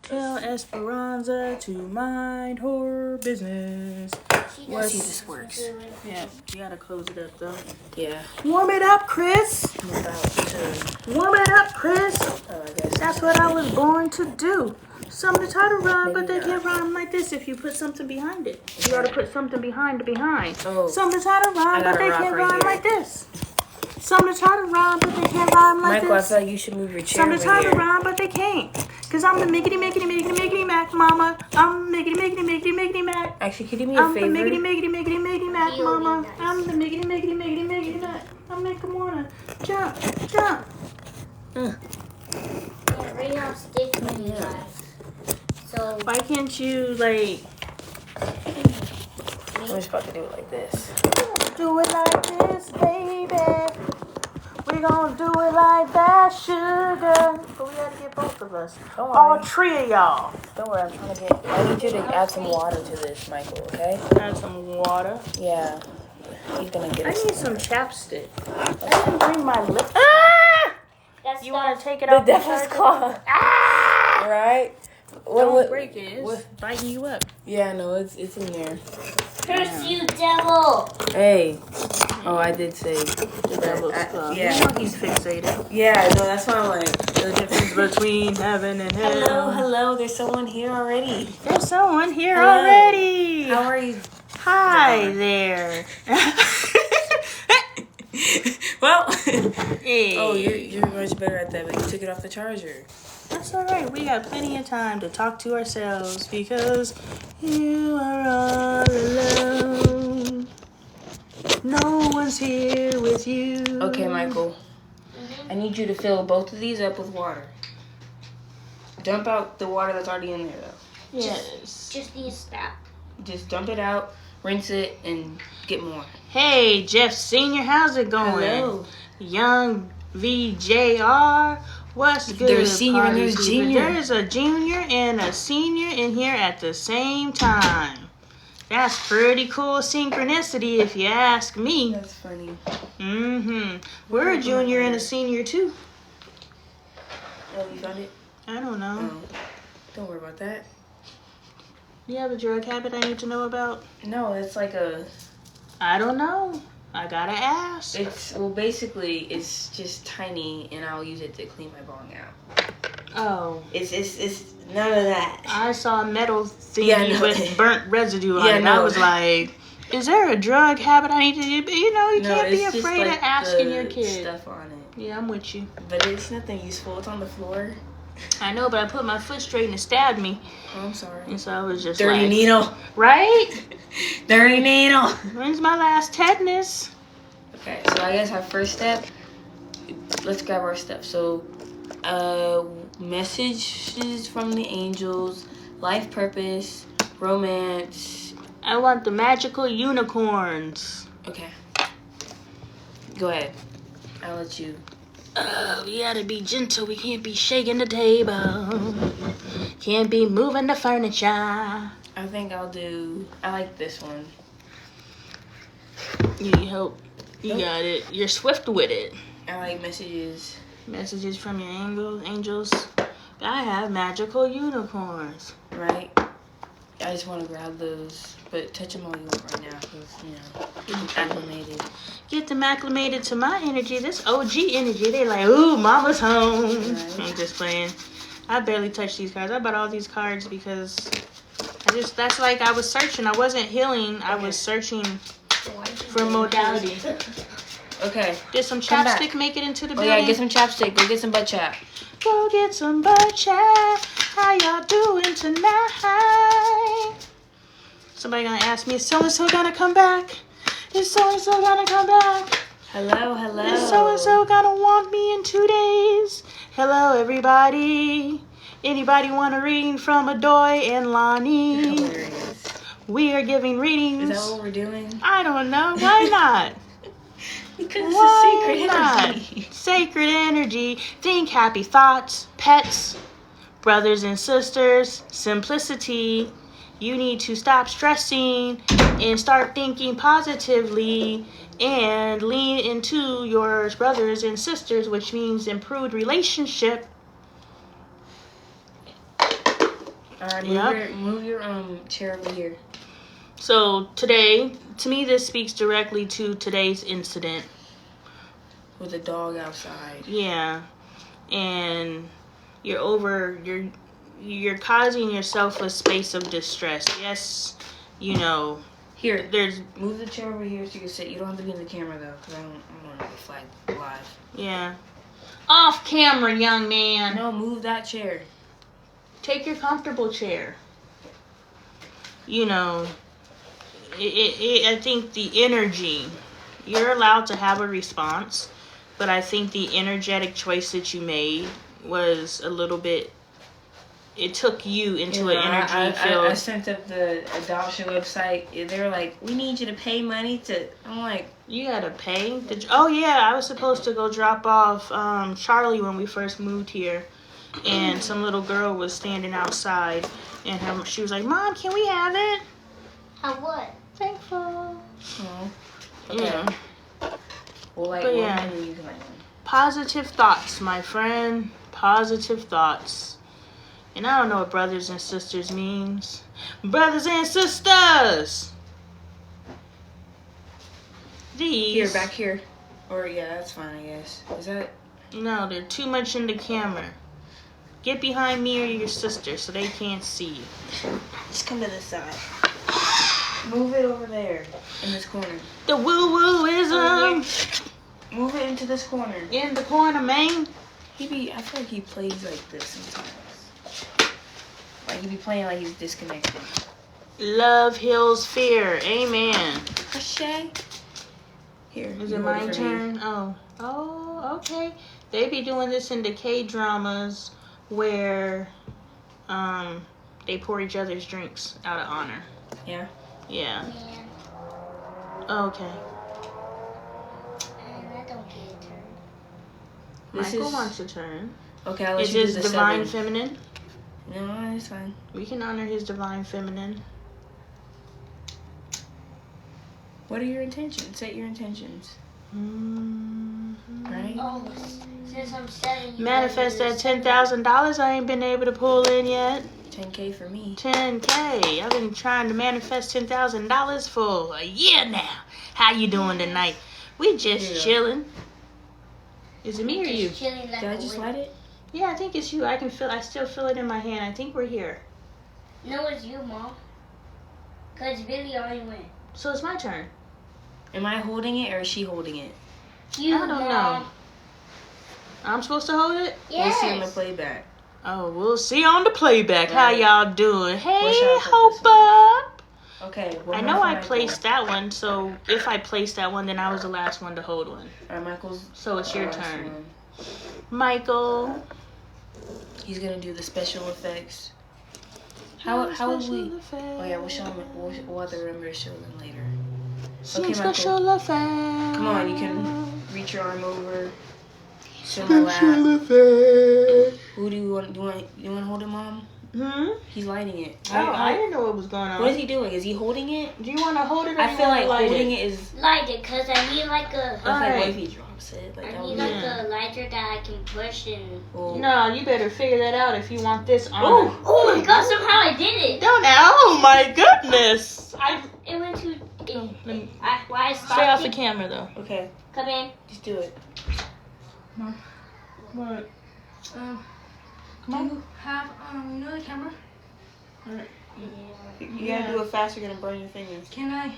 Tell Esperanza to mind her business. Let's see if this works. Yeah, you gotta close it up though. Yeah. Warm it up, Chris. I'm about to. Warm it up, Chris. Oh, I guess. That's what I was born to do. Some to try to rhyme, but they Maybe can't not. rhyme like this if you put something behind it. You gotta put something behind. Oh. Some to try to rhyme, but gotta they rock can't right rhyme here. like this. Some to try to rhyme, but they can't rhyme like Michael, I this. feel like you should move your chair Some to over try to here. rhyme, but they can't. Cause I'm the miggity mac mama. I'm the miggity mac. Actually, could you do me a I'm the favor? miggity mac mama. I'm the miggity mac. I make them wanna jump. Yeah, right now stick with you guys. So Why can't you like I'm just about to do it like this. do it like this, baby? We gonna do it like that, sugar. But we gotta get both of us. Don't All worry. three of y'all. Don't worry, I'm trying to get. I need you to add some water to this, Michael. Okay? Add some water. Yeah. He's gonna get I us. need some chapstick. I didn't bring my lip. that's You wanna take it The out? devil's claw. Right? Don't break it. It's biting you up. Yeah, no, it's in there. curse you, devil. Hey. Oh, I did say. The devil's claw. Yeah. You know he's fixated. Yeah, no, that's why I'm like. The difference between heaven and hell. Hello. There's someone here already. There's someone here Hello. already. How are you? Hi there. Well. Hey. Oh, you're much better at that, but you took it off the charger. That's all right. We got plenty of time to talk to ourselves because you are all alone. No one's here with you. Okay, Michael. I need you to fill both of these up with water. Dump out the water that's already in there, though. Yes. Just use that. Just dump it out, rinse it, and get more. Hey, Jeff Senior, how's it going? Hello. Young VJR, what's good? There's senior and party there's people? junior. There's a junior and a senior in here at the same time. That's pretty cool synchronicity, if you ask me. That's funny. We're a junior and a senior too. Oh, you found it? I don't know. Oh. Don't worry about that. Do you have a drug habit I need to know about? No, it's like a. I don't know. I gotta ask. Basically, it's just tiny, and I'll use it to clean my bong out. Oh. It's none of that. I saw a metal thingy Yeah, no. with burnt residue on Yeah, it. no. I was like, is there a drug habit I need to do? But you know, you No, can't be it's just afraid like of asking the your kid. stuff on it. Yeah, I'm with you. But it's nothing useful. It's on the floor. I know, but I put my foot straight and it stabbed me. Oh, I'm sorry. And so I was just Dirty like, needle. right? Dirty needle. When's my last tetanus? Okay, so I guess our first step. Let's grab our stuff. So, messages from the angels, life purpose, romance. I want the magical unicorns. Okay. Go ahead. I'll let you. We gotta be gentle. We can't be shaking the table. Can't be moving the furniture. I think I like this one. You need help. You Nope. got it. You're swift with it. I like messages. Messages from your angels. I have magical unicorns. Right? I just want to grab those, but touch them all you want right now, because, get them acclimated. Get them acclimated to my energy. This OG energy. They like, ooh, mama's home. Right. I'm just playing. I barely touch these cards. I bought all these cards because that's like I was searching. I wasn't healing. I was searching for modality. Okay. Did some Come back. chapstick make it into the Oh, building? yeah, get some chapstick. Go get some butt chap. Go get some butt chat. How y'all doing tonight? Somebody gonna ask me, is so-and-so gonna come back? Is so-and-so gonna come back? Hello. Is so-and-so gonna want me in 2 days? Hello, everybody. Anybody want a reading from Adoy and Lonnie? Hilarious. We are giving readings. Is that what we're doing? I don't know. Why not? Because Why it's a secret not? energy. Sacred energy. Think happy thoughts. Pets. Brothers and sisters. Simplicity. You need to stop stressing and start thinking positively and lean into your brothers and sisters, which means improved relationship. All right, move your chair over here. So today, to me, this speaks directly to today's incident. With a dog outside. Yeah, and you're causing yourself a space of distress. Yes, you know. Here, there's move the chair over here so you can sit. You don't have to be in the camera though, because I don't want to get flagged live. Yeah, off camera, young man. No, move that chair. Take your comfortable chair. You know, I think the energy. You're allowed to have a response, but I think the energetic choice that you made was a little bit. It took you into an energy field. I sent up the adoption website. They were like, "We need you to pay money to." I'm like, "You gotta pay?" Oh yeah, I was supposed to go drop off Charlie when we first moved here, and some little girl was standing outside, and she was like, "Mom, can we have it?" Have what? Thankful. Oh. Okay. Yeah. Well, like, but yeah. Positive thoughts, my friend. Positive thoughts. And I don't know what brothers and sisters means. Brothers and sisters! These. Here, back here. Or, yeah, that's fine, I guess. Is that? No, they're too much in the camera. Get behind me or your sister so they can't see you. Just come to this side. Move it over there, in this corner. The woo-woo-ism. Move it into this corner. In the corner, man. I feel like he plays like this sometimes. Like he be playing like he's disconnected. Love heals fear. Amen. Crochet. Here. Is it my turn? Oh, okay. They be doing this in the K-dramas where they pour each other's drinks out of honor. Yeah? Yeah. Man. Okay. And I don't get a turn. Michael wants a turn. Okay, I'll let Is you do his the divine 7. feminine? No, it's fine. We can honor his divine feminine. What are your intentions? Set your intentions. Right? Oh, since I'm 7. Manifest that $10,000 I ain't been able to pull in yet. 10K for me. 10K. I've been trying to manifest $10,000 for a year now. How you doing tonight? We just chilling. Is it me or you? Did I just light it? Yeah, I think it's you. I still feel it in my hand. I think we're here. No, it's you, Mom. Because Billy already went. So it's my turn. Am I holding it or is she holding it? You, I don't know. I'm supposed to hold it? Yes. We'll see on the playback. Oh, we'll see on the playback. How y'all doing? Hey, shall I Hope put Up. Okay. I know I placed that one, so if I placed that one, then I was the last one to hold one. Alright, Michael's. So it's your turn. Michael. He's gonna do the special effects. How would we? Oh yeah, we'll show him. We'll have to remember to show them later. Okay, Michael. Special effects. Come on, you can reach your arm over. Show my lap. Who do you want? You want to hold him, Mom? He's lighting it. I didn't know what was going on. What is he doing? Is he holding it? Do you want to hold it? Or I feel like holding it is. Light it, cause I need like a. Like what if he drops it? Like I need like a lighter that I can push and. No, you better figure that out if you want this on. Oh my God! Somehow I did it. Don't now! Oh my goodness! It went to. Why stay off the camera though. Okay. Come in. Just do it. Mom. What? Do you have you know the camera? You gotta do it fast. You're gonna burn your fingers. Can I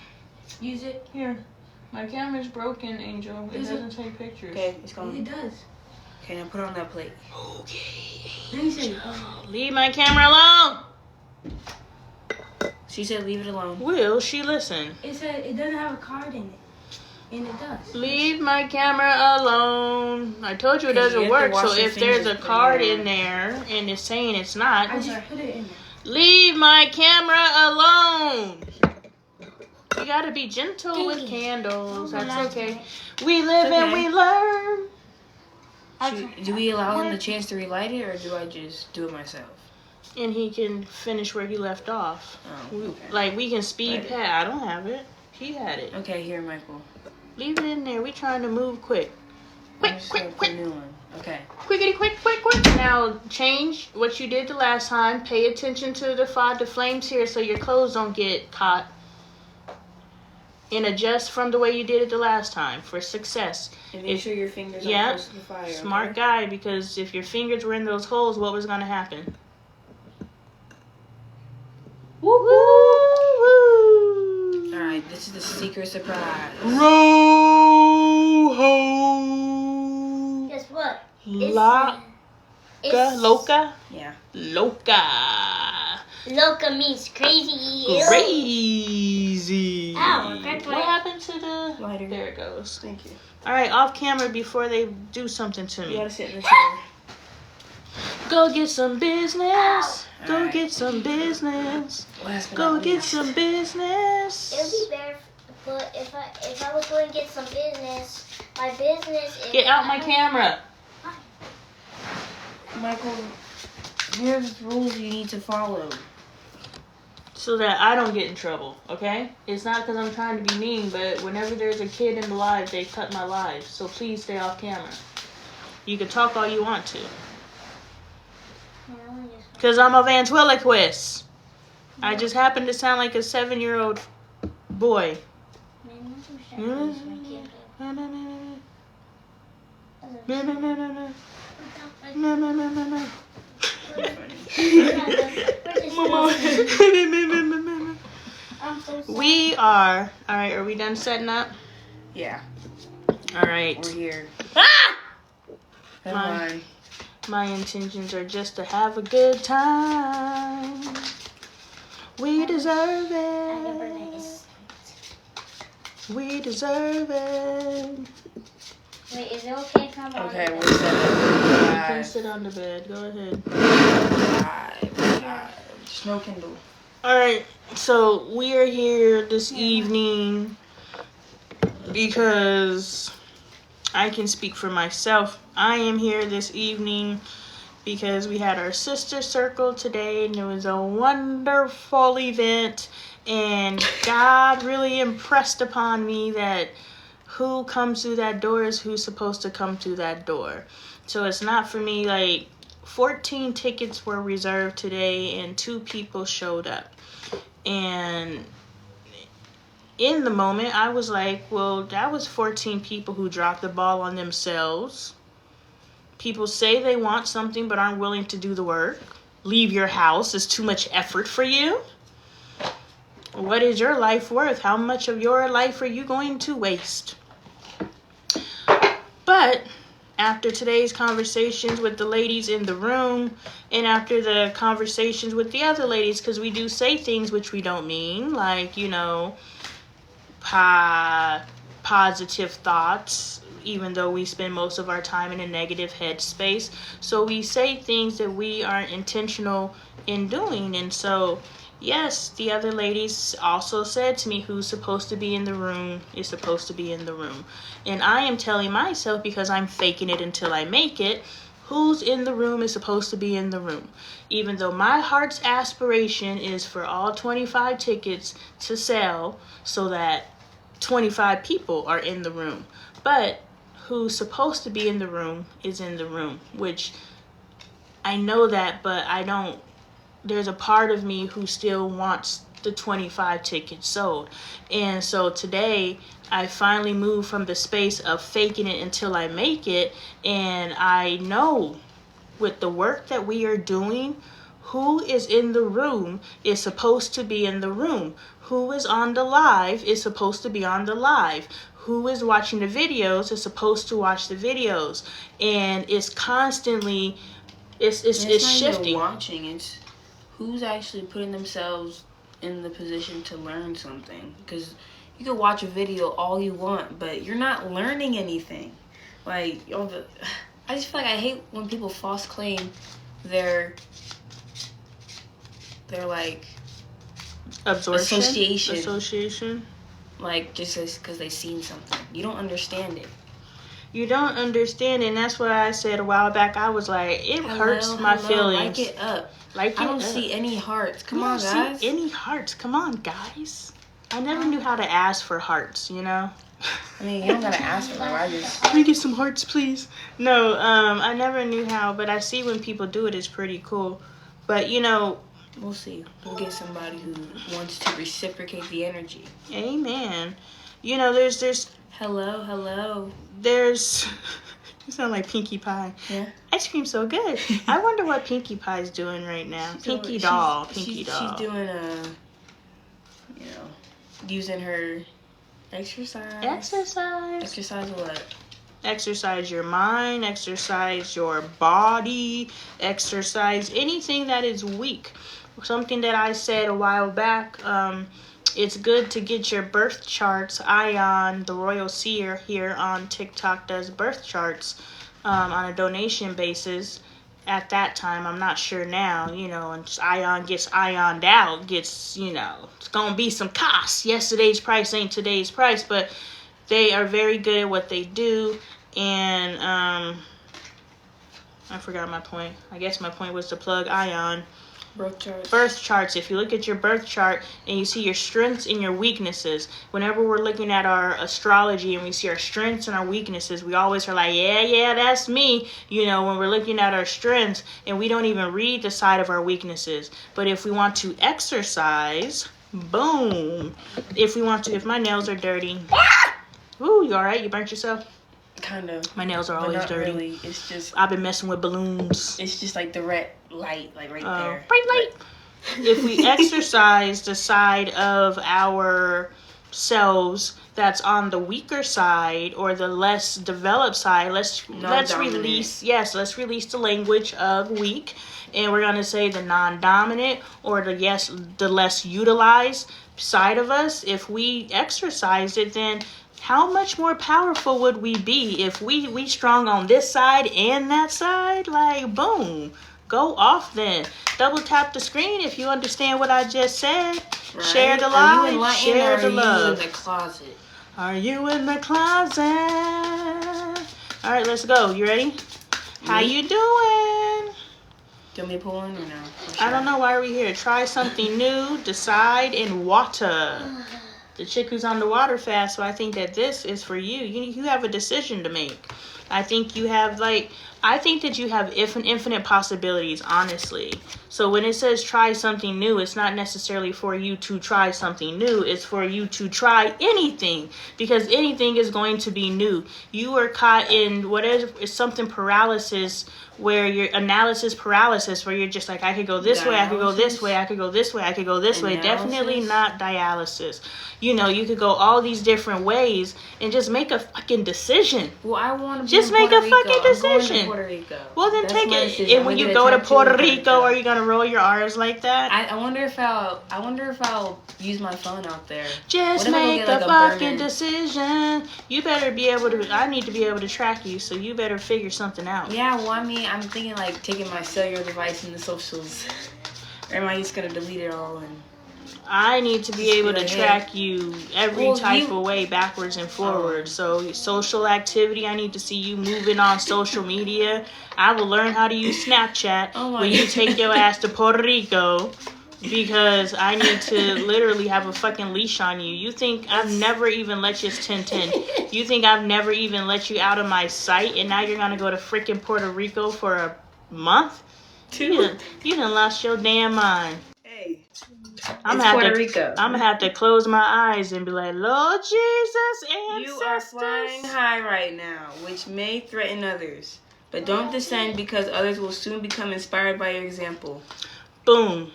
use it? Here. My camera's broken, Angel. It doesn't take pictures. Okay, it's gone. It does. Okay, now put it on that plate. Okay. Let me see. Leave my camera alone. She said leave it alone. Will she listen? It said it doesn't have a card in it. And it does. Leave my camera alone. I told you it Because you doesn't have to work, so wash your if there's a fingers card pretty in there and it's saying it's not, I just put it in there. leave my camera alone. You gotta be gentle with candles. That's okay. We live and we learn. Do we allow him the chance to relight it, or do I just do it myself? And he can finish where he left off. Oh, okay. Like, we can speed past. I don't have it. He had it. Okay, here, Michael. Leave it in there. We trying to move quick. Quick, I'm just quick, gonna put quick. a new one. Okay. Quickity, quick, quick, quick. Now change what you did the last time. Pay attention to the flames here so your clothes don't get caught. And adjust from the way you did it the last time for success. And make sure your fingers are Yeah, close to the fire. smart okay? guy, because if your fingers were in those holes, what was going to happen? Woo woo! Alright, this is the secret surprise. Row ho! Guess what? Loca? Loca? Yeah. Loca. Loca means crazy. Crazy. Ow, I cracked my- What happened to the Lighter. There it goes. Thank you. Alright, off camera before they do something to You me. gotta sit in the chair. Go get some business. Go Alright. get some business. Last but Go not get least. some business. It would be better, but if I was going to get some business, my business is Get out my camera. Michael, here's rules you need to follow. So that I don't get in trouble, okay? It's not because I'm trying to be mean, but whenever there's a kid in the live, they cut my live. So please stay off camera. You can talk all you want to. Because I'm a ventriloquist. I just happen to sound like a 7-year-old boy. No, no, no, no, no, no, no. No, no, no, no, no. We are. Alright, are we done setting up? Yeah, Alright. we're here. Ah! Headline. My intentions are just to have a good time. We deserve it. We deserve it. Wait, is it okay if I'm Okay, on? we're set You up. can sit on the bed. Go ahead. Live. Just no Kindle. Alright, so we are here this evening because I can speak for myself. I am here this evening because we had our sister circle today and it was a wonderful event, and God really impressed upon me that who comes through that door is who's supposed to come through that door. So it's not for me. Like 14 tickets were reserved today and 2 people showed up. And in the moment, I was like, well, that was 14 people who dropped the ball on themselves. People say they want something but aren't willing to do the work. Leave your house. It's too much effort for you. What is your life worth? How much of your life are you going to waste? But after today's conversations with the ladies in the room, and after the conversations with the other ladies, because we do say things which we don't mean, like, you know, positive thoughts, even though we spend most of our time in a negative headspace. So we say things that we aren't intentional in doing. And so, yes, the other ladies also said to me, who's supposed to be in the room is supposed to be in the room. And I am telling myself, because I'm faking it until I make it, who's in the room is supposed to be in the room. Even though my heart's aspiration is for all 25 tickets to sell so that 25 people are in the room. But who's supposed to be in the room is in the room, which I know that, but I don't. There's a part of me who still wants the 25 tickets sold. And so today I finally moved from the space of faking it until I make it. And I know with the work that we are doing, who is in the room is supposed to be in the room. Who is on the live is supposed to be on the live. Who is watching the videos is supposed to watch the videos. And it's constantly, it's not shifting. even watching, it's who's actually putting themselves in the position to learn something. Because you can watch a video all you want, but you're not learning anything. Like, I just feel like I hate when people false claim their like Association. Like, just because they've seen something. You don't understand it. You don't understand, and that's why I said a while back, I was like, it hurts my feelings. Like it up. Like I it don't up. see any hearts. Come You on, don't guys. see any hearts. Come on, guys. I never knew how to ask for hearts, you know? I mean, you don't gotta ask for them. I just. Can we get some hearts, please? No, I never knew how, but I see when people do it, it's pretty cool. But, you know... We'll see. We'll get somebody who wants to reciprocate the energy. Amen. You know, there's... Hello. There's... You sound like Pinkie Pie. Yeah. Ice cream's so good. I wonder what Pinkie Pie's doing right now. Pinkie doll. She's doing using her exercise. Exercise what? Exercise your mind, exercise your body, exercise anything that is weak. Something that I said a while back, it's good to get your birth charts. Ion, the Royal Seer here on TikTok, does birth charts on a donation basis. At that time, I'm not sure now, you know, and just Ion gets ioned out, gets, you know, it's going to be some cost. Yesterday's price ain't today's price, but they are very good at what they do. And I forgot my point. I guess my point was to plug Ion. Birth charts. If you look at your birth chart and you see your strengths and your weaknesses, whenever we're looking at our astrology and we see our strengths and our weaknesses, we always are like, yeah, that's me. You know, when we're looking at our strengths and we don't even read the side of our weaknesses. But if we want to exercise, boom. If my nails are dirty. Ooh, you all right? You burnt yourself? Kind of. My nails are always dirty. Really. It's just. I've been messing with balloons. It's just like the red light, like right there. Bright light. If we exercise the side of ourselves that's on the weaker side or the less developed side, let's release the language of weak, and we're gonna say the non-dominant or the less utilized side of us. If we exercise it, then how much more powerful would we be if we strong on this side and that side? Like, boom. Go off then. Double tap the screen if you understand what I just said. Right. Share the live. Share the love. Are you in the closet? Are you in the closet? All right, let's go. You ready? How you doing? Do you want me to pull in or no? I don't know. Why are we here? Try something new. Decide in water. The chick who's on the water fast, so I think that this is for you. You have a decision to make. I think you have infinite possibilities, honestly. So when it says try something new, it's not necessarily for you to try something new. It's for you to try anything, because anything is going to be new. You are caught in something paralysis, where your analysis paralysis, where you're just like, I could go this way, I could go this way, I could go this way, I could go this way. Definitely not dialysis. You know, you could go all these different ways and just make a fucking decision. Well, I want to just make a fucking decision. I'm going to Puerto Rico. Well, then take it. And when you go to Puerto Rico, are you gonna roll your R's like that? I wonder if I'll use my phone out there. Just make a fucking decision. You better be able to. I need to be able to track you, so you better figure something out. Yeah, well, I mean, I'm thinking like taking my cellular device in the socials. Or am I just gonna delete it all and? I need to be able to track you every type of way, backwards and forwards. So social activity, I need to see you moving on social media. I will learn how to use Snapchat when you take your ass to Puerto Rico, because I need to literally have a fucking leash on you. You think I've never even let you 10-10? You think I've never even let you out of my sight, and now you're gonna go to freaking Puerto Rico for a month? You done lost your damn mind. Hey. I'm gonna have to close my eyes and be like, Lord Jesus, ancestors. You are flying high right now, which may threaten others. But don't descend, because others will soon become inspired by your example. Boom.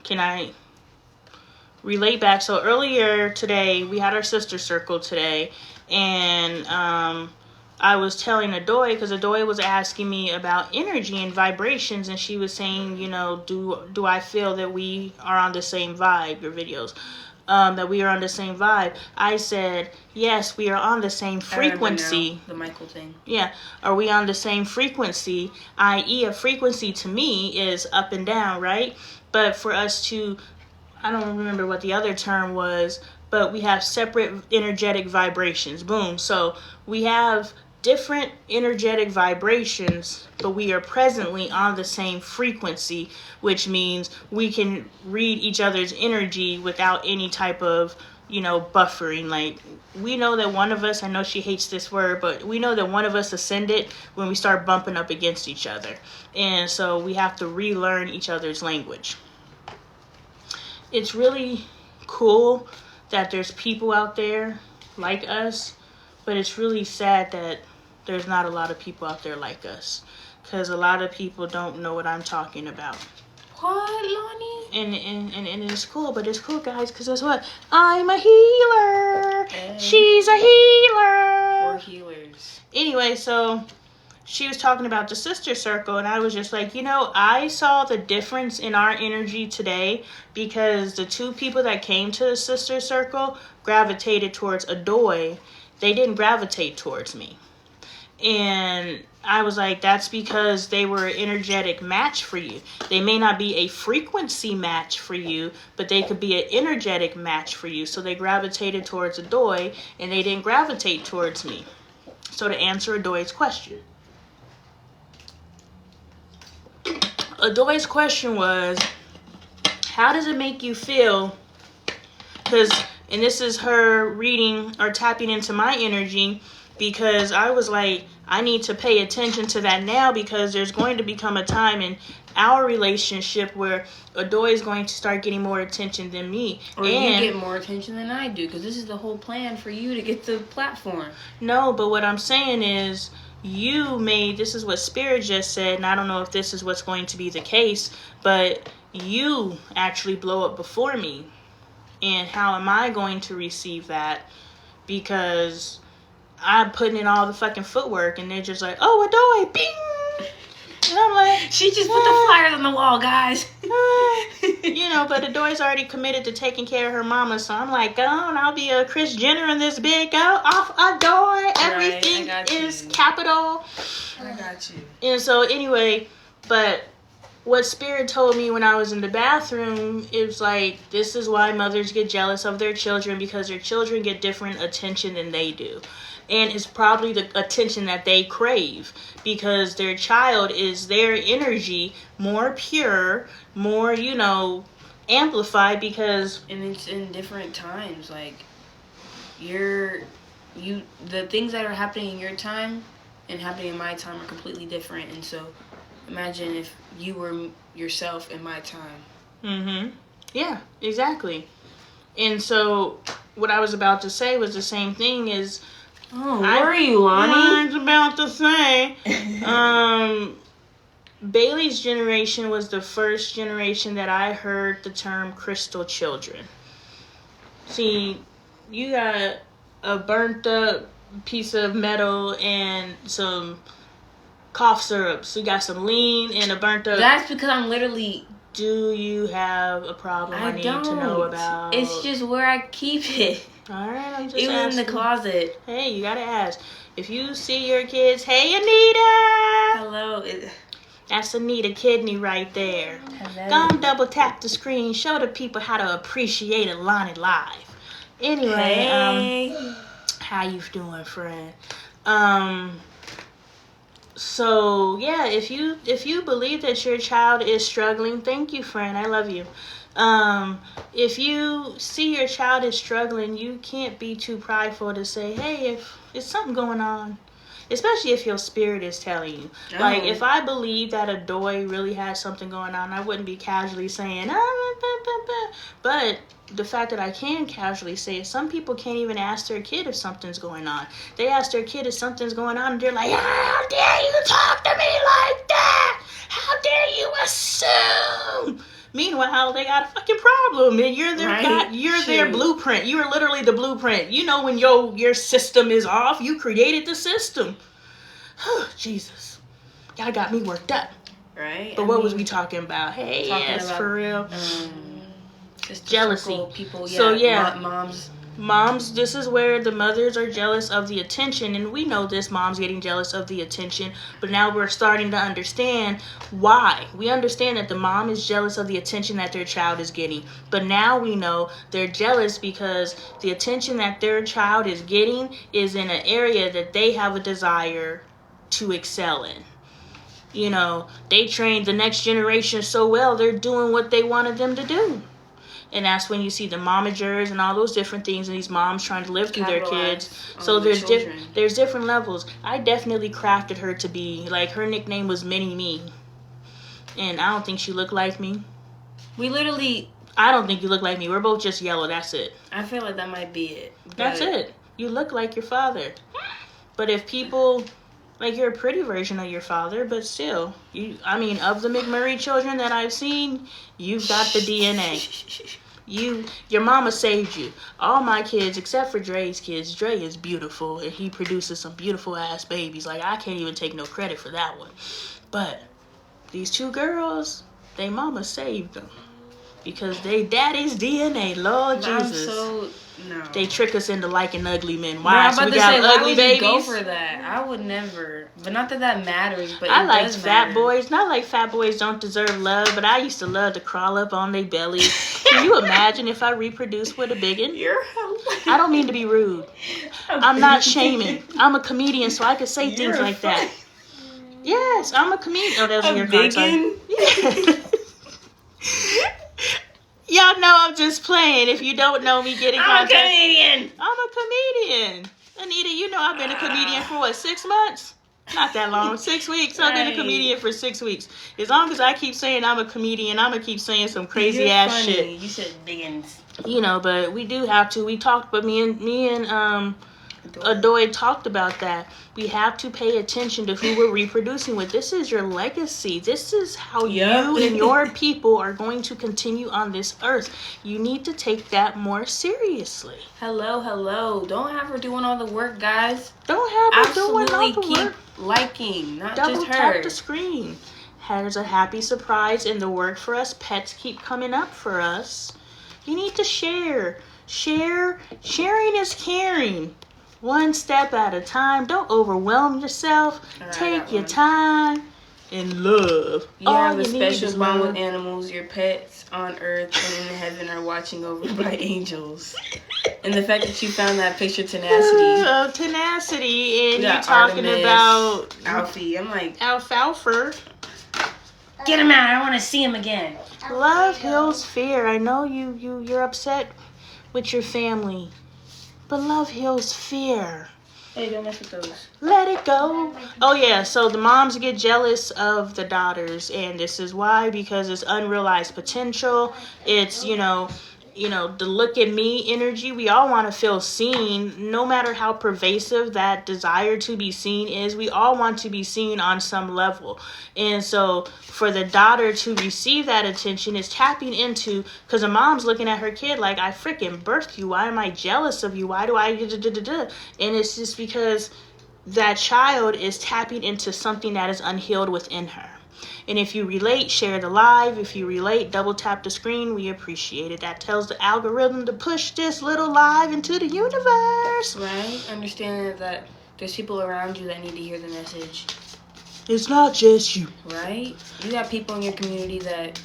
Can I relate back? So earlier today, we had our sister circle today, and I was telling Adoy, because Adoy was asking me about energy and vibrations, and she was saying, you know, do I feel that we are on the same vibe, your videos, that we are on the same vibe? I said, yes, we are on the same frequency. The Michael thing. Yeah. Are we on the same frequency? I.e., a frequency to me is up and down, right? But for us to, I don't remember what the other term was, but we have separate energetic vibrations. Boom. So we have different energetic vibrations, but we are presently on the same frequency, which means we can read each other's energy without any type of buffering. Like, we know that one of us, I know she hates this word, but we know that one of us ascended when we start bumping up against each other. And so we have to relearn each other's language. It's really cool that there's people out there like us, but it's really sad that there's not a lot of people out there like us, because a lot of people don't know what I'm talking about. What, Lonnie? And it's cool, but it's cool, guys, because guess what? I'm a healer. Hey. She's a healer. We're healers. Anyway, so she was talking about the sister circle, and I was just like, I saw the difference in our energy today, because the two people that came to the sister circle gravitated towards Adoy. They didn't gravitate towards me. And I was like, that's because they were an energetic match for you. They may not be a frequency match for you, but they could be an energetic match for you. So they gravitated towards Adoy, and they didn't gravitate towards me. So to answer Adoy's question. Adoy's question was, how does it make you feel? And this is her reading or tapping into my energy, because I was like, I need to pay attention to that now, because there's going to become a time in our relationship where Adoy is going to start getting more attention than me. Or you get more attention than I do, because this is the whole plan for you to get the platform. No, but what I'm saying is, this is what Spirit just said, and I don't know if this is what's going to be the case, but you actually blow up before me. And how am I going to receive that? Because I'm putting in all the fucking footwork, and they're just like, oh, Adoy, bing! And I'm like, she just put the flyers on the wall, guys. But Adoy's already committed to taking care of her mama, so I'm like, go on, I'll be a Kris Jenner in this big, go off Adoy. Everything is capital. I got you. And so anyway, but what Spirit told me when I was in the bathroom is like, this is why mothers get jealous of their children, because their children get different attention than they do. And it's probably the attention that they crave, because their child is their energy more pure, more, amplified, because... And it's in different times. Like, the things that are happening in your time and happening in my time are completely different. And so imagine if you were yourself in my time. Mm-hmm. Yeah, exactly. And so what I was about to say was the same thing is... Oh, where are you, Lonnie? I was about to say, Bailey's generation was the first generation that I heard the term crystal children. See, you got a burnt up piece of metal and some cough syrup. So you got some lean and a burnt up... That's because I'm literally... Do you have a problem I need don't. to know about? It's just where I keep it. Alright, I'm just Even asking. in the closet. Hey, you gotta ask. If you see your kids, hey Anita! Hello. That's Anita Kidney right there. Hello. Go on, double tap the screen. Show the people how to appreciate Alani live. Anyway, Hey. How you doing, friend? So yeah, if you believe that your child is struggling, thank you, friend. I love you. If you see your child is struggling, you can't be too prideful to say, hey, if it's something going on, especially if your spirit is telling you. Oh. Like, if I believe that Adoy really has something going on, I wouldn't be casually saying, but the fact that I can casually say it, some people can't even ask their kid if something's going on. They ask their kid if something's going on, and they're like, how dare you talk to me like that? How dare you assume? Meanwhile, they got a fucking problem, and you're their blueprint. You are literally the blueprint. You know, when your system is off, you created the system. Jesus, y'all got me worked up. Right. But what was we talking about? Hey, yes, about, for real. Jealousy. People, yeah. So yeah, moms, this is where the mothers are jealous of the attention, and we know this, moms getting jealous of the attention, but now we're starting to understand why. We understand that the mom is jealous of the attention that their child is getting, but now we know they're jealous because the attention that their child is getting is in an area that they have a desire to excel in. You know, they trained the next generation so well, they're doing what they wanted them to do. And that's when you see the momagers and all those different things, and these moms trying to live through their kids. So there's different levels. I definitely crafted her to be like, her nickname was Mini Me, and I don't think she looked like me. I don't think you look like me. We're both just yellow. That's it. I feel like that might be it. That's it. You look like your father. But if people, like, you're a pretty version of your father, but still, of the McMurray children that I've seen, you've got the DNA. Your mama saved you. All my kids, except for Dre's kids, Dre is beautiful, and he produces some beautiful ass babies. Like, I can't even take no credit for that one. But these two girls, they mama saved them. Because they daddy's DNA, Lord Jesus. No. They trick us into liking ugly men. Why? So we got ugly babies. Go for that? I would never. But not that matters. But I like fat boys. Not like fat boys don't deserve love, but I used to love to crawl up on their belly. Can you imagine if I reproduced with a biggin? You're hilarious. I don't mean to be rude. I'm not shaming. I'm a comedian, so I can say things like that. Yes, I'm a comedian. Oh, that was your biggin? Yeah. Y'all know I'm just playing. If you don't know me, get in contact. I'm a comedian. Anita, you know I've been a comedian for what, 6 months? Not that long. 6 weeks. I've been a comedian for 6 weeks. As long as I keep saying I'm a comedian, I'm going to keep saying some crazy ass shit. You said biggins. But we do have to. We talked, but me and Adoy talked about that. We have to pay attention to who we're reproducing with. This is your legacy. This is how you and your people are going to continue on this earth. You need to take that more seriously. Hello. Don't have her doing all the work, guys. Don't have her doing all the keep work. Liking, not Double just her. tap the screen. There's a happy surprise in the work for us. Pets keep coming up for us. You need to share. Sharing is caring. One step at a time. Don't overwhelm yourself. Right, take your time and love. You have a special bond with animals. Your pets on earth and in heaven are watching over by angels. And the fact that you found that picture, tenacity. Tenacity, and you're talking Artemis, about Alfie. I'm like, Alfalfa. Get him out. I want to see him again. Love heals fear. I know you're upset with your family. But love heals fear. Hey, don't mess with those. Let it go. Oh, yeah. So the moms get jealous of the daughters. And this is why. Because it's unrealized potential. It's, the look at me energy. We all want to feel seen. No matter how pervasive that desire to be seen is. We all want to be seen on some level. And so for the daughter to receive that attention is tapping into, because a mom's looking at her kid like, I freaking birthed you. Why am I jealous of you? Why do I And it's just because that child is tapping into something that is unhealed within her. And if you relate, share the live. If you relate, double tap the screen. We appreciate it. That tells the algorithm to push this little live into the universe. Right? Understand that there's people around you that need to hear the message. It's not just you. Right? You got people in your community that...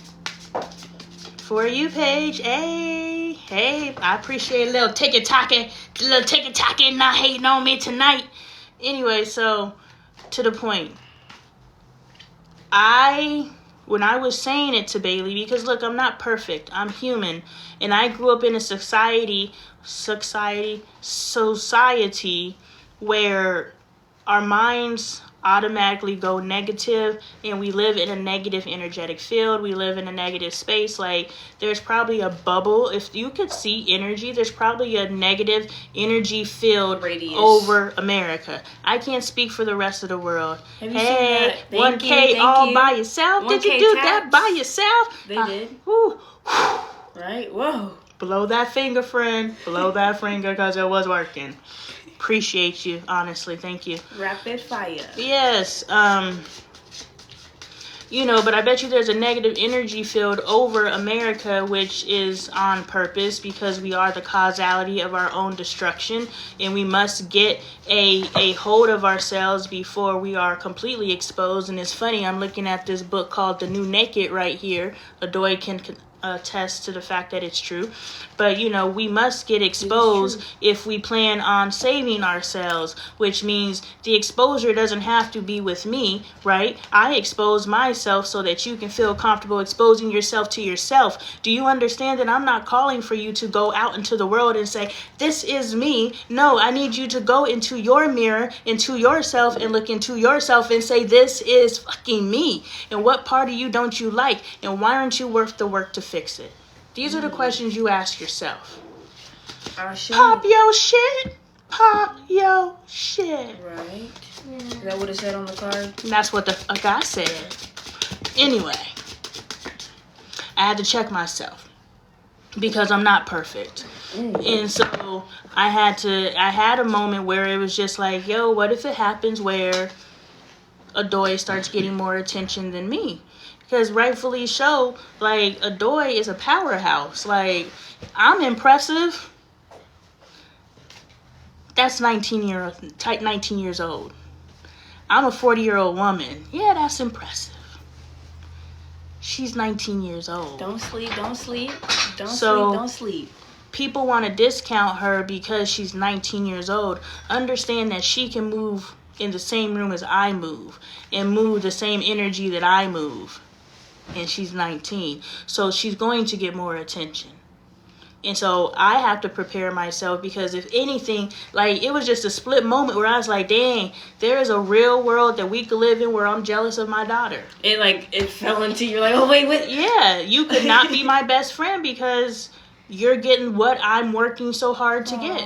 For you, Paige. Hey, I appreciate a little ticky-tacky, not hating on me tonight. Anyway, so, to the point. When I was saying it to Bailey, because look, I'm not perfect. I'm human. And I grew up in a society where our minds automatically go negative, and we live in a negative energetic field. We live in a negative space. Like, there's probably a bubble. If you could see energy, there's probably a negative energy field radius over America. I can't speak for the rest of the world. Have you seen that? 1K all by yourself? Did you do that by yourself? They did. Whew. Right? Whoa. Blow that finger, friend. Blow that finger, because it was working. Appreciate you, honestly. Thank you. Rapid fire. Yes. But I bet you there's a negative energy field over America, which is on purpose, because we are the causality of our own destruction, and we must get a hold of ourselves before we are completely exposed. And it's funny, I'm looking at this book called The New Naked right here. Adoy can attest to the fact that it's true. But, we must get exposed if we plan on saving ourselves, which means the exposure doesn't have to be with me, right? I expose myself so that you can feel comfortable exposing yourself to yourself. Do you understand that I'm not calling for you to go out into the world and say, this is me? No, I need you to go into your mirror, into yourself, and look into yourself and say, this is fucking me. And what part of you don't you like? And why aren't you worth the work to fix it? These are the questions you ask yourself. Pop your shit. Pop your shit. Right. Is that what it said on the card? And that's what the fuck I said. Anyway, I had to check myself because I'm not perfect. And so I had a moment where it was just like, yo, what if it happens where Adoy starts getting more attention than me? Because rightfully so, like, Adoy is a powerhouse. Like, I'm impressive. That's 19 years old. I'm a 40-year-old woman. Yeah, that's impressive. She's 19 years old. Don't sleep. People want to discount her because she's 19 years old. Understand that she can move in the same room as I move and move the same energy that I move. And she's 19. So she's going to get more attention. And so I have to prepare myself because if anything, like, it was just a split moment where I was like, dang, there is a real world that we could live in where I'm jealous of my daughter. It fell into, you're like, oh, wait. Yeah, you could not be my best friend because you're getting what I'm working so hard to get.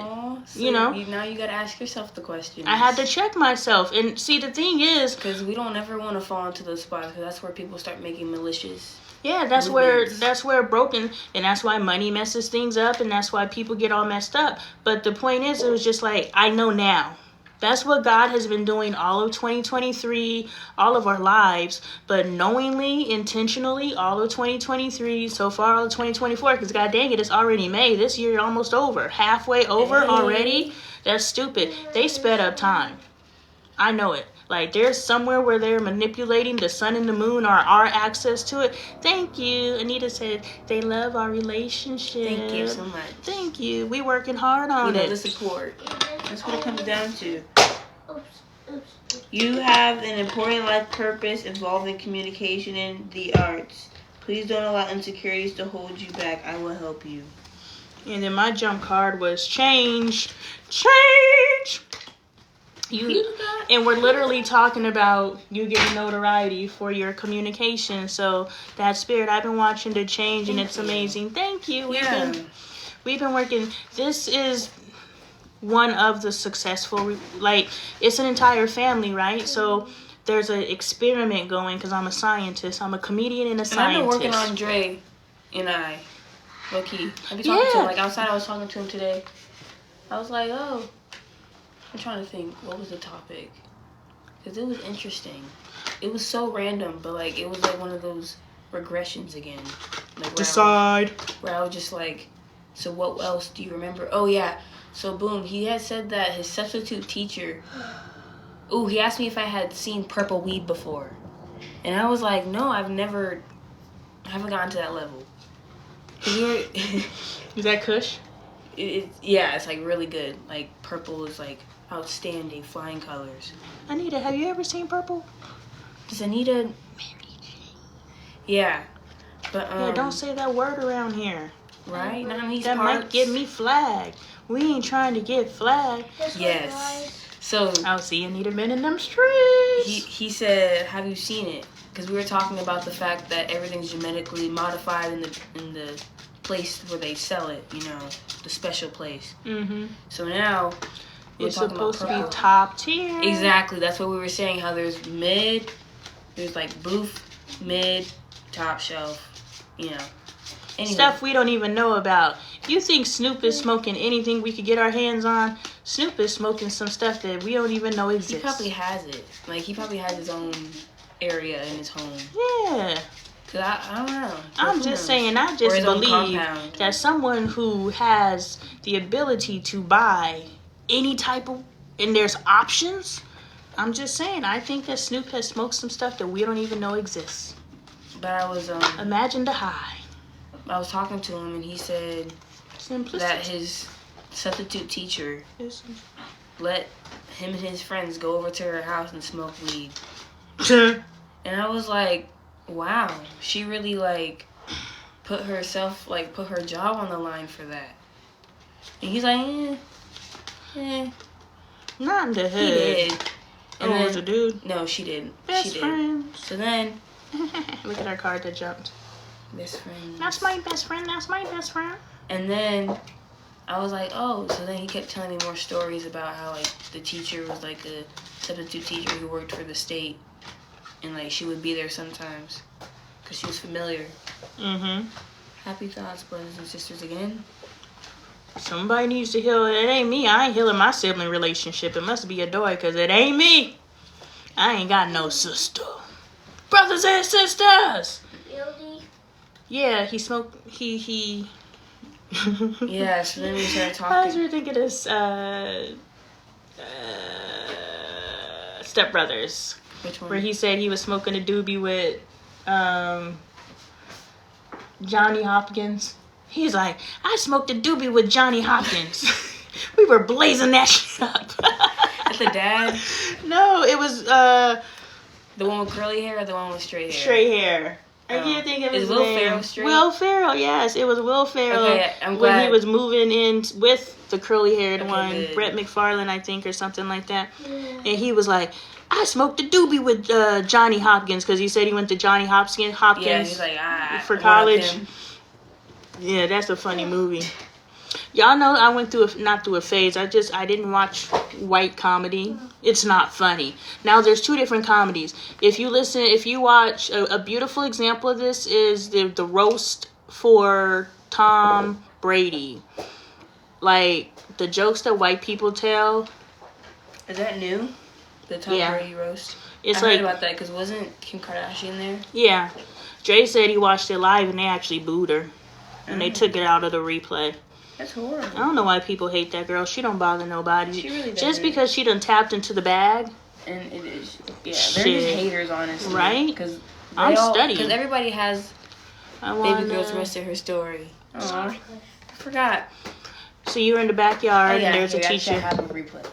So now you got to ask yourself the question. I had to check myself. And see, the thing is, because we don't ever want to fall into those spots because that's where people start making malicious. Yeah, that's where broken, and that's why money messes things up, and that's why people get all messed up. But the point is, it was just like, I know now. That's what God has been doing all of 2023, all of our lives, but knowingly, intentionally, all of 2023, so far all of 2024, because god dang it, it's already May. This year almost over. Halfway over already? That's stupid. They sped up time. I know it. Like, there's somewhere where they're manipulating the sun and the moon or our access to it. Thank you. Anita said they love our relationship. Thank you so much. Thank you. We working hard on it. The support. That's what it comes down to. You have an important life purpose involving communication and the arts. Please don't allow insecurities to hold you back. I will help you. And then my jump card was change. And we're literally talking about you getting notoriety for your communication. So that spirit, I've been watching the change, and it's amazing. Thank you. We've been working. This is one of the successful, like, it's an entire family, right? So there's an experiment going because I'm a scientist. I'm a comedian and a scientist. And I've been working on Dre and I, low key. I've been talking to him, like, outside. I was talking to him today. I was like, oh. I'm trying to think, what was the topic? Because it was interesting. It was so random, but, like, it was, like, one of those regressions again. Like, Decide. Where I was just like, so what else do you remember? Oh, yeah. So, boom, he had said that his substitute teacher, he asked me if I had seen purple weed before. And I was like, no, I haven't gotten to that level. Is that Kush? Yeah, it's, like, really good. Like, purple is, like, outstanding, flying colors. Anita, have you ever seen purple? Does Anita... Yeah. But, yeah, don't say that word around here. Right? None of these that parts. Might get me flagged. We ain't trying to get flagged. Yes. So... I'll see Anita been in them streets. He said, have you seen it? Because we were talking about the fact that everything's genetically modified in the place where they sell it, the special place. Mm-hmm. So now... It's supposed to be top tier. Exactly. That's what we were saying. How there's mid, there's like booth, mid, top shelf. Anyway. Stuff we don't even know about. You think Snoop is smoking anything we could get our hands on? Snoop is smoking some stuff that we don't even know exists. He probably has it. Like, he probably has his own area in his home. Yeah. Cause I don't know. I'm just saying, I just believe that someone who has the ability to buy any type of, and there's options, I'm just saying, I think that Snoop has smoked some stuff that we don't even know exists. But I was imagine the high. I was talking to him, and he said that his substitute teacher let him and his friends go over to her house and smoke weed. And I was like, wow, she really like put her job on the line for that. And he's like, Not in the he head. did. And Oh, then, it was a dude? No, she didn't. Best she did. friends. So then, Look at our card that jumped. best friends. That's my best friend. That's my best friend. And then I was like, oh. So then he kept telling me more stories about how like the teacher was like a substitute teacher who worked for the state, and like she would be there sometimes because she was familiar. Mm-hmm. Happy thoughts, brothers and sisters again. Somebody needs to heal it. It ain't me. I ain't healing my sibling relationship. It must be a doy, because it ain't me. I ain't got no sister. Brothers and sisters! Really? Yeah, he smoked. He. Yeah, so then we started I was talking. really thinking of Step Brothers, Which one? where he said he was smoking a doobie with Johnny Hopkins. He's like, I smoked a doobie with Johnny Hopkins. We were blazing that shit up. That's the dad? No, it was The one with curly hair or the one with straight hair? straight hair. I Oh. can't think of Is his Will name. Ferrell straight? Will Ferrell, yes. It was Will Ferrell Okay, I'm when he glad. was moving in with the curly-haired Okay, one, good. Brett McFarlane, I think, or something like that. And he was like, I smoked a doobie with Johnny Hopkins, because he said he went to Johnny Hopkins Yeah, he's like, for one up college. him. Yeah, that's a funny movie. Y'all know I went through not through a phase. I didn't watch white comedy. It's not funny. Now there's two different comedies. If you watch a beautiful example of this is the roast for Tom Brady. Like the jokes that white people tell. Is that new? The Tom Yeah. Brady roast? It's I heard like about that because wasn't Kim Kardashian there? yeah. Dre said he watched it live and they actually booed her. And they took it out of the replay. That's horrible. I don't know why people hate that girl. She don't bother nobody. She really Just doesn't. because she done tapped into the bag. And it is, yeah, they're Shit. just haters, honestly. Right? Because I'm studying. Because everybody has I baby wanna... girl's rest of her story. Aw, I forgot. So you were in the backyard Oh, yeah, and there's a here, I teacher. should have a replay.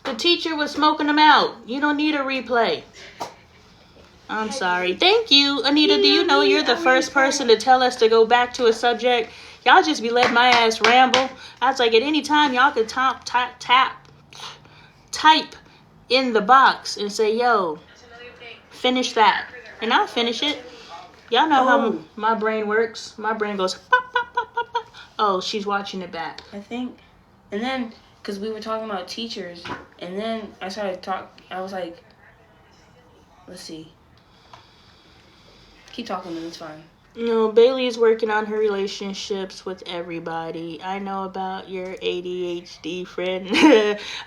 The teacher was smoking them out. You don't need a replay. I'm sorry. Thank you, Anita. Do you know you're the first person to tell us to go back to a subject? Y'all just be letting my ass ramble. I was like, at any time, y'all could type in the box and say, yo, finish that. And I'll finish it. Y'all know how my brain works. My brain goes, pop, pop, pop, pop, pop. Oh, she's watching it back. I think. And then, because we were talking about teachers, and then I started I was like, let's see. Keep talking, it's fine. You know, Bailey is working on her relationships with everybody. I know about your ADHD friend.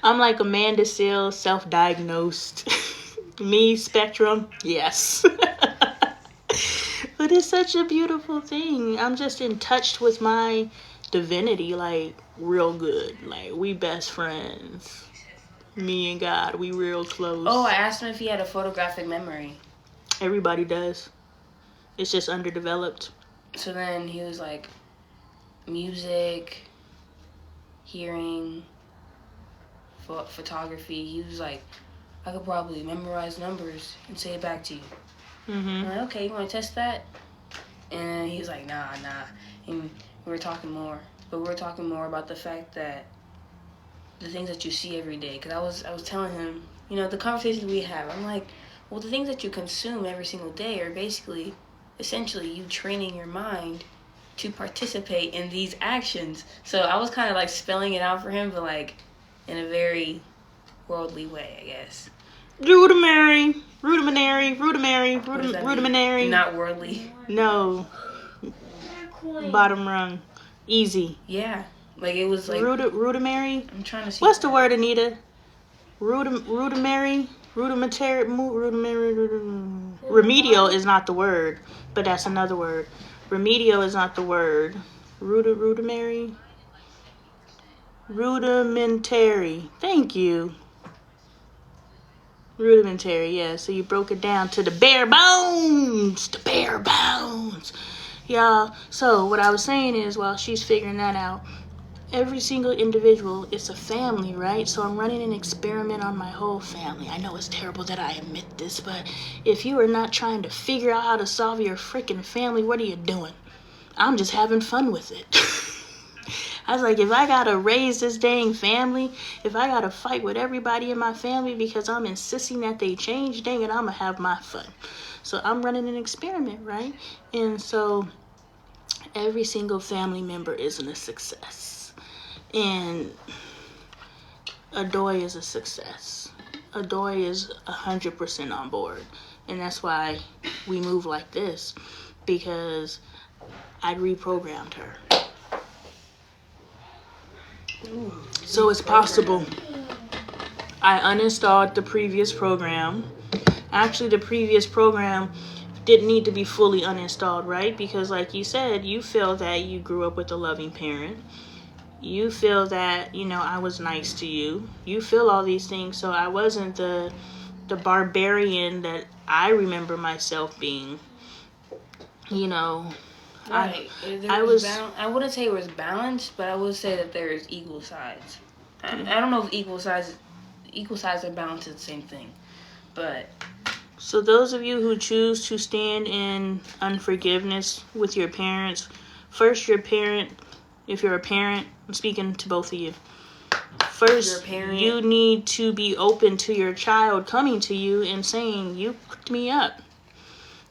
I'm like Amanda Seales, self-diagnosed. Me, spectrum, yes. But it's such a beautiful thing. I'm just in touch with my divinity, like, real good. Like, we best friends. Me and God, we real close. Oh, I asked him if he had a photographic memory. Everybody does. It's just underdeveloped. So then he was like, music, hearing, photography. He was like, I could probably memorize numbers and say it back to you. Mm-hmm. I'm like, okay, you want to test that? And he was like, nah. And we were talking more. But we were talking more about the fact that the things that you see every day. Because I was telling him, you know, the conversations we have. I'm like, well, the things that you consume every single day are basically, essentially, you training your mind to participate in these actions. So I was kind of like spelling it out for him, but like in a very worldly way, I guess. Rudimentary. Not worldly. No. Bottom rung. Easy. Yeah. Like it was like. Rudimentary? I'm trying to see. What's the word, Anita? Rudimentary? Remedial is not the word, but that's another word. Remedial is not the word. Rudimentary. Thank you. Rudimentary, yeah. So you broke it down to the bare bones. Y'all, so what I was saying is, while she's figuring that out, every single individual is a family, right? So I'm running an experiment on my whole family. I know it's terrible that I admit this, but if you are not trying to figure out how to solve your freaking family, what are you doing? I'm just having fun with it. I was like, if I gotta raise this dang family, if I gotta fight with everybody in my family because I'm insisting that they change, dang it, I'm gonna have my fun. So I'm running an experiment, right? And so every single family member isn't a success. And Adoy is a success. Adoy is 100% on board. And that's why we move like this, because I reprogrammed her. So it's possible. I uninstalled the previous program. Actually, the previous program didn't need to be fully uninstalled, right? Because like you said, you feel that you grew up with a loving parent. You feel that, I was nice to you. You feel all these things. So I wasn't the barbarian that I remember myself being. Right. I wouldn't say it was balanced, but I would say that there is equal sides. I don't know if equal sides and balance is the same thing, but. So those of you who choose to stand in unforgiveness with your parents, first your parent, if you're a parent, I'm speaking to both of you. First, you need to be open to your child coming to you and saying, you hooked me up.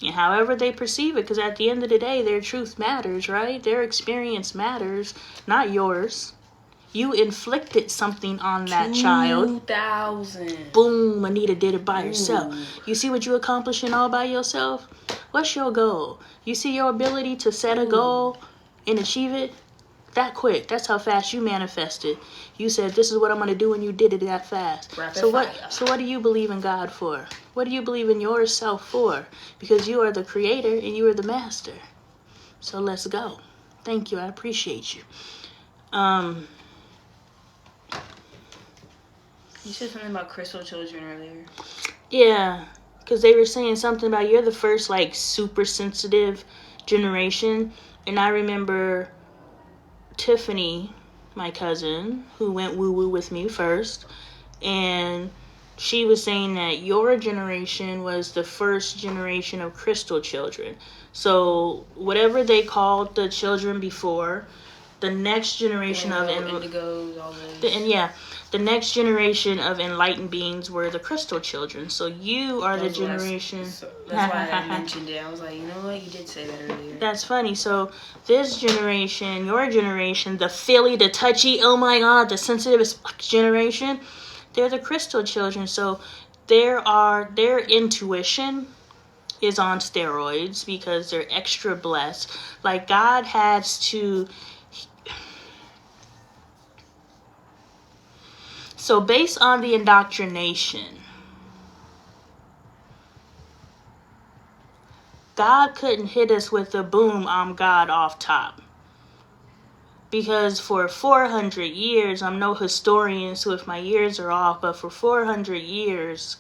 And however they perceive it, because at the end of the day, their truth matters, right? Their experience matters, not yours. You inflicted something on that child. 2,000. Boom, Anita did it by herself. You see what you accomplishing all by yourself? What's your goal? You see your ability to set a goal and achieve it? That quick. That's how fast you manifested. You said, this is what I'm going to do, and you did it that fast. So what do you believe in God for? What do you believe in yourself for? Because you are the creator and you are the master. So let's go. Thank you. I appreciate you. You said something about crystal children earlier. Yeah, because they were saying something about you're the first, super sensitive generation. And I remember Tiffany, my cousin, who went woo-woo with me first, and she was saying that your generation was the first generation of crystal children. So whatever they called the children before, the next generation of indigos, all those. The next generation of enlightened beings were the crystal children. So you are the generation. That's why I mentioned it. I was like, you know what? You did say that earlier. That's funny. So this generation, your generation, the Philly, the touchy, oh my God, the sensitive as fuck generation, they're the crystal children. So their intuition is on steroids because they're extra blessed. Like God has to. So based on the indoctrination, God couldn't hit us with a boom, I'm God off top. Because for 400 years, I'm no historian, so if my years are off, but for 400 years,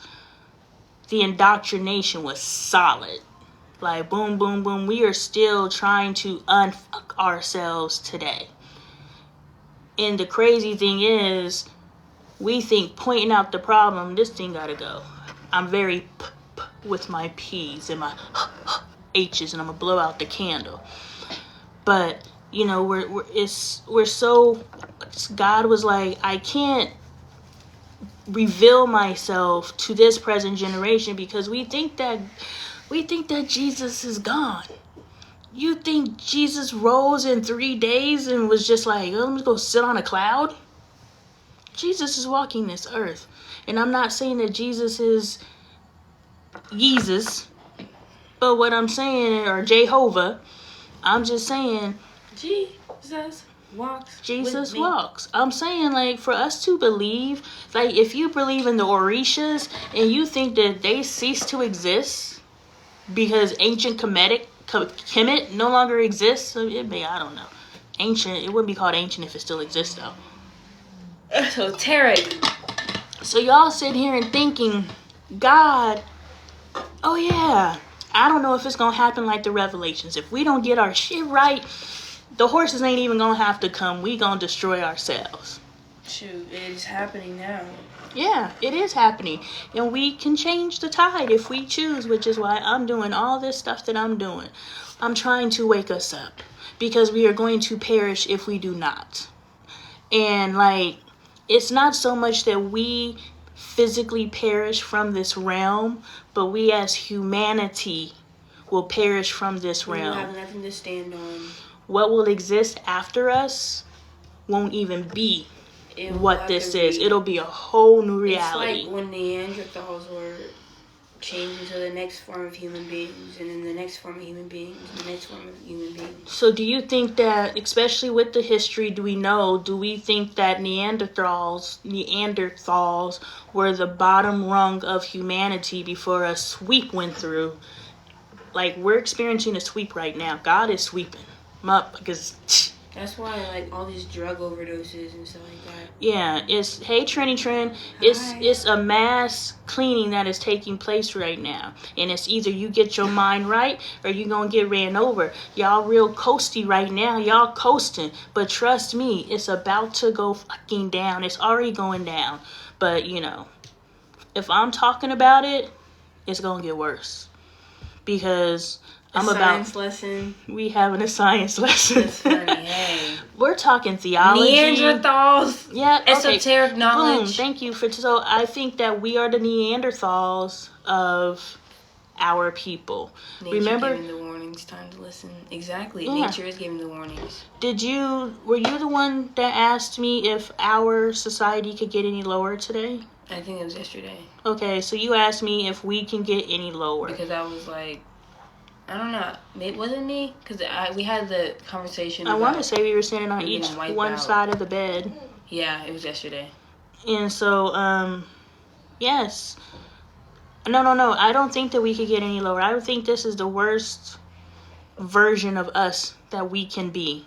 the indoctrination was solid. Like boom, boom, boom. We are still trying to unfuck ourselves today. And the crazy thing is, we think pointing out the problem, this thing gotta go. I'm very with my P's and my H's, and I'm gonna blow out the candle. But we're so. God was like, I can't reveal myself to this present generation because we think that Jesus is gone. You think Jesus rose in 3 days and was just like, oh, let me go sit on a cloud? Jesus is walking this earth. And I'm not saying that Jesus is Jesus, but what I'm saying, or Jehovah, I'm just saying Jesus walks. I'm saying, for us to believe, if you believe in the Orishas and you think that they cease to exist because ancient Kemet no longer exists, I don't know. Ancient, it wouldn't be called ancient if it still exists, though. Esoteric. So y'all sit here and thinking, God, oh yeah, I don't know if it's going to happen like the Revelations. If we don't get our shit right, the horses ain't even going to have to come. We going to destroy ourselves. Shoot, it is happening now. Yeah, it is happening. And we can change the tide if we choose, which is why I'm doing all this stuff that I'm doing. I'm trying to wake us up because we are going to perish if we do not. And like, it's not so much that we physically perish from this realm, but we as humanity will perish from this realm. We will have nothing to stand on. What will exist after us won't even be what this is. It'll be a whole new reality. It's like when Neanderthals were changed into the next form of human beings, and then the next form of human beings, and the next form of human beings. So do you think that, especially with the history do we think that Neanderthals were the bottom rung of humanity before a sweep went through? Like, we're experiencing a sweep right now. God is sweeping them up because... That's why, like, all these drug overdoses and stuff like that. Yeah, it's, hey, Trini Trin, it's a mass cleaning that is taking place right now. And it's either you get your mind right or you gonna get ran over. Y'all real coasty right now. Y'all coasting. But trust me, it's about to go fucking down. It's already going down. But, you know, if I'm talking about it, it's gonna get worse. Because... Science lesson. We having a science lesson. That's funny, hey. We're talking theology. Neanderthals. Yeah, okay. Esoteric knowledge. Boom, thank you for. So I think that we are the Neanderthals of our people. Nature Remember, giving the warnings. Time to listen. Exactly. Yeah. Nature is giving the warnings. Were you the one that asked me if our society could get any lower today? I think it was yesterday. Okay, so you asked me if we can get any lower. Because I was like, I don't know. It wasn't me because we had the conversation. I want to say we were standing on each one side of the bed. Yeah, it was yesterday. And so, yes. No. I don't think that we could get any lower. I think this is the worst version of us that we can be.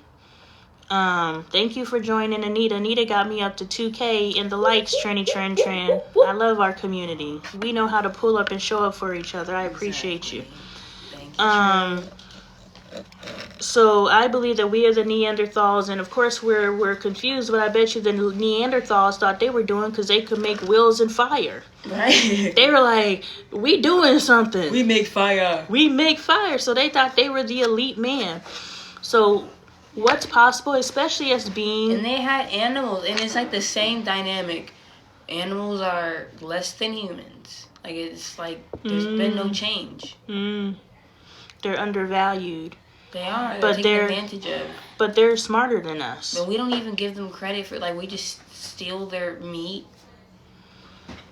Thank you for joining Anita. Anita got me up to 2K in the likes, Trini Trin. I love our community. We know how to pull up and show up for each other. I appreciate you. So I believe that we are the Neanderthals, and of course we're confused, but I bet you the Neanderthals thought they were doing because they could make wheels and fire. Right. They were like, we doing something. We make fire. We make fire. So they thought they were the elite man. So what's possible, especially as being... And they had animals, and it's like the same dynamic. Animals are less than humans. Like, it's like there's been no change. They're undervalued. They are. But they're taken advantage of. But they're smarter than us. But we don't even give them credit for, like, we just steal their meat.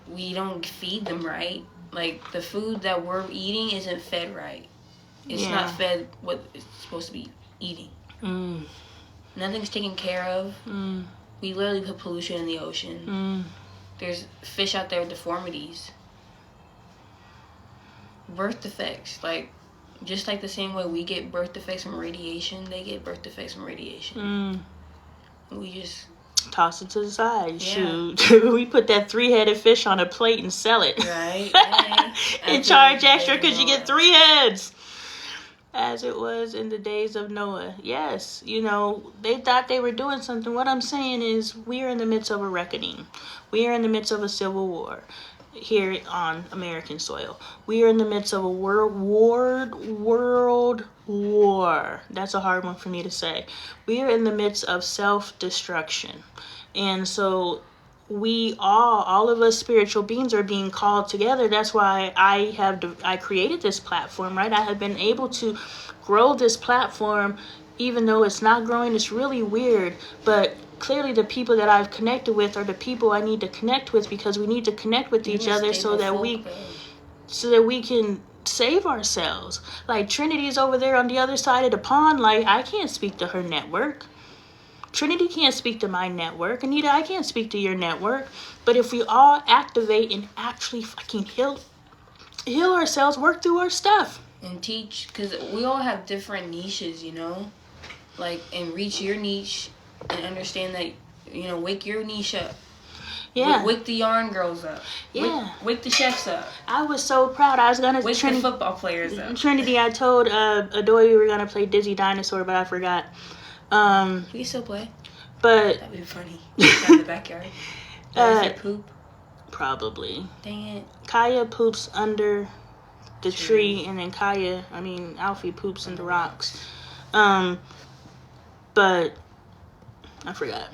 We don't feed them right. Like, the food that we're eating isn't fed right. It's not fed what it's supposed to be eating. Nothing's taken care of. We literally put pollution in the ocean. There's fish out there with deformities. Birth defects, like, just like the same way we get birth defects from radiation, they get birth defects from radiation. We just toss it to the side. Yeah. Shoot, we put that 3-headed fish on a plate and sell it. Right. And charge extra because you get 3 heads. As it was in the days of Noah. Yes, you know, they thought they were doing something. What I'm saying is we are in the midst of a reckoning. We are in the midst of a civil war here on American soil. We are in the midst of a world war. That's a hard one for me to say. We are in the midst of self-destruction. And so we all of us spiritual beings are being called together. That's why I created this platform, right? I have been able to grow this platform, even though it's not growing. It's really weird, but clearly the people that I've connected with are the people I need to connect with, because we need to connect with each other so that we can save ourselves. Like, Trinity's over there on the other side of the pond. Like, I can't speak to her network. Trinity can't speak to my network. Anita, I can't speak to your network. But if we all activate and actually fucking heal ourselves, work through our stuff. And teach, because we all have different niches, you know? Like, and reach your niche and understand that, you know, wake your niche up. Yeah. Wake the yarn girls up. Yeah. Wake the chefs up. I was so proud. I was gonna Wake the football players up. Trinity, I told Adoy we were gonna play Dizzy Dinosaur, but I forgot. We can still play. But that'd be funny. In the backyard. Is it poop? Probably. Dang it. Kaya poops under the tree, and then Alfie poops in the rocks. But I forgot.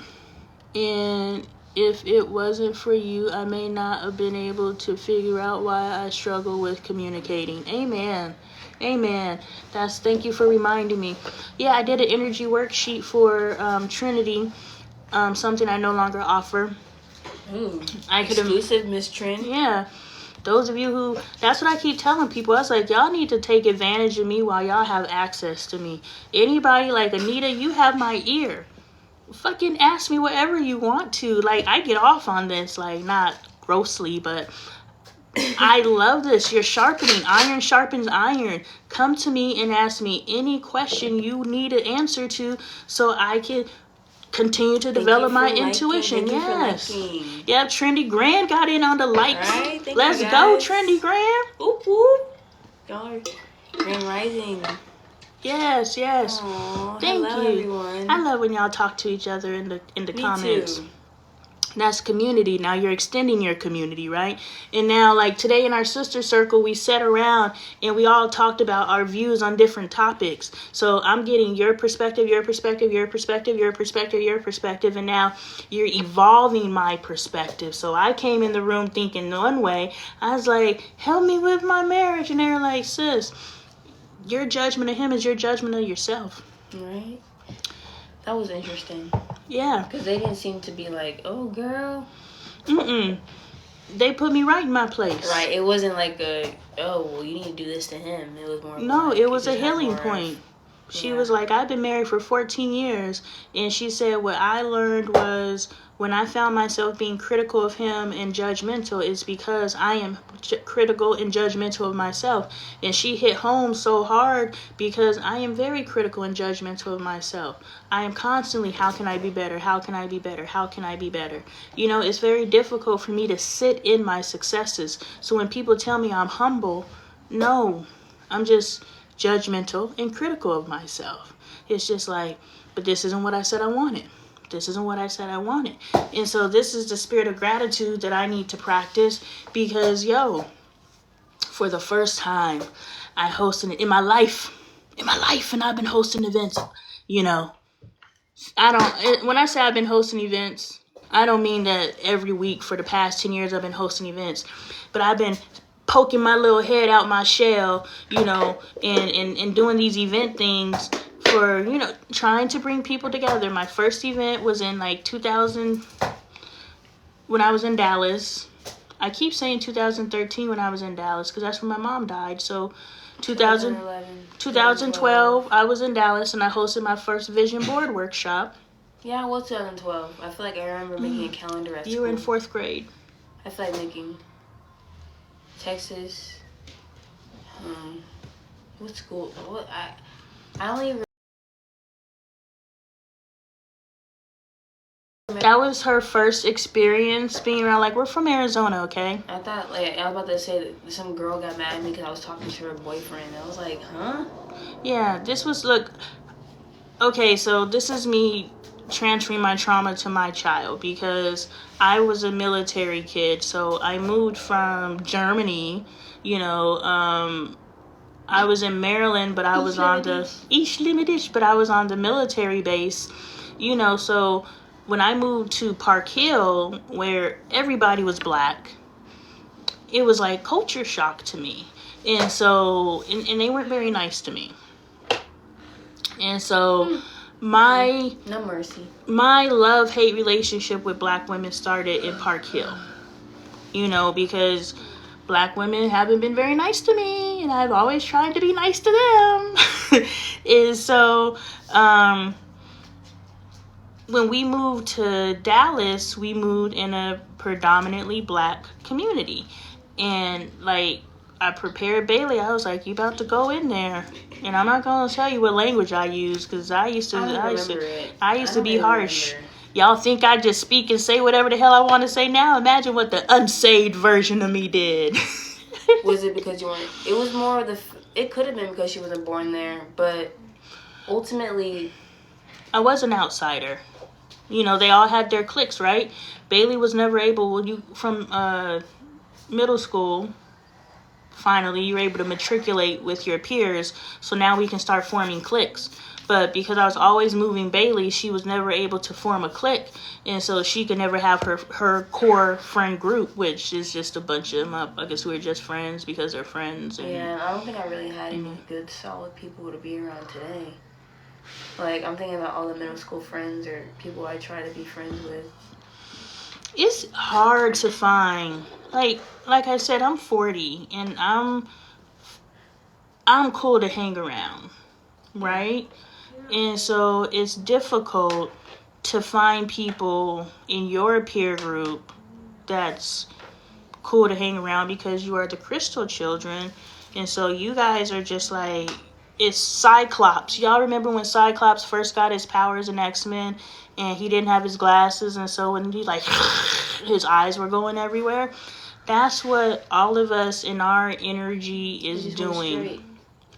And if it wasn't for you, I may not have been able to figure out why I struggle with communicating. Amen. Thank you for reminding me. Yeah, I did an energy worksheet for Trinity, something I no longer offer. Ooh, exclusive Miss Trin. Yeah. Those of you who, that's what I keep telling people. I was like, y'all need to take advantage of me while y'all have access to me. Anybody like Anita, you have my ear. Fucking ask me whatever you want to. Like, I get off on this, like, not grossly, but I love this. You're sharpening. Iron sharpens iron. Come to me and ask me any question you need an answer to so I can continue to develop my intuition. Yes. Yeah, Trendy Grand got in on the likes. Right, let's go, Trendy Grand. Oop, oop. Y'all are Grand Rising. Yes. Aww, thank hello, you. Everyone. I love when y'all talk to each other in the Me comments. Too. That's community. Now you're extending your community, right? And now, like today in our sister circle, we sat around and we all talked about our views on different topics. So I'm getting your perspective, and now you're evolving my perspective. So I came in the room thinking one way. I was like, help me with my marriage. And they were like, sis, your judgment of him is your judgment of yourself. Right? That was interesting. Yeah. Because they didn't seem to be like, oh, girl. They put me right in my place. Right. It wasn't like well, you need to do this to him. It was more No, like, it was a healing point. She was like, I've been married for 14 years. And she said what I learned was when I found myself being critical of him and judgmental, it's because I am critical and judgmental of myself. And she hit home so hard because I am very critical and judgmental of myself. I am constantly, how can I be better? How can I be better? How can I be better? You know, it's very difficult for me to sit in my successes. So when people tell me I'm humble, no, I'm just judgmental and critical of myself. It's just like, but this isn't what I said I wanted. This isn't what I said I wanted. And so this is the spirit of gratitude that I need to practice because, for the first time, I hosted it in my life, and I've been hosting events, when I say I've been hosting events, I don't mean that every week for the past 10 years I've been hosting events, but I've been poking my little head out my shell, and doing these event things for, trying to bring people together. My first event was in 2000 when I was in Dallas. I keep saying 2013 when I was in Dallas because that's when my mom died. So 2012, I was in Dallas and I hosted my first vision board workshop. Yeah, it was 2012. I feel like I remember making a calendar at school. You were in 4th grade. I feel like making Texas. What school? What I don't even. That was her first experience being around. We're from Arizona, okay? I thought, I was about to say that some girl got mad at me because I was talking to her boyfriend. I was like, huh? Yeah, okay, so this is me transferring my trauma to my child because I was a military kid. So I moved from Germany, I was in Maryland, but I was on the East Limitish, but I was on the military base, so when I moved to Park Hill, where everybody was black, it was like culture shock to me. And so, and they weren't very nice to me. And so, no mercy. My love-hate relationship with black women started in Park Hill. Because black women haven't been very nice to me, and I've always tried to be nice to them. And so, when we moved to Dallas, we moved in a predominantly black community. And I prepared Bailey. I was like, you about to go in there. And I'm not going to tell you what language I use because I used to be harsh. Y'all think I just speak and say whatever the hell I want to say now? Imagine what the unsaved version of me did. Was it because you weren't? It was more of the. It could have been because she wasn't born there, but ultimately, I was an outsider. You know, they all had their cliques, right? Bailey was never able. When you from middle school, finally you were able to matriculate with your peers. So now we can start forming cliques. But because I was always moving Bailey, she was never able to form a clique. And so she could never have her core friend group, which is just a bunch of them up. I guess we were just friends because they're friends. And, yeah, I don't think I really had any good, solid people to be around today. Like, I'm thinking about all the middle school friends or people I try to be friends with. It's hard to find. Like I said, I'm 40, and I'm cool to hang around, right? And so it's difficult to find people in your peer group that's cool to hang around because you are the Crystal children. And so you guys are just like, it's Cyclops. Y'all remember when Cyclops first got his powers in X-Men and he didn't have his glasses, and so when he like his eyes were going everywhere? That's what all of us in our energy is doing.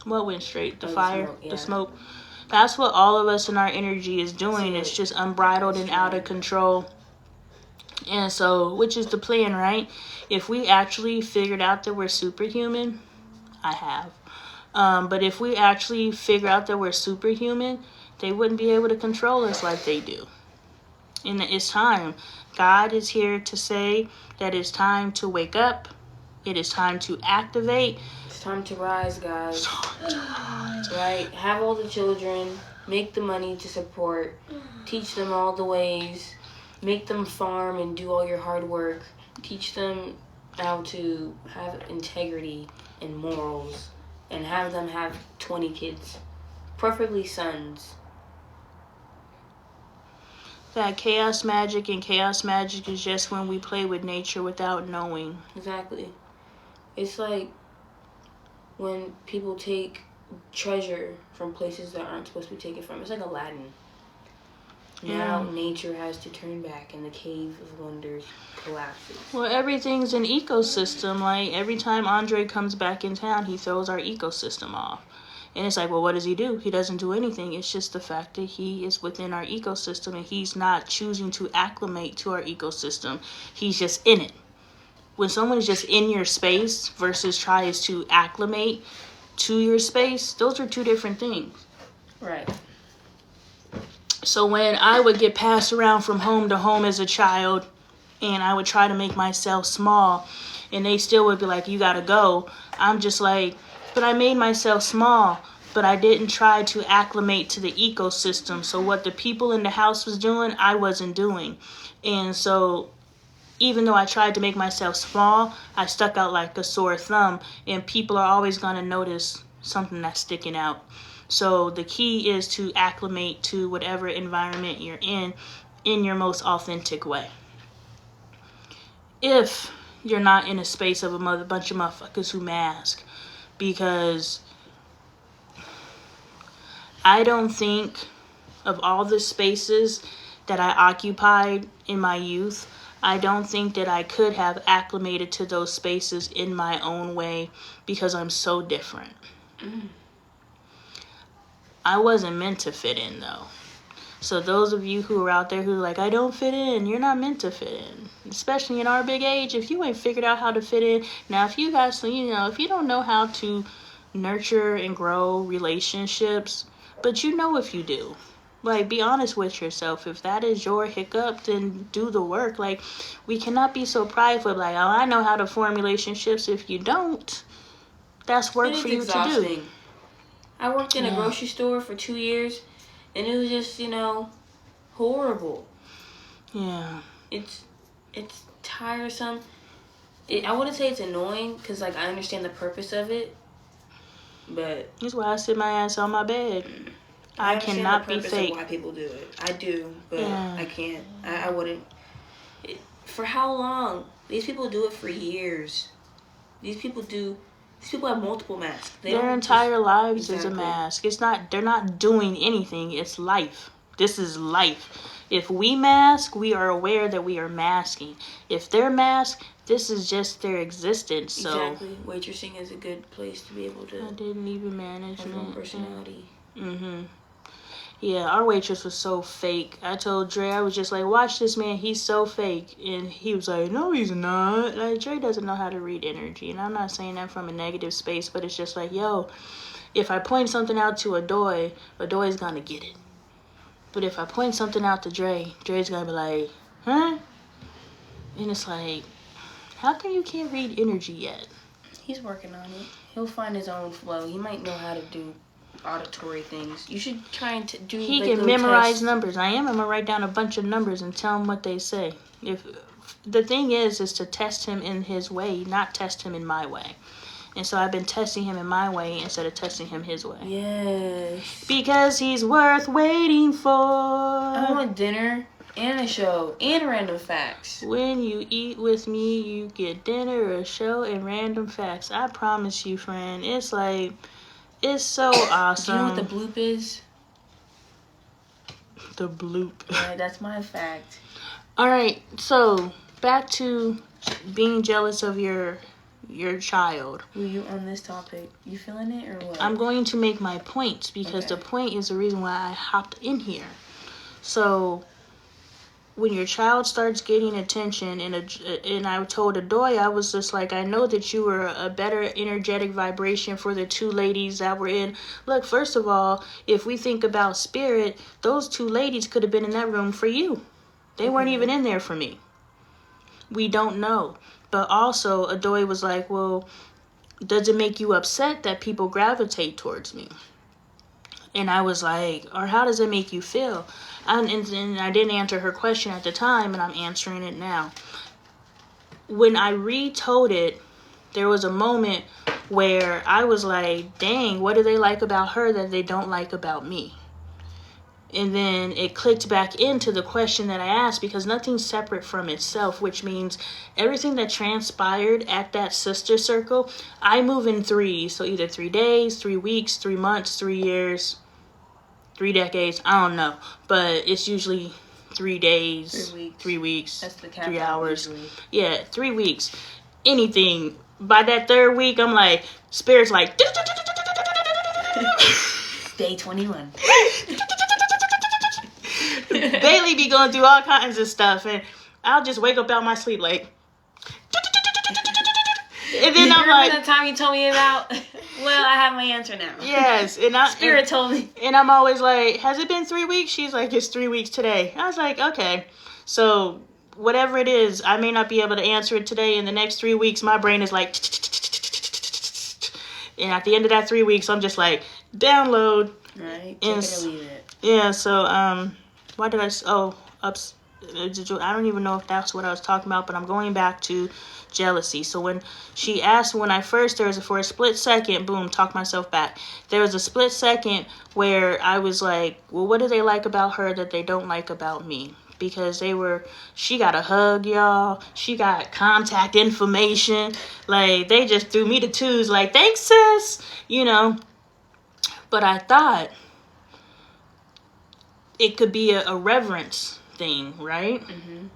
What went straight? The fire? Smoke, yeah. The smoke? That's what all of us in our energy is doing. It's just unbridled and out of control. And so, which is the plan, right? If we actually figured out that we're superhuman, I have. But if we actually figure out that we're superhuman, they wouldn't be able to control us like they do. And it's time. God is here to say that it's time to wake up. It is time to activate. It's time to rise, guys. Right? Have all the children. Make the money to support. Teach them all the ways. Make them farm and do all your hard work. Teach them how to have integrity and morals. And have them have 20 kids. Preferably sons. That chaos magic, and chaos magic is just when we play with nature without knowing. Exactly. It's like when people take treasure from places that aren't supposed to be taken from. It's like Aladdin. Yeah. Now nature has to turn back and the cave of wonders collapses. Well, everything's an ecosystem. Like, every time Andre comes back in town, he throws our ecosystem off. And it's like, well, what does he do? He doesn't do anything. It's just the fact that he is within our ecosystem and he's not choosing to acclimate to our ecosystem. He's just in it. When someone is just in your space versus tries to acclimate to your space, those are two different things. Right. So when I would get passed around from home to home as a child and I would try to make myself small and they still would be like, you gotta go. I'm just like, but I made myself small, but I didn't try to acclimate to the ecosystem. So what the people in the house was doing, I wasn't doing. And so even though I tried to make myself small, I stuck out like a sore thumb, and people are always going to notice something that's sticking out. So the key is to acclimate to whatever environment you're in your most authentic way. If you're not in a space of a bunch of motherfuckers who mask, because I don't think of all the spaces that I occupied in my youth, I don't think that I could have acclimated to those spaces in my own way because I'm so different. I wasn't meant to fit in, though. So those of you who are out there who are like, I don't fit in, you're not meant to fit in. Especially in our big age, if you ain't figured out how to fit in. Now, if you guys, if you don't know how to nurture and grow relationships, but you know if you do. Like, be honest with yourself. If that is your hiccup, then do the work. Like, we cannot be so prideful. Like, oh, I know how to form relationships. If you don't, that's work for you to do. I worked in a grocery store for 2 years, and it was just, horrible. Yeah. It's tiresome. I wouldn't say it's annoying, because, I understand the purpose of it, but... That's why I sit my ass on my bed. I cannot be fake. Why people do it. I do, but I can't. I wouldn't. For how long? These people do it for years. These people have multiple masks. Their entire lives is a mask. They're not doing anything. It's life. This is life. If we mask, we are aware that we are masking. If they're masked, this is just their existence. So exactly. Waitressing is a good place to be able to I didn't even manage have your own personality. Yeah, our waitress was so fake. I told Dre, I was just like, watch this man, he's so fake. And he was like, no, he's not. Like, Dre doesn't know how to read energy. And I'm not saying that from a negative space, but it's just like, yo, if I point something out to Adoy's gonna get it. But if I point something out to Dre, Dre's gonna be like, huh? And it's like, how come you can't read energy yet? He's working on it. He'll find his own flow. He might know how to do auditory things. You should try and do. He like, can memorize numbers. I'm gonna write down a bunch of numbers and tell him what they say. If the thing is to test him in his way, not test him in my way. And so I've been testing him in my way instead of testing him his way. Yes. Because he's worth waiting for. I want dinner and a show and random facts. When you eat with me, you get dinner, a show, and random facts. I promise you, friend. It's like, it's so awesome. Do you know what the bloop is? The bloop. Yeah, that's my fact. All right, so back to being jealous of your child. You on this topic? You feeling it or what? I'm going to make my points because the point is the reason why I hopped in here. So when your child starts getting attention, and I told Adoy, I was just like, I know that you were a better energetic vibration for the two ladies that were in. Look, first of all, if we think about spirit, those two ladies could have been in that room for you. They weren't even in there for me. We don't know. But also, Adoy was like, well, does it make you upset that people gravitate towards me? And I was like, or how does it make you feel? And I didn't answer her question at the time, and I'm answering it now. When I retold it, there was a moment where I was like, dang, what do they like about her that they don't like about me? And then it clicked back into the question that I asked, because nothing's separate from itself, which means everything that transpired at that sister circle, I move in threes. So either 3 days, 3 weeks, 3 months, 3 years, 3 decades, I don't know. But it's usually 3 days, 3 weeks, That's the 3 hours. usually. Yeah, 3 weeks. Anything. By that third week, I'm like, spirit's like, Day 21. Bailey be going through all kinds of stuff, and I'll just wake up out my sleep like, and then I'm like, remember the time you told me about? Well, I have my answer now. yes, and Spirit told me. And I'm always like, has it been 3 weeks? She's like, it's 3 weeks today. I was like, okay, so whatever it is, I may not be able to answer it today. In the next 3 weeks, my brain is like, and at the end of that 3 weeks, I'm just like, download. Right, take it or leave it. Yeah, so why did I? I don't even know if that's what I was talking about, but I'm going back to jealousy. So when she asked, for a split second, boom, talk myself back. There was a split second where I was like, well, what do they like about her that they don't like about me? Because she got a hug, y'all. She got contact information. Like, they just threw me the twos, like, thanks, sis, you know. But I thought it could be a reverence thing, right? Mm-hmm.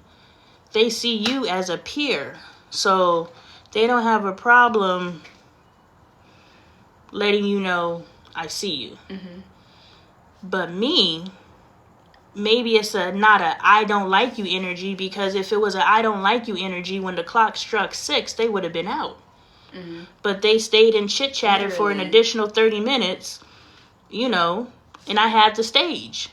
They see you as a peer, so they don't have a problem letting you know I see you. Mm-hmm. But me, maybe it's not a I don't like you energy, because if it was a I don't like you energy, when the clock struck 6, they would have been out. Mm-hmm. But they stayed and chit-chatted for an additional 30 minutes, you know, and I had the stage.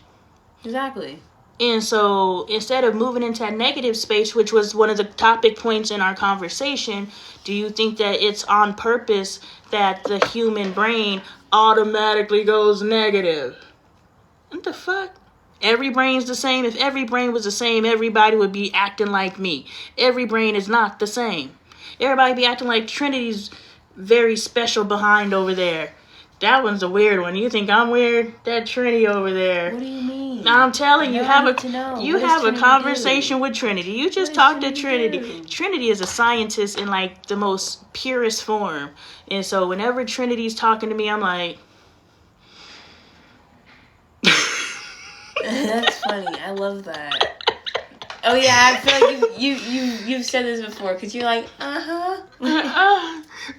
Exactly. And so instead of moving into that negative space, which was one of the topic points in our conversation, do you think that it's on purpose that the human brain automatically goes negative? What the fuck? Every brain's the same. If every brain was the same, everybody would be acting like me. Every brain is not the same. Everybody be acting like Trinity's very special behind over there. That one's a weird one. You think I'm weird? That Trinity over there. What do you mean? I'm telling you, have a Trinity conversation with Trinity. You just talk to Trinity. do? Trinity is a scientist in like the most purest form. And so whenever Trinity's talking to me, I'm like, funny. I love that. Oh yeah, I feel like you've said this before because you're like,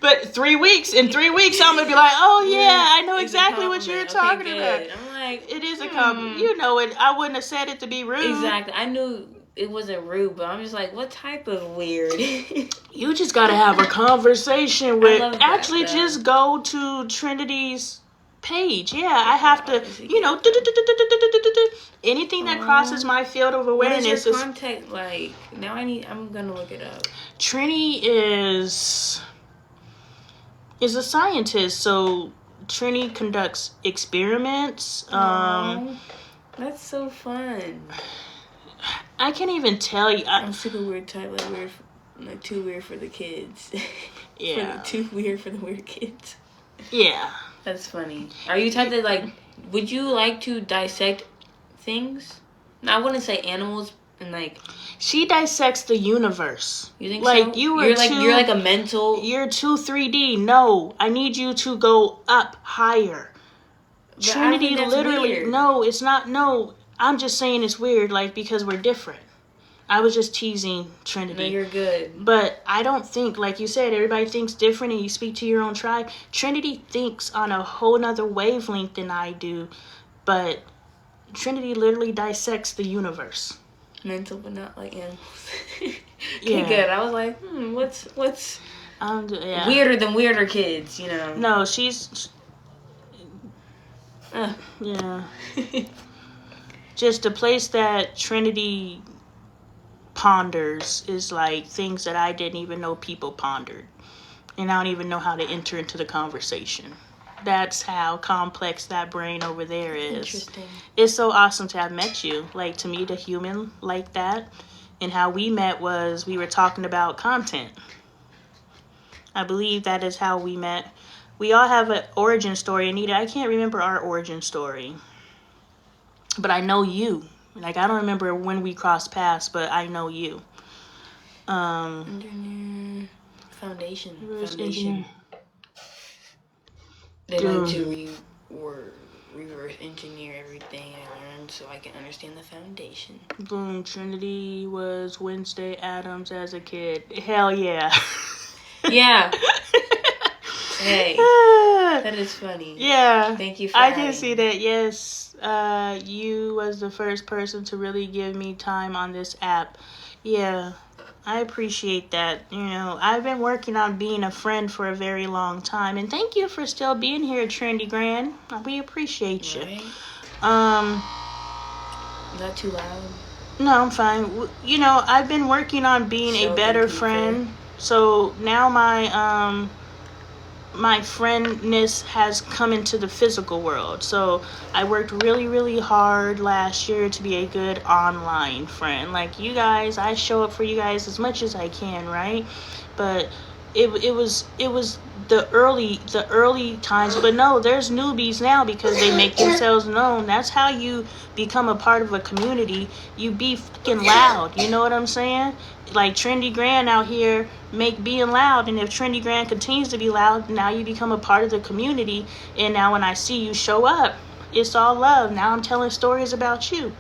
But 3 weeks, in 3 weeks, I'm gonna be like, oh yeah, I know It's a exactly what you're compliment. talking Okay, about. good. I'm like, It is a compliment. You know it. I wouldn't have said it to be rude. Exactly. I knew it wasn't rude, but I'm just like, what type of weird? You just gotta have a conversation with. love that, Actually, though. just go to Trinity's page. Yeah, I have to. Anything that crosses my field of What awareness is your is. contact like? Now I'm gonna look it up. Trini is a scientist, so Trini conducts experiments. That's so fun. I can't even tell you. I'm super weird type, like too weird for the kids. Yeah. Too weird for the weird kids. Yeah. That's funny. Are you type that like? Would you like to dissect things? No, I wouldn't say animals and like. She dissects the universe. You think like so? you're like a mental. You're too 3D. No, I need you to go up higher. But Trinity I think that's literally. weird. No, it's not. No, I'm just saying it's weird. Like because we're different. I was just teasing Trinity. No, you're good. But I don't think, like you said, everybody thinks different and you speak to your own tribe. Trinity thinks on a whole nother wavelength than I do. But Trinity literally dissects the universe. Mental, but not like animals. Okay, Yeah. good. I was like, what's Yeah. weirder than weirder kids, you know? No, she's... Yeah. Just the place that Trinity ponders is like things that I didn't even know people pondered. And I don't even know how to enter into the conversation. That's how complex that brain over there is. Interesting. It's so awesome to have met you. Like, to meet a human like that. And how we met was we were talking about content. I believe that is how we met. We all have an origin story. Anita, I can't remember our origin story. But I know you. Like, I don't remember when we crossed paths, but I know you. Engineer. Foundation. Engineer. They like to reverse engineer everything I learned so I can understand the foundation. Boom. Trinity was Wednesday Addams as a kid. Hell yeah. Yeah. Hey. That is funny. Yeah. Thank you for I can adding. see that, yes. You was the first person to really give me time on this app. Yeah. I appreciate that. You know, I've been working on being a friend for a very long time. And thank you for still being here, Trendy Grand. We appreciate you. Right? Is that too loud? No, I'm fine. You know, I've been working on being a better friend. So now my friendness has come into the physical world. So I worked really, really hard last year to be a good online friend. Like you guys, I show up for you guys as much as I can, right? But it was the early times. But no, there's newbies now because they make themselves known. That's how you become a part of a community. You be fucking loud. You know what I'm saying? Like Trendy Grand out here being loud, and if Trendy Grand continues to be loud, now you become a part of the community. And now when I see you show up, it's all love. Now I'm telling stories about you,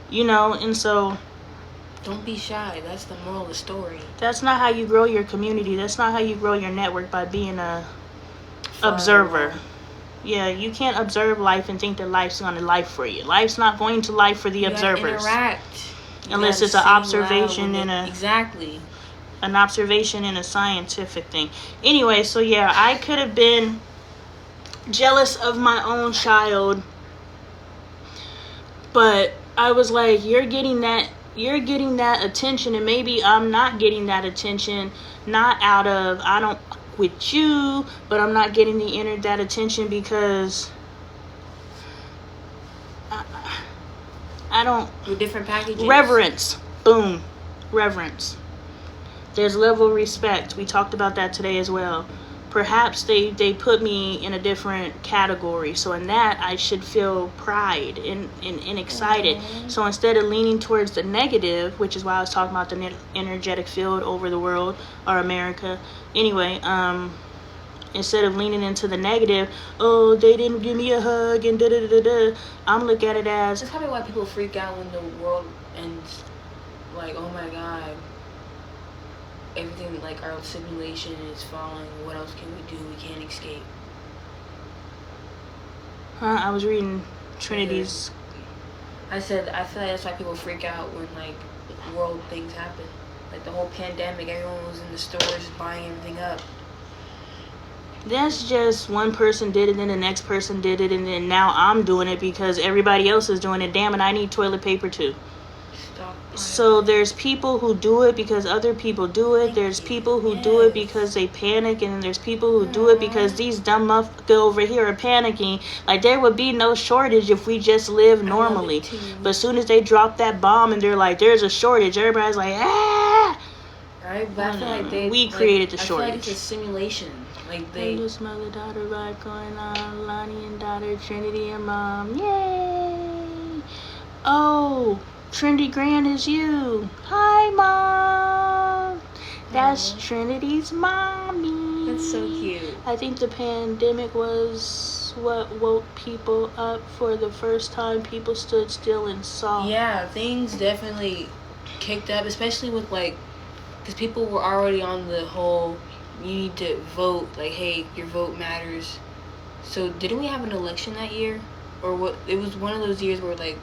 you know. And so don't be shy. That's the moral of the story. That's not how you grow your community. That's not how you grow your network, by being a observer. Yeah, you can't observe life and think that life's going to life for you. Life's not going to life for the observers. Interact. Unless it's an observation and an observation and a scientific thing. Anyway, so yeah, I could have been jealous of my own child, but I was like, you're getting that attention, and maybe I'm not getting that attention, not out of I don't with you, but I'm not getting that attention because I don't. With different packages. Reverence. Boom. Reverence. There's level of respect. We talked about that today as well. Perhaps they put me in a different category. So in that, I should feel pride and excited. Mm-hmm. So instead of leaning towards the negative, which is why I was talking about the energetic field over the world or America. Anyway, instead of leaning into the negative. Oh, they didn't give me a hug and da da da da. I'm looking at it as That's probably why people freak out when the world ends. Like, oh my god, everything, like, our simulation is falling. What else can we do? We can't escape. I was reading Trinity's. I said I feel like that's why people freak out when, like, world things happen. Like the whole pandemic, everyone was in the stores buying everything up. That's just one person did it, then the next person did it, and then now I'm doing it because everybody else is doing it. Damn it, I need toilet paper too. Stop. So there's people who do it because other people do it. There's people who do it because they panic, and then there's people who do it because these dumb motherfuckers over here are panicking. Like, there would be no shortage if we just lived normally. But as soon as they drop that bomb and they're like, there's a shortage, everybody's like, ah! Right? But I feel like we created the I shortage. feel like it's a simulation. Like they. Just mother daughter vibe going on. Lonnie and daughter, Trinity and mom. Yay! Oh, Trinity Grand is you. Hi, mom. That's Trinity's mommy. That's so cute. I think the pandemic was what woke people up for the first time. People stood still and saw. Yeah, things definitely kicked up, especially with, like, because people were already on the whole, you need to vote, like, hey, your vote matters. So didn't we have an election that year? Or what? It was one of those years where, like,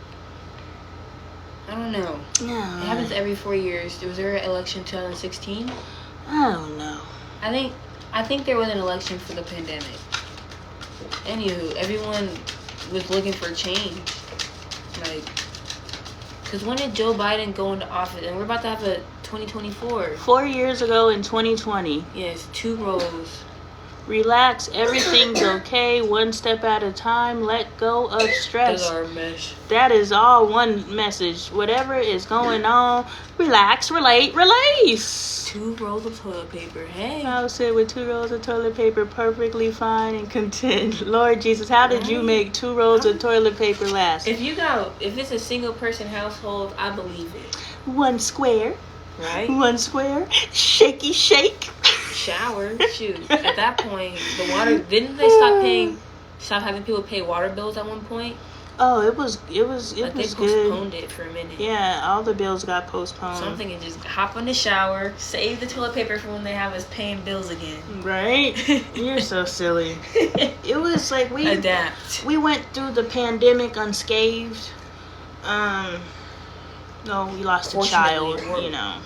I don't know. No. It happens every 4 years. Was there an election in 2016? I don't know. I think there was an election for the pandemic. Anywho, everyone was looking for change. Like, because when did Joe Biden go into office? And we're about to have a 2024. 4 years ago in 2020. Yes, 2 rows. Relax, everything's okay, one step at a time, let go of stress. That's our mesh. That is all one message. Whatever is going on, relax, relate, release. 2 rolls of toilet paper. Hey. I was sitting with 2 rolls of toilet paper, perfectly fine and content. Lord Jesus, how did you make 2 rolls of toilet paper last? If it's a single person household, I believe it. 1 square. Right? 1 square. Shaky shake. Shower. Shoot. At that point, the water, didn't they stop having people pay water bills at one point? Oh, it was Like, they good. postponed it for a minute. Yeah, all the bills got postponed. So I'm thinking just hop in the shower, save the toilet paper for when they have us paying bills again. Right? You're so silly. It was like we went through the pandemic unscathed. No, we lost a child, you know.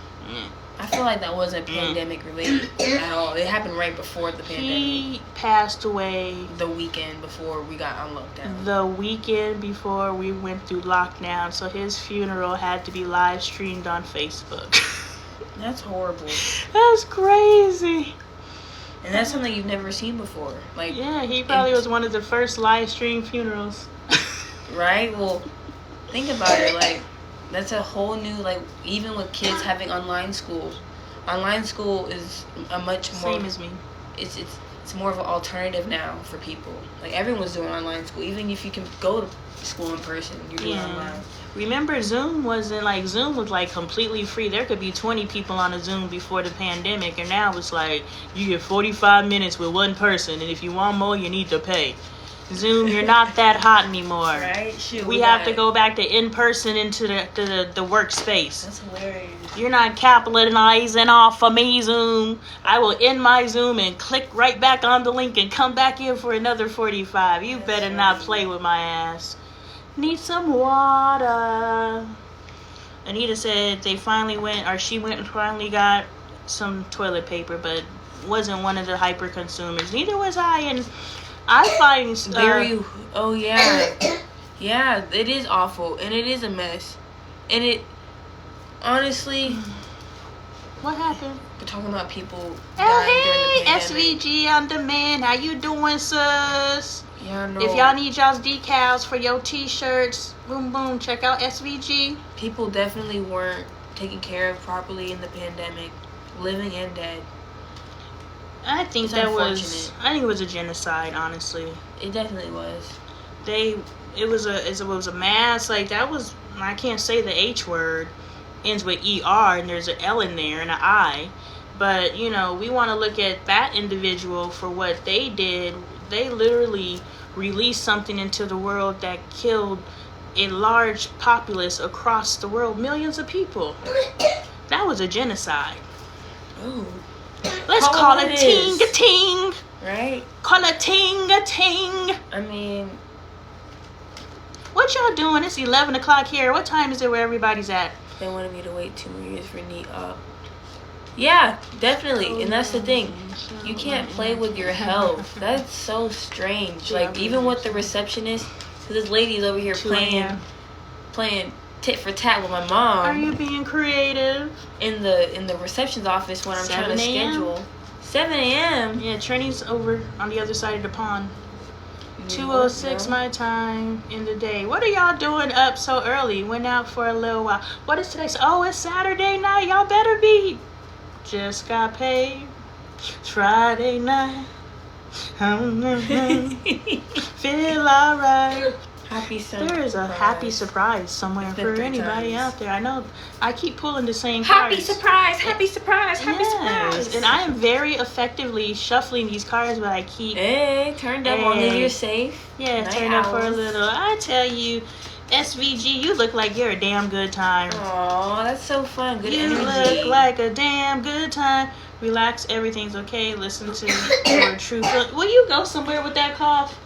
I feel like that wasn't pandemic related at all. It happened right before the pandemic. He passed away the weekend before we got on lockdown. The weekend before we went through lockdown, so his funeral had to be live streamed on Facebook. That's horrible. That's crazy. And that's something you've never seen before. Like, yeah, he probably was one of the first live stream funerals. Right? Well, think about it. Like, that's a whole new, like, even with kids having online school is a much more same as me. It's more of an alternative now for people. Like, everyone's doing online school. Even if you can go to school in person, you're doing online. Remember, Zoom was like completely free. There could be 20 people on a Zoom before the pandemic, and now it's like you get 45 minutes with one person, and if you want more, you need to pay. Zoom, you're not that hot anymore. Right? Shoot, we have to go back to in person into the workspace. That's hilarious. You're not capitalizing off of me, Zoom. I will end my Zoom and click right back on the link and come back in for another 45. You better not play with my ass. Need some water. Anita said she went and finally got some toilet paper, but wasn't one of the hyper consumers. Neither was I, and I find yeah, it is awful, and it is a mess, and it honestly. What happened? We're talking about people dying during the pandemic. SVG on demand. How you doing, sis? Yeah, no. If y'all need y'all's decals for your t-shirts, boom boom, check out SVG. People definitely weren't taken care of properly in the pandemic, living and dead. I think it was a genocide, honestly. It definitely was. It was a mass, like, that was, I can't say the H word, ends with ER, and there's an L in there and an I. But, you know, we want to look at that individual for what they did. They literally released something into the world that killed a large populace across the world, millions of people. That was a genocide. Ooh. Let's call it ting-a-ting. Right? Call it ting-a-ting. I mean, What y'all doing? It's 11 o'clock here. What time is it where everybody's at? they wanted me to wait 2 more years for neat up. Yeah, definitely. And that's the thing. You can't play with your health. That's so strange. Like, even with the receptionist, because this lady's over here playing tit for tat with my mom. Are you being creative? In the reception's office when I'm trying to 7 a.m.? schedule. 7 a.m. Yeah, Trini's over on the other side of the pond. 2:06 my time in the day. What are y'all doing up so early? Went out for a little while. What is today? Oh, it's Saturday night. Y'all better be. Just got paid. It's Friday night. Feel alright. Happy surprise. There is a happy surprise somewhere It's for been 3 anybody times. out there. I know I keep pulling the same Happy cards. surprise! Happy surprise! Happy surprise! And I am very effectively shuffling these cards, but I keep Turned up on the you're safe. turn Night up for a owls. little. I tell you, SVG, you look like you're a damn good time. Aw, that's so fun. Good You energy. look like a damn good time. Relax, everything's okay. Listen to your true feeling. Will you go somewhere with that cough?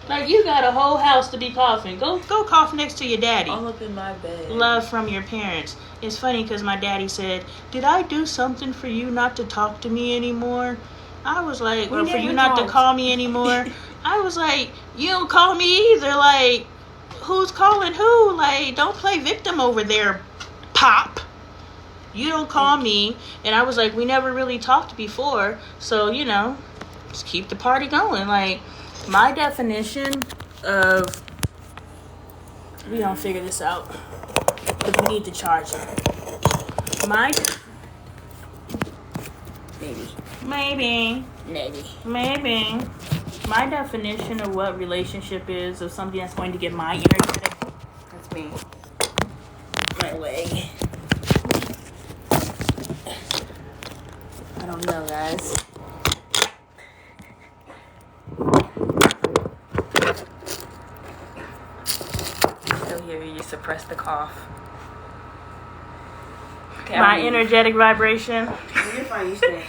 Like, you got a whole house to be coughing. Go cough next to your daddy. all up in my bed. Love from your parents. It's funny because my daddy said, "Did I do something for you not to talk to me anymore?" I was like, We or for never you not to talked. call me anymore. I was like, you don't call me either. Like, who's calling who? Like, don't play victim over there, Pop. You don't call me. And I was like, we never really talked before. So, you know, just keep the party going. Like, my definition of, we don't figure this out, but we need to charge it. Maybe. My definition of what relationship is, of something that's going to get my energetic, that's me. My leg. I don't know, guys. Still hear you suppress the cough. Okay, My energetic vibration. You're fine. You stay.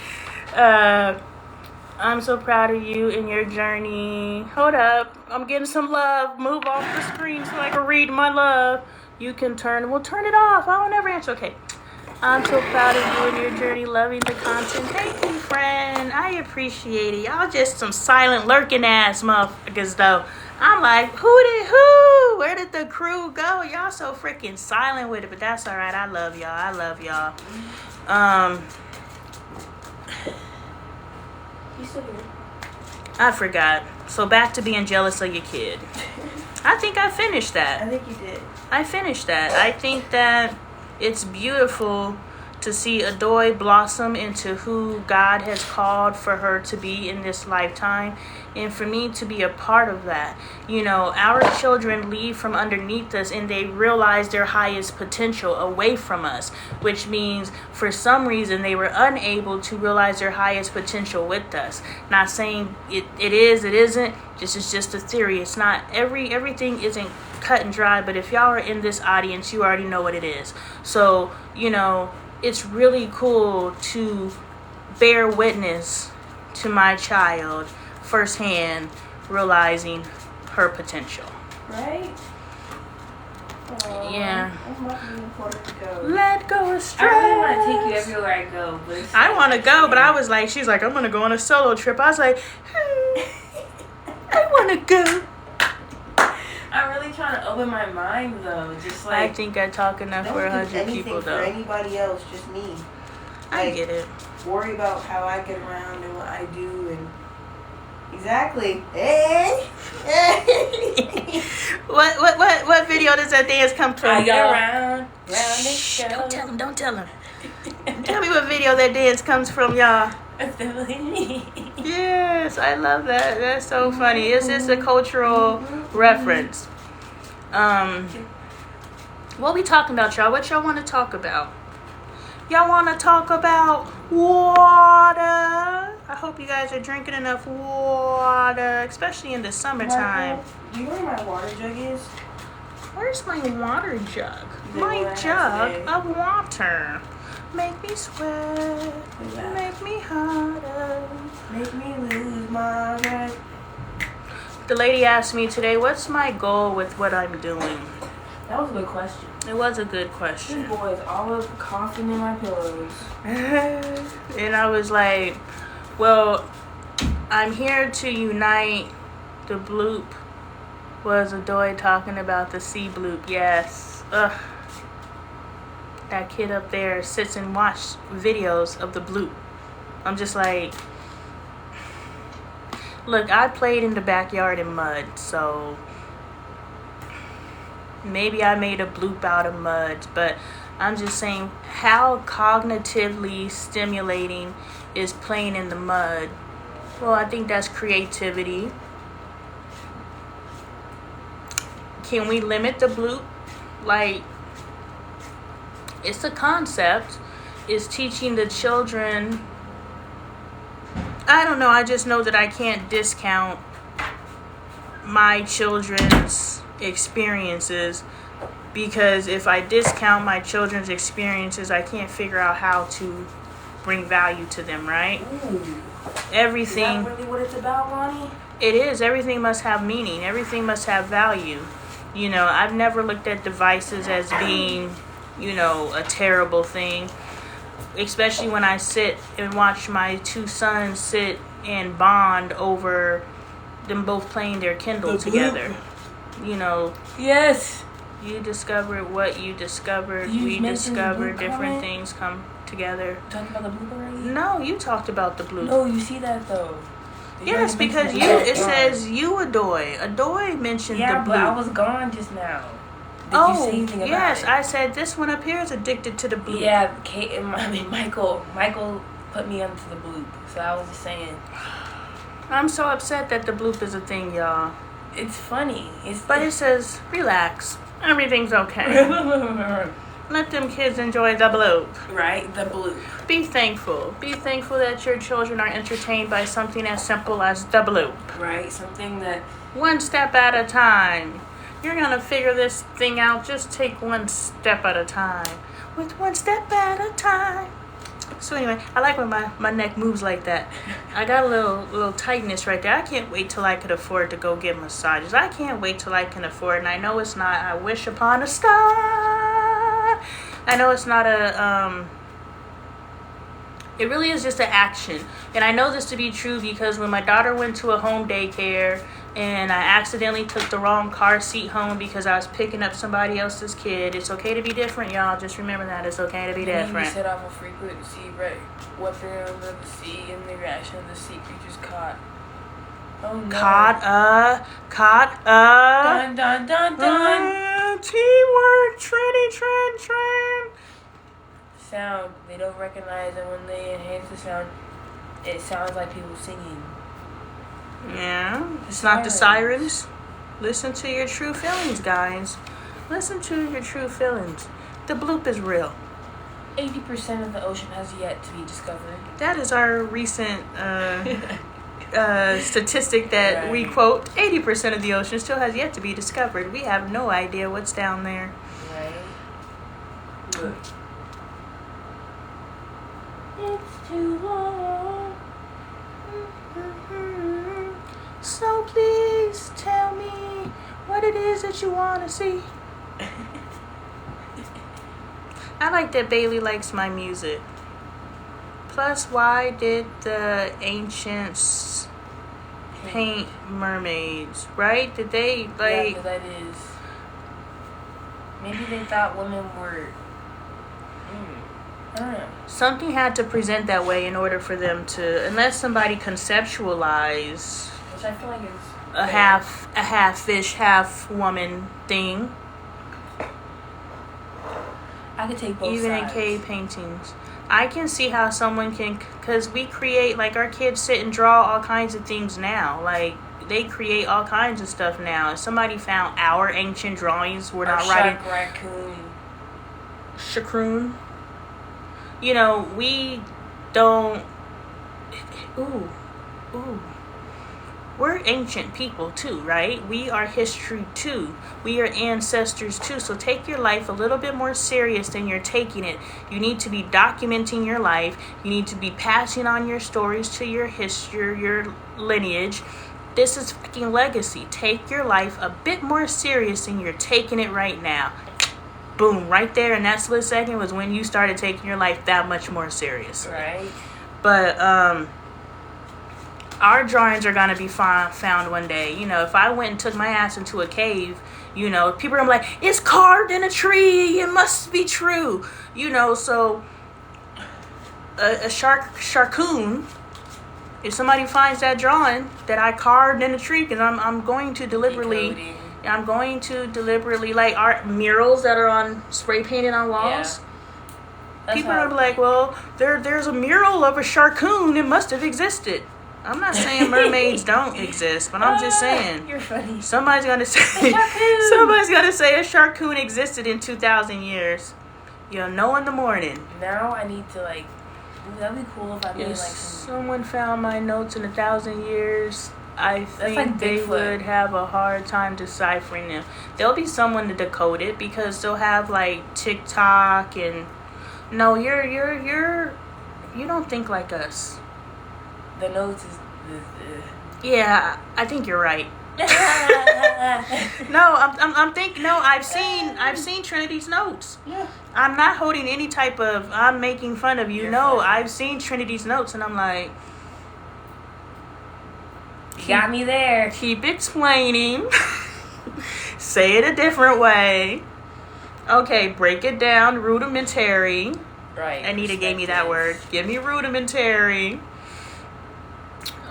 I'm so proud of you and your journey. Hold up. I'm getting some love. Move off the screen so I can read my love. You can turn it off. I don't ever answer. Okay. I'm so proud of you and your journey, loving the content. Thank you, friend. I appreciate it. Y'all just some silent, lurking ass motherfuckers, though. I'm like, who? Where did the crew go? Y'all so freaking silent with it, but that's all right. I love y'all. You still here? I forgot. So back to being jealous of your kid. I think I finished that. I think you did. I finished that. I think that it's beautiful to see Adoy blossom into who God has called for her to be in this lifetime, and for me to be a part of that. You know, our children leave from underneath us and they realize their highest potential away from us, which means for some reason they were unable to realize their highest potential with us. Not saying it is, it isn't. This is just a theory. It's not everything isn't cut and dry, but if y'all are in this audience, you already know what it is. So, you know, it's really cool to bear witness to my child firsthand realizing her potential. Right? Yeah. I'm not being important to go. Let go of stress. I really want to take you everywhere I go. But it's I want to go, but I was like, she's like, I'm going to go on a solo trip. I was like, I want to go. I'm really trying to open my mind, though. Just like, I think I talk enough for 100 people, for though. anybody else, just me. I Like, get it. worry about how I get around and what I do and exactly. Hey. What video does that dance come from, I get y'all? around and Shh, show. don't tell him. Tell me what video that dance comes from, y'all. Yes, I love that. That's so funny. It's a cultural reference. What we talking about, y'all? What y'all want to talk about? Y'all want to talk about water? I hope you guys are drinking enough water, especially in the summertime. Michael, do you know where my water jug is? Where's my water jug? The My one I have jug today. of water. Make me sweat. Yeah. Make me harder. Make me lose my breath. The lady asked me today, what's my goal with what I'm doing? That was a good question. It was a good This question. boy is always coughing in my pillows. And I was like, well, I'm here to unite. The bloop was Adoy talking about the sea bloop. Yes. Ugh. That kid up there sits and watches videos of the bloop. I'm just like, look, I played in the backyard in mud, so maybe I made a bloop out of mud, but I'm just saying, how cognitively stimulating is playing in the mud? Well, I think that's creativity. Can we limit the bloop? Like, it's a concept. It's teaching the children. I don't know. I just know that I can't discount my children's experiences, because if I discount my children's experiences, I can't figure out how to bring value to them, right? Ooh. Everything. Is that really what it's about, Ronnie? It is. Everything must have meaning. Everything must have value. You know, I've never looked at devices as being, you know, a terrible thing. Especially when I sit and watch my two sons sit and bond over them both playing their Kindle together. You know, Yes. you discovered what you discovered. You We mentioned the discovered blue different comment? things come together. Talking about the blue already? No, you talked about the blue. No, you see that though. You Yes, already because mentioned you, the it blue. says you Adoy. Adoy mentioned Yeah, the blue. but I was gone just now. Did you Oh, say anything about yes, it? I said this one up here is addicted to the blue. Yeah, Kate and Michael put me onto the bloop. So I was just saying, I'm so upset that the bloop is a thing, y'all. it's funny. But it says, relax. Everything's okay. Let them kids enjoy the bloop. Right, the bloop. Be thankful. Be thankful that your children are entertained by something as simple as the bloop. Right, something that One step at a time. You're going to figure this thing out. Just take one step at a time. With one step at a time. So anyway, I like when my neck moves like that. I got a little tightness right there. I can't wait till I could afford to go get massages. I can't wait till I can afford, and I know it's not I wish upon a star. I know it's not a it really is just an action. And I know this to be true because when my daughter went to a home daycare and I accidentally took the wrong car seat home because I was picking up somebody else's kid. It's okay to be different, y'all. Just remember that. It's okay to be you different. set off a frequency weapon under the sea, and the reaction of the sea creatures caught. Oh no. Caught Dun dun dun dun. Teamwork. Trinny. Sound. They don't recognize it when they enhance the sound. It sounds like people singing. Yeah. It's not the sirens. Listen to your true feelings, guys. Listen to your true feelings. The bloop is real. 80% of the ocean has yet to be discovered. That is our recent statistic that we Right. quote. 80% of the ocean still has yet to be discovered. We have no idea what's down there. Right? Look. It's too long. So please tell me what it is that you want to see. I like that Bailey likes my music. Plus, why did the ancients paint mermaids, right? Did they, Yeah, like... but that is. Maybe they thought women were. I don't know. Something had to present that way in order for them to... Unless somebody conceptualized Which I feel like is. a half fish, half woman thing. I could take both Even sides. in cave paintings. I can see how someone can, because we create, like, our kids sit and draw all kinds of things now. Like, they create all kinds of stuff now. If somebody found our ancient drawings, we're not writing Shark raccoon. chacroon. You know, we don't. Ooh. We're ancient people too, right? We are history too. We are ancestors too. So take your life a little bit more serious than you're taking it. You need to be documenting your life. You need to be passing on your stories to your history, your lineage. This is fucking legacy. Take your life a bit more serious than you're taking it right now. Boom, right there in that split second was when you started taking your life that much more seriously. Right. But our drawings are gonna be found one day. You know, if I went and took my ass into a cave, you know, people are like, it's carved in a tree, it must be true. You know, so a sharkoon, if somebody finds that drawing that I carved in a tree, because I'm going to deliberately like art murals that are on spray painted on walls. Yeah. People are like, well, there's a mural of a sharkoon, it must have existed. I'm not saying mermaids don't exist, but I'm just saying. You're funny. Somebody's gonna say a sharkoon existed in 2,000 years. You'll know in the morning. Now I need to like. Ooh, that'd be cool if I made like someone found my notes in 1,000 years. I think like they would have a hard time deciphering them. There'll be someone to decode it because they'll have like TikTok and. No, you don't think like us. The notes is yeah, I think you're right. No, I'm thinking. No, I've seen Trinity's notes. Yeah. I'm not holding any type of. I'm making fun of you. You're no, funny. I've seen Trinity's notes, and I'm like, you got me there. Keep explaining. Say it a different way. Okay, break it down. Rudimentary. Right. Anita gave me that word. Give me rudimentary.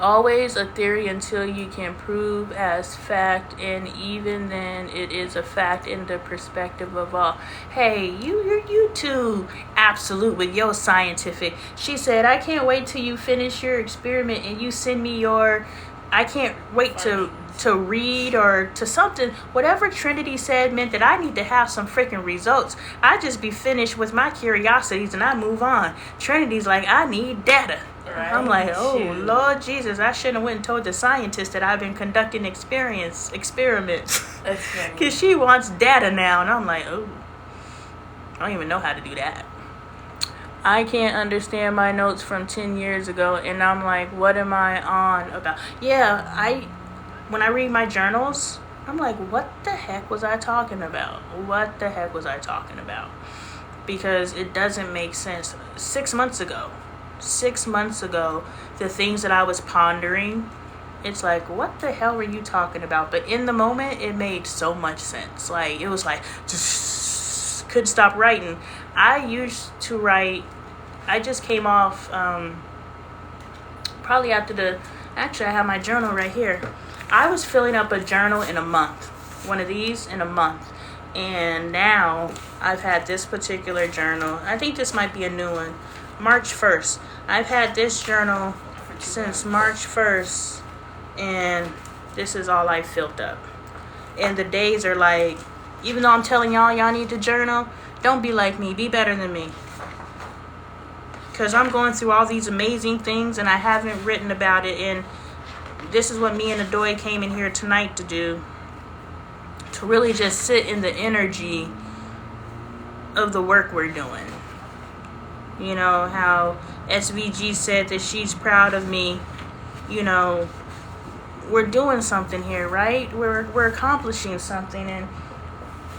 Always a theory until you can prove as fact, and even then it is a fact in the perspective of all. Hey, you too absolute with your scientific. She said, I can't wait till you finish your experiment and you send me your, I can't wait to read or to something. Whatever Trinity said meant that I need to have some freaking results. I just be finished with my curiosities and I move on. Trinity's like, I need data. Right. I'm like, oh, shoot. Lord Jesus, I shouldn't have went and told the scientist that I've been conducting experiments. Because she wants data now. And I'm like, oh, I don't even know how to do that. I can't understand my notes from 10 years ago. And I'm like, what am I on about? Yeah, when I read my journals, I'm like, what the heck was I talking about? What the heck was I talking about? Because it doesn't make sense. 6 months ago, the things that I was pondering, it's like, what the hell were you talking about? But in the moment, it made so much sense. Like, it was like, just couldn't stop writing. I used to write, I just came off, probably after actually I have my journal right here. I was filling up a journal in a month. One of these in a month. And now I've had this particular journal. I think this might be a new one. March 1st. I've had this journal since March 1st, and this is all I filled up. And the days are like, even though I'm telling y'all need to journal, don't be like me. Be better than me. Because I'm going through all these amazing things, and I haven't written about it. And this is what me and Adoy came in here tonight to do. To really just sit in the energy of the work we're doing. You know, how SVG said that she's proud of me. You know, we're doing something here, right? We're accomplishing something. And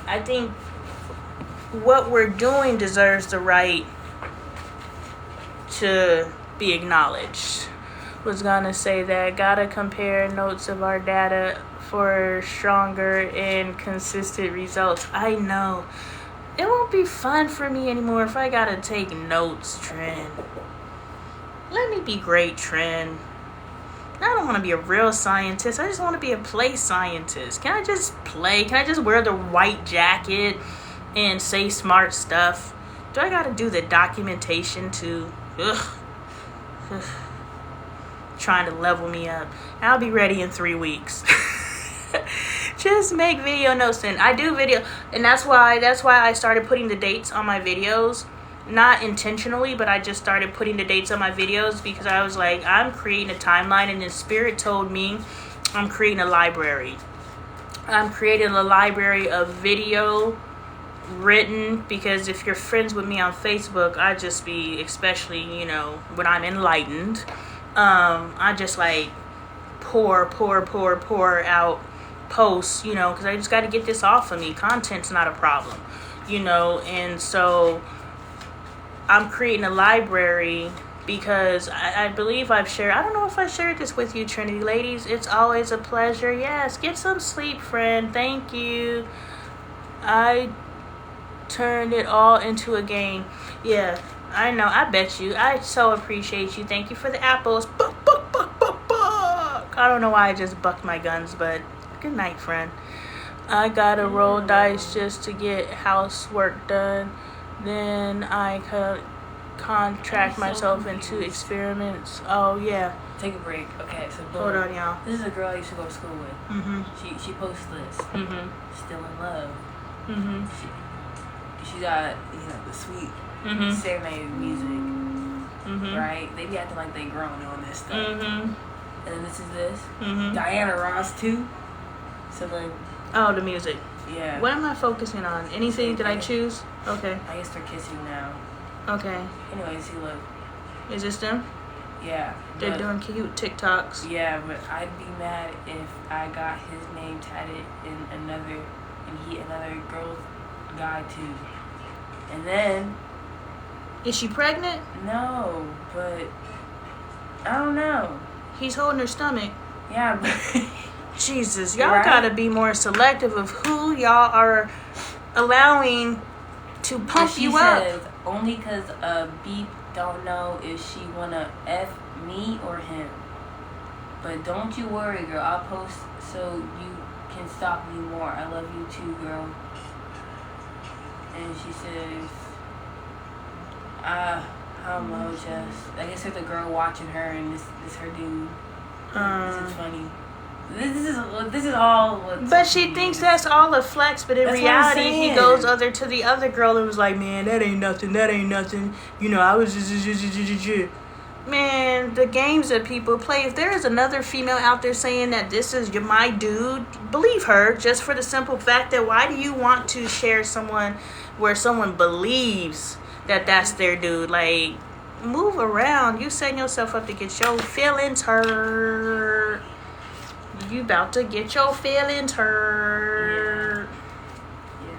I think what we're doing deserves the right to be acknowledged. Was gonna say that. Gotta compare notes of our data for stronger and consistent results. I know. It won't be fun for me anymore if I gotta take notes, Trin. Let me be great, Trin. I don't want to be a real scientist. I just want to be a play scientist. Can I just play? Can I just wear the white jacket and say smart stuff? Do I gotta do the documentation too? Ugh. Trying to level me up. I'll be ready in 3 weeks. Just make video notes. And I do video, and that's why I started putting the dates on my videos. not intentionally, but I just started putting the dates on my videos because I was like, I'm creating a timeline, and then Spirit told me I'm creating a library. I'm creating a library of video written, because if you're friends with me on Facebook, I just be, especially, you know, when I'm enlightened, I just like pour out posts, you know, because I just got to get this off of me. Content's not a problem, you know. And so I'm creating a library because I believe I've shared, I don't know if I shared this with you, Trinity ladies. It's always a pleasure. Yes, get some sleep, friend. Thank you. I turned it all into a game. Yeah, I know. I bet you. I so appreciate you. Thank you for the apples. Buck, buck, buck, buck, buck. I don't know why I just bucked my guns, but good night, friend. I gotta roll dice just to get housework done. Then I could contract myself into experiments. Oh, yeah. Take a break. Okay, so boom. Hold on, y'all. This is a girl I used to go to school with. Mm-hmm. She posts this. Mm-hmm. Still in love. Mm-hmm. She got, you know, the sweet serenade music, right? They be acting like they grown on this stuff. And then this is this. Diana Ross too. So like, oh, the music. Yeah. What am I focusing on? Anything that I choose? Okay. I guess they're kissing now. Okay. Anyways, he look. Is this them? Yeah. They're doing cute TikToks. Yeah, but I'd be mad if I got his name tatted in another girl's guy too. And then, is she pregnant? no, but I don't know. He's holding her stomach. Yeah, but Jesus, y'all right? gotta be more selective of who y'all are allowing to pump she you says, up. only because Beep don't know if she wanna F me or him. But don't you worry, girl. I'll post so you can stalk me more. I love you too, girl. And she says, I don't know, just, I guess there's a girl watching her, and this her dude. This is funny. This is all what. But she thinks that's all a flex, but in That's reality, what I'm he saying. goes to the other girl and was like, man, that ain't nothing. You know, I was just. Man, the games that people play, if there is another female out there saying that this is my dude, believe her, just for the simple fact that why do you want to share someone where someone believes that that's their dude? Like, move around. You setting yourself up to get your feelings hurt. You about to get your feelings hurt. Yeah,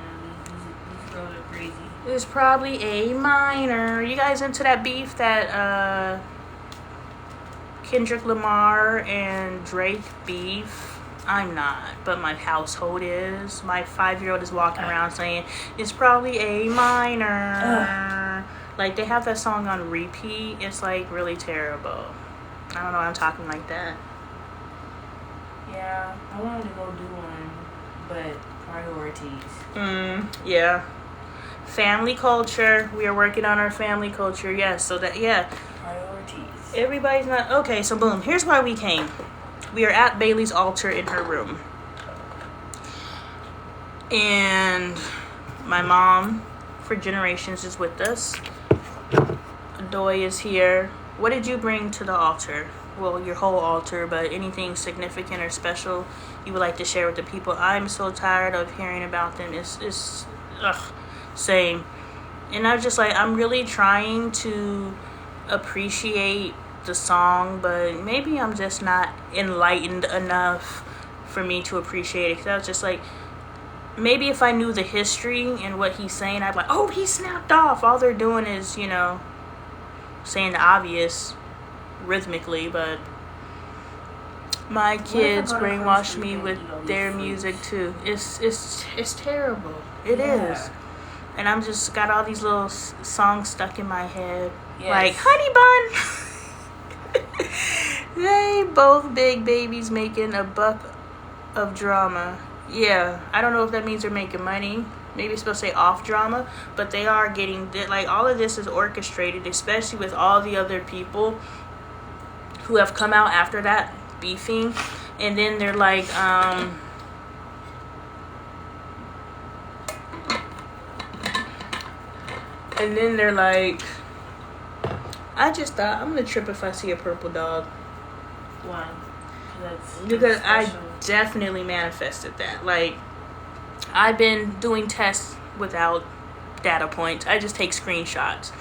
these girls are crazy. It's probably a minor. You guys into that beef that Kendrick Lamar and Drake beef? I'm not, but my household is. My 5-year-old is walking around saying it's probably a minor. Like, they have that song on repeat. It's like really terrible. I don't know why I'm talking like that. Yeah, I wanted to go do one, but priorities. Yeah. Family culture. We are working on our family culture. Yes. So that, yeah. Priorities. Everybody's not. Okay, so boom. Here's why we came. We are at Bailey's altar in her room. And my mom, for generations, is with us. Doy is here. What did you bring to the altar? Well, your whole altar, but anything significant or special you would like to share with the people? I'm so tired of hearing about them. It's same. And I'm just like, I'm really trying to appreciate the song, but maybe I'm just not enlightened enough for me to appreciate it. Because I was just like, maybe if I knew the history and what he's saying, I'd be like, oh, he snapped off. All they're doing is, you know, saying the obvious rhythmically, but my kids brainwash me with their music too. It's terrible. It is. And I'm just got all these little songs stuck in my head. Yes. Like Honey Bun. They both big babies making a buck of drama. Yeah, I don't know if that means they're making money. Maybe it's supposed to say off drama, but they are getting, like, all of this is orchestrated, especially with all the other people who have come out after that beefing, and then they're like, And then they're like, I just thought I'm gonna trip if I see a purple dog. Why? Because I definitely manifested that. Like, I've been doing tests without data points. I just take screenshots.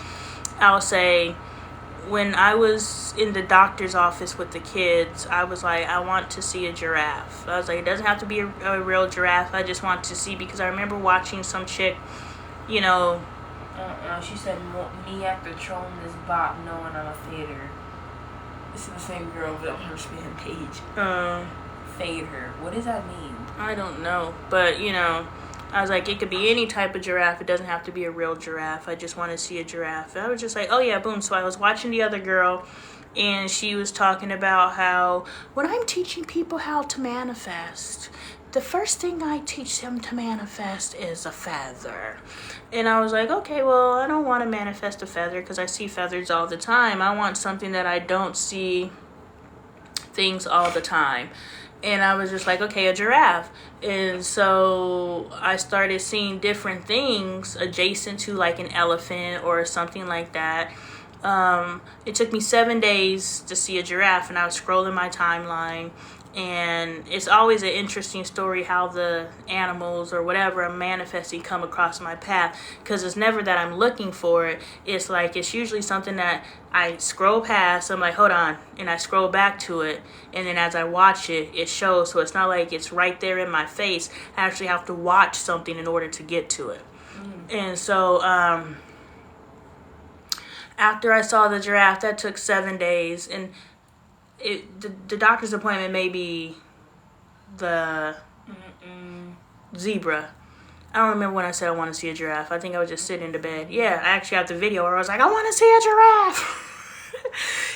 I'll say, when I was in the doctor's office with the kids, I was like, I want to see a giraffe. I was like, it doesn't have to be a real giraffe. I just want to see, because I remember watching some chick, you know. She said, me after trolling this bot knowing I'm a fader. This is the same girl, but on her spam page. Fade her. What does that mean? I don't know. But, you know, I was like, it could be any type of giraffe. It doesn't have to be a real giraffe. I just want to see a giraffe. And I was just like, oh, yeah, boom. So I was watching the other girl, and she was talking about how when I'm teaching people how to manifest, the first thing I teach them to manifest is a feather. And I was like, okay, well, I don't want to manifest a feather because I see feathers all the time. I want something that I don't see things all the time. And I was just like, okay, a giraffe. And so I started seeing different things adjacent to like an elephant or something like that. It took me 7 days to see a giraffe, and I was scrolling my timeline. And it's always an interesting story how the animals or whatever I'm manifesting come across my path, because it's never that I'm looking for it. It's like, it's usually something that I scroll past. I'm like, hold on, and I scroll back to it, and then as I watch it, it shows. So it's not like it's right there in my face. I actually have to watch something in order to get to it. And so after I saw the giraffe, that took 7 days, and the doctor's appointment may be the zebra. I don't remember when I said I want to see a giraffe. I think I was just sitting in bed. Yeah, I actually have the video where I was like, I want to see a giraffe.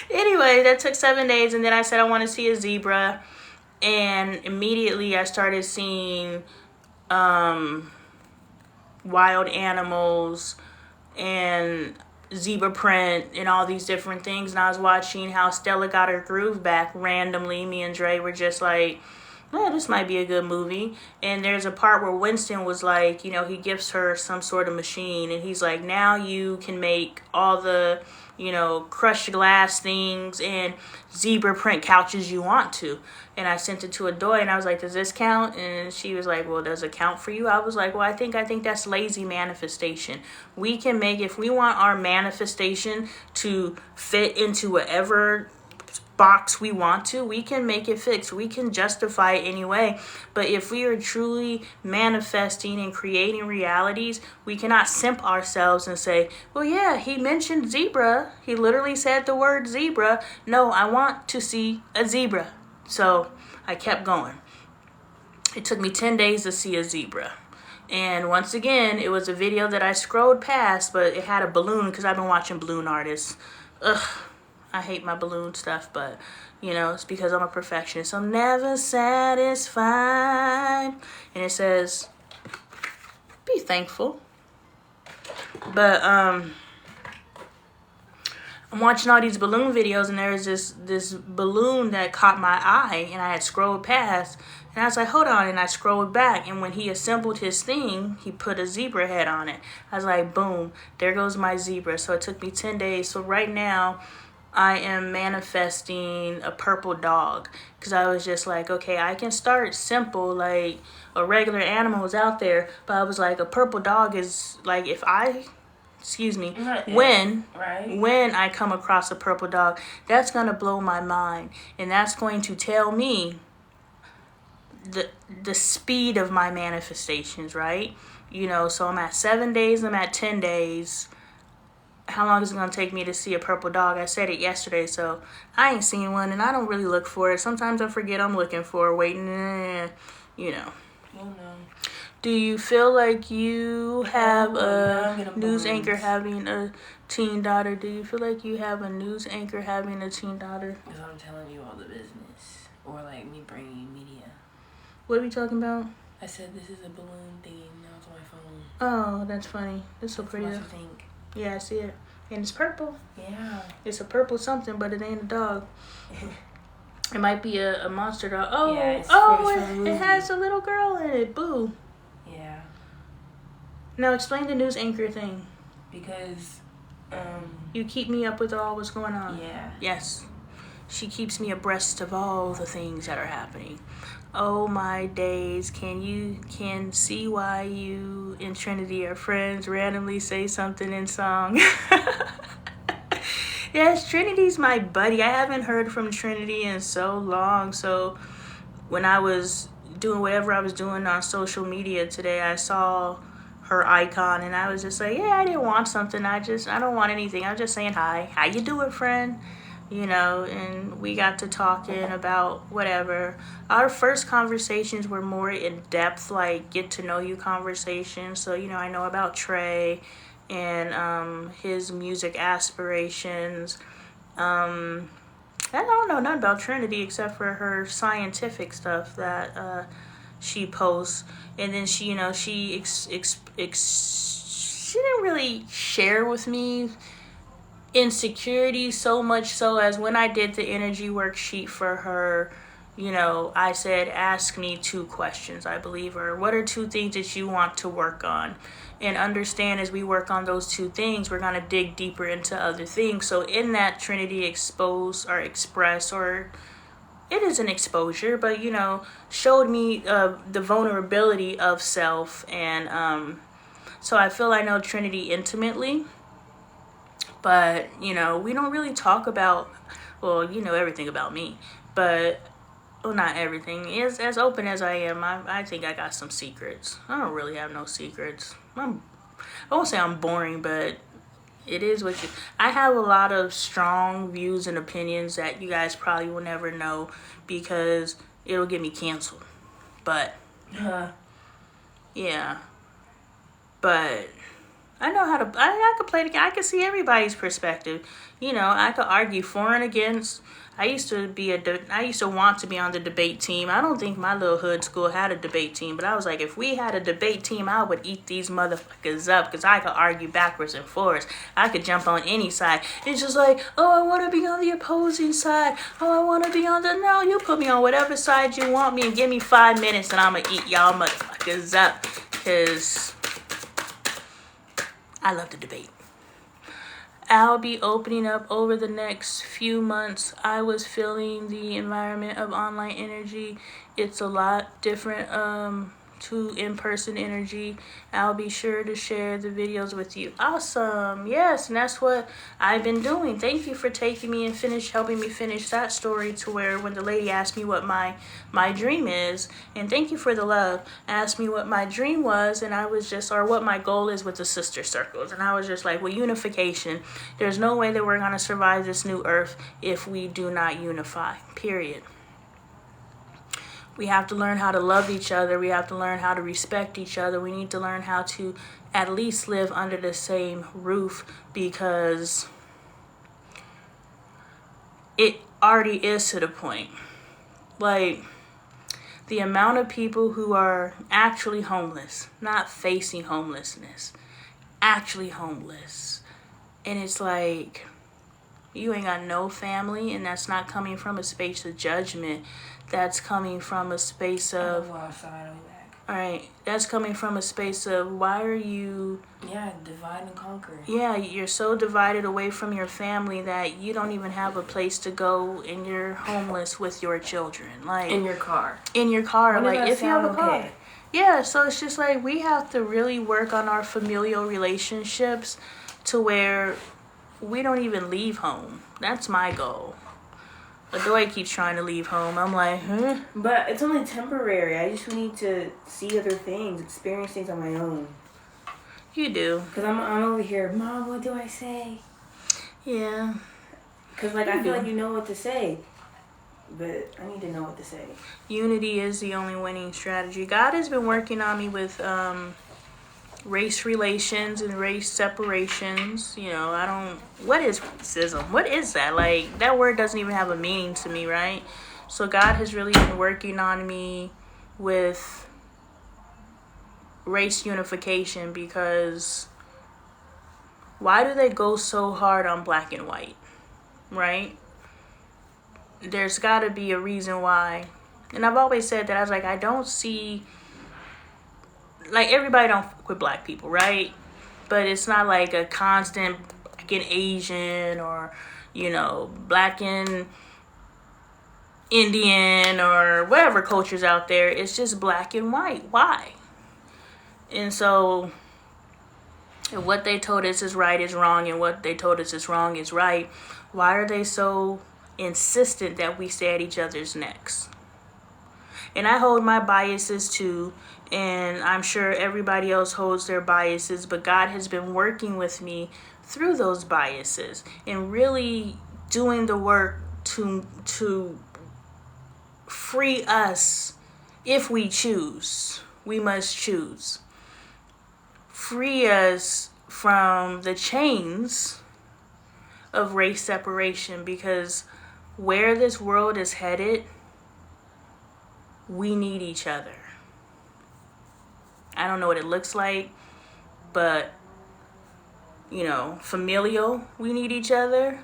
Anyway, that took 7 days, and then I said I want to see a zebra, and immediately I started seeing wild animals and zebra print and all these different things. And I was watching how Stella got her groove back randomly. Me and Dre were just like, well, this might be a good movie. And there's a part where Winston was like, you know, he gives her some sort of machine, and he's like, now you can make all the, you know, crushed glass things and zebra print couches you want to. And I sent it to Adoy, and I was like, does this count? And she was like, well, does it count for you? I was like, well, I think that's lazy manifestation. We can make, if we want our manifestation to fit into whatever box we want to, we can make it fix. We can justify it anyway. But if we are truly manifesting and creating realities, we cannot simp ourselves and say, well, yeah, he mentioned zebra. He literally said the word zebra. No, I want to see a zebra. So I kept going. It took me 10 days to see a zebra. And once again, it was a video that I scrolled past, but it had a balloon, because I've been watching balloon artists. Ugh. I hate my balloon stuff, but, you know, it's because I'm a perfectionist. I'm never satisfied. And it says, be thankful. But, I'm watching all these balloon videos, and there's this balloon that caught my eye, and I had scrolled past. And I was like, hold on, and I scrolled back, and when he assembled his thing, he put a zebra head on it. I was like, boom, there goes my zebra. So it took me 10 days. So right now, I am manifesting a purple dog, because I was just like, okay, I can start simple, like a regular animal is out there, but I was like, a purple dog is like, when I come across a purple dog, that's going to blow my mind, and that's going to tell me the speed of my manifestations, right? You know, so I'm at 7 days, I'm at 10 days. How long is it going to take me to see a purple dog? I said it yesterday, so I ain't seen one, and I don't really look for it. Sometimes I forget I'm looking for it, waiting, you know. Oh, no. Do you feel like you have a news anchor having a teen daughter? Do you feel like you have a news anchor having a teen daughter? Because I'm telling you all the business. Or like me bringing you media. What are we talking about? I said this is a balloon thing. Now it's on my phone. Oh, that's funny. That's so pretty. What you think? Yeah, I see it. And it's purple. Yeah. It's a purple something, but it ain't a dog. It might be a monster dog. Oh, yeah, it has a little girl in it. Boo. Yeah. Now explain the news anchor thing. because you keep me up with all what's going on. Yeah. Yes. She keeps me abreast of all the things that are happening. Oh my days, can see why you and Trinity are friends, randomly say something in song. Yes, Trinity's my buddy. I haven't heard from Trinity in so long. So when I was doing whatever I was doing on social media today, I saw her icon and I was just like, yeah, I didn't want something. I don't want anything. I'm just saying hi. How you doing, friend? You know, and we got to talking about whatever. Our first conversations were more in depth, like get to know you conversations. So, you know, I know about Trey and his music aspirations. I don't know nothing about Trinity except for her scientific stuff that she posts. And then she, you know, she didn't really share with me insecurity so much so as when I did the energy worksheet for her, you know, I said, ask me 2 questions, I believe, or what are 2 things that you want to work on? And understand as we work on those 2 things, we're going to dig deeper into other things. So in that Trinity expose or express, or it is an exposure, but, you know, showed me the vulnerability of self. And so I feel I know Trinity intimately. But, you know, we don't really talk about, well, you know everything about me. But, well, not everything. As open as I am, I think I got some secrets. I don't really have no secrets. I won't say I'm boring, but it is what you... I have a lot of strong views and opinions that you guys probably will never know because it'll get me canceled. But, yeah. But... I know how to, I could play the game. I could see everybody's perspective. You know, I could argue for and against. I used to want to be on the debate team. I don't think my little hood school had a debate team, but I was like, if we had a debate team, I would eat these motherfuckers up because I could argue backwards and forwards. I could jump on any side. It's just like, oh, I want to be on the opposing side. Oh, I want to be on the, no, you put me on whatever side you want me and give me 5 minutes and I'm going to eat y'all motherfuckers up because... I love to debate. I'll be opening up over the next few months. I was feeling the environment of online energy. It's a lot different to in-person energy. I'll be sure to share the videos with you. Awesome. Yes, and that's what I've been doing. Thank you for taking me and helping me finish that story to where when the lady asked me what my dream is, and thank you for the love, asked me what my dream was, and I was just, or what my goal is with the sister circles. And I was just like, well, unification. There's no way that we're going to survive this new earth if we do not unify, period. We have to learn how to love each other. We have to learn how to respect each other. We need to learn how to at least live under the same roof because it already is to the point. Like, the amount of people who are actually homeless, not facing homelessness, actually homeless. And it's like, you ain't got no family, and that's not coming from a space of judgment. That's coming from a space of... Alright, that's coming from a space of, why are you... Yeah, divide and conquer. Yeah, you're so divided away from your family that you don't even have a place to go and you're homeless with your children. Like in your car. In your car, like if you have a car. Okay? Yeah, so it's just like we have to really work on our familial relationships to where we don't even leave home. That's my goal. Adoy keeps trying to leave home. I'm like, huh? But it's only temporary. I just need to see other things, experience things on my own. You do. Because I'm over here, Mom, what do I say? Yeah. Because, like, I feel like you know what to say. But I need to know what to say. Unity is the only winning strategy. God has been working on me with race relations and race separations. You know, what is racism? What is that? Like, that word doesn't even have a meaning to me, right? So God has really been working on me with race unification because why do they go so hard on black and white, right? There's got to be a reason why. And I've always said that. I was like, I don't see... Like, everybody don't fuck with black people, right? but it's not like a constant black and Asian or, black and Indian or whatever cultures out there. It's just black and white. Why? And so if what they told us is right is wrong and what they told us is wrong is right, why are they so insistent that we stay at each other's necks? And I hold my biases too, and I'm sure everybody else holds their biases, but God has been working with me through those biases and really doing the work to free us. If we choose, we must choose. Free us from the chains of race separation, because where this world is headed, we need each other. I don't know what it looks like, but familial, we need each other,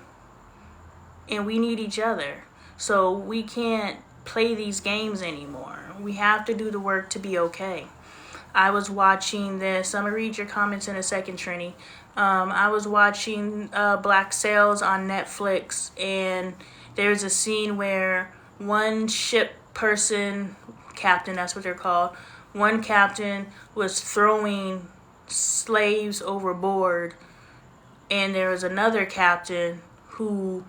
and we need each other. So we can't play these games anymore. We have to do the work to be okay. I was watching this. I'm going to read your comments in a second, Trini. I was watching Black Sails on Netflix, and there's a scene where one ship person, captain, that's what they're called, one captain was throwing slaves overboard, and there was another captain who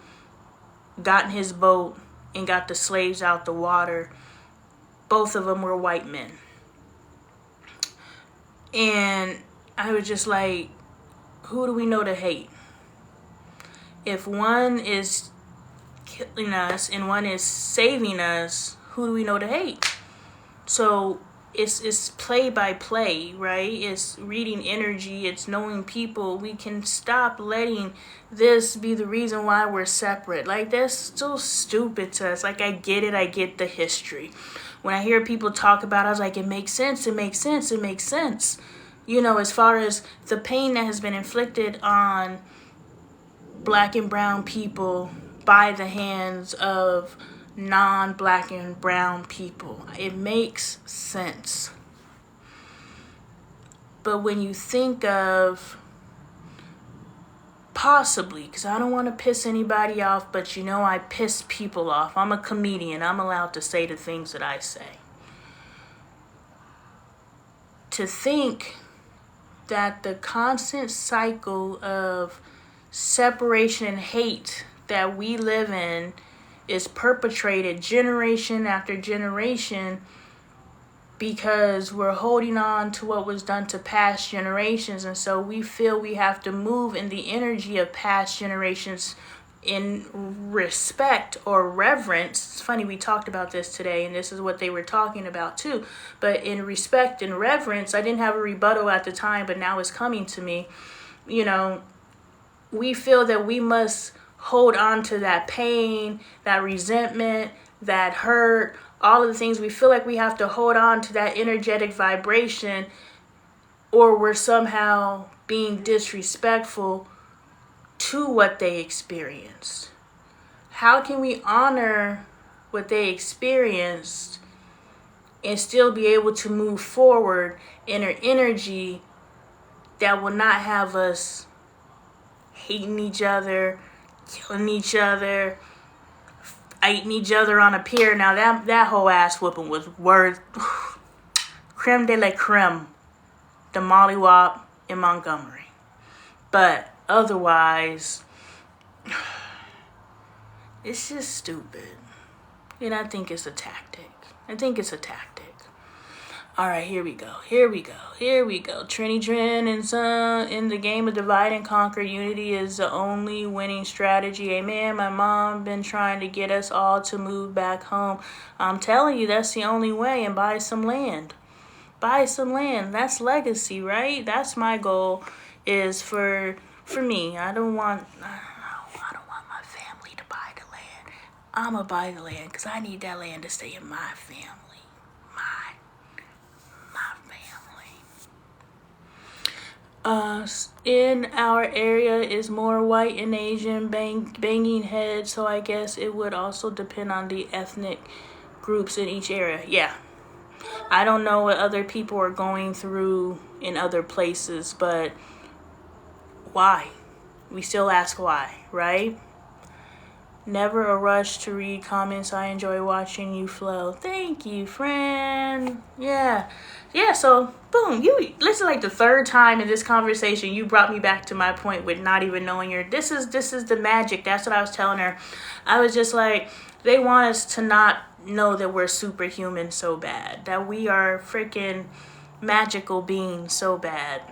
got in his boat and got the slaves out the water. Both of them were white men. And I was just like, who do we know to hate? If one is killing us and one is saving us, who do we know to hate? So it's play by play, right? It's reading energy. It's knowing people. We can stop letting this be the reason why we're separate. Like, that's so stupid to us. Like, I get it. I get the history. When I hear people talk about it, I was like, it makes sense. It makes sense. It makes sense. As far as the pain that has been inflicted on black and brown people by the hands of non-black and brown people, it makes sense. But when you think of possibly, because I don't want to piss anybody off, but I piss people off. I'm a comedian. I'm allowed to say the things that I say. To think that the constant cycle of separation and hate that we live in is perpetrated generation after generation because we're holding on to what was done to past generations, and so we feel we have to move in the energy of past generations in respect or reverence. It's funny, we talked about this today, and this is what they were talking about too. But in respect and reverence, I didn't have a rebuttal at the time, but now it's coming to me. We feel that we must hold on to that pain, that resentment, that hurt, all of the things. We feel like we have to hold on to that energetic vibration, or we're somehow being disrespectful to what they experienced. How can we honor what they experienced and still be able to move forward in an energy that will not have us hating each other, killing each other, fighting each other on a pier? Now that whole ass whooping was worth creme de la creme, the mollywop in Montgomery. But otherwise, it's just stupid. And I think it's a tactic. All right, here we go. Trini Trin and son, in the game of divide and conquer, unity is the only winning strategy. Amen. My mom been trying to get us all to move back home. I'm telling you, that's the only way. And buy some land. That's legacy, right? That's my goal, is for me. I don't want my family to buy the land. I'm going to buy the land because I need that land to stay in my family. In our area is more white and Asian banging heads, so I guess it would also depend on the ethnic groups in each area. Yeah. I don't know what other people are going through in other places, but why? We still ask why, right? Never a rush to read comments. I enjoy watching you flow. Thank you, friend. Yeah, so boom, this is like the third time in this conversation you brought me back to my point with not even knowing this is the magic. That's what I was telling her. I was just like, they want us to not know that we're superhuman so bad, that we are freaking magical beings so bad.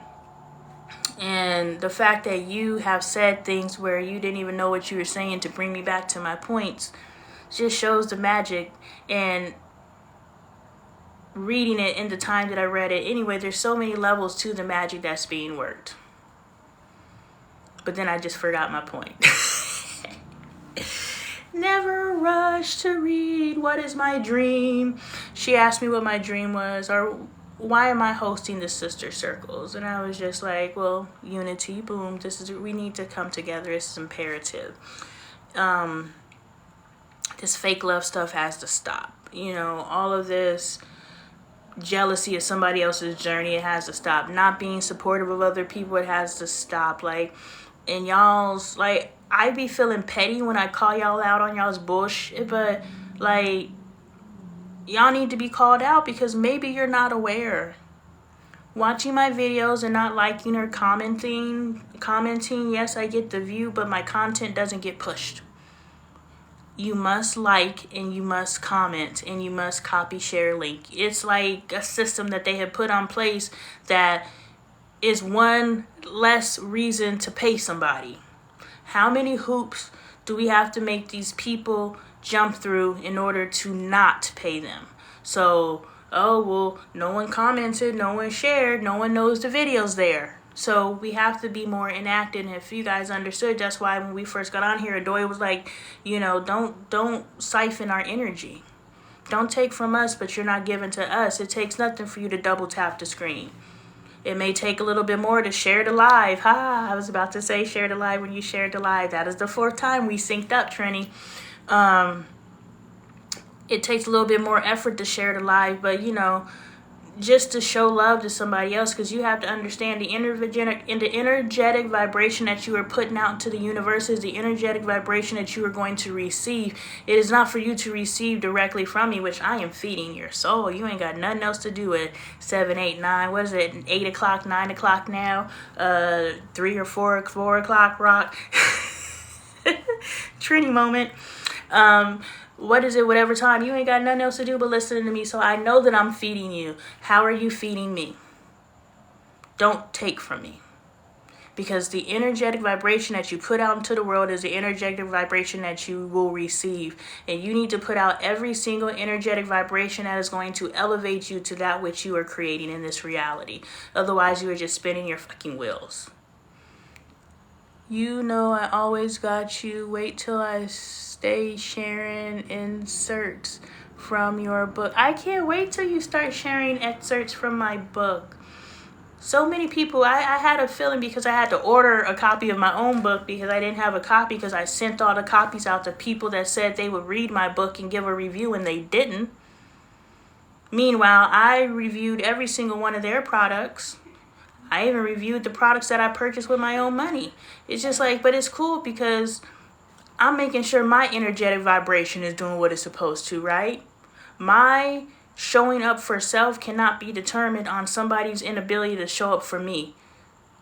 And the fact that you have said things where you didn't even know what you were saying to bring me back to my points just shows the magic. And reading it in the time that I read it, anyway, there's so many levels to the magic that's being worked. But then I just forgot my point. Never rush to read. What is my dream? She asked me what my dream was, or why am I hosting the sister circles? And I was just like, well, unity, boom, we need to come together. It's imperative. This fake love stuff has to stop. All of this jealousy of somebody else's journey, it has to stop. Not being supportive of other people, it has to stop. And y'all's, I be feeling petty when I call y'all out on y'all's bullshit, but y'all need to be called out because maybe you're not aware. Watching my videos and not liking or commenting, yes, I get the view, but my content doesn't get pushed. You must like and you must comment and you must copy, share, link. It's like a system that they have put on place that is one less reason to pay somebody. How many hoops do we have to make these people jump through in order to not pay them? So, no one commented, no one shared, no one knows the video's there. So we have to be more enacted. And if you guys understood, that's why when we first got on here, Adoy was like, don't siphon our energy. Don't take from us, but you're not giving to us. It takes nothing for you to double tap the screen. It may take a little bit more to share the live. I was about to say share the live when you shared the live. That is the 4th time we synced up, Trini. It takes a little bit more effort to share the live, but just to show love to somebody else, because you have to understand the energetic vibration that you are putting out into the universe is the energetic vibration that you are going to receive. It is not for you to receive directly from me, which I am feeding your soul. You ain't got nothing else to do at 7, 8, 9. What is it? 8 o'clock, 9 o'clock now? 3 or 4 o'clock rock. Trini moment. What is it, whatever time, you ain't got nothing else to do but listen to me, so I know that I'm feeding you. How are you feeding me? Don't take from me. Because the energetic vibration that you put out into the world is the energetic vibration that you will receive. And you need to put out every single energetic vibration that is going to elevate you to that which you are creating in this reality. Otherwise, you are just spinning your fucking wheels. I always got you. Wait till I stay sharing inserts from your book. I can't wait till you start sharing excerpts from my book. So many people, I had a feeling because I had to order a copy of my own book because I didn't have a copy because I sent all the copies out to people that said they would read my book and give a review and they didn't. Meanwhile, I reviewed every single one of their products. I even reviewed the products that I purchased with my own money. It's just but it's cool because I'm making sure my energetic vibration is doing what it's supposed to, right? My showing up for self cannot be determined on somebody's inability to show up for me.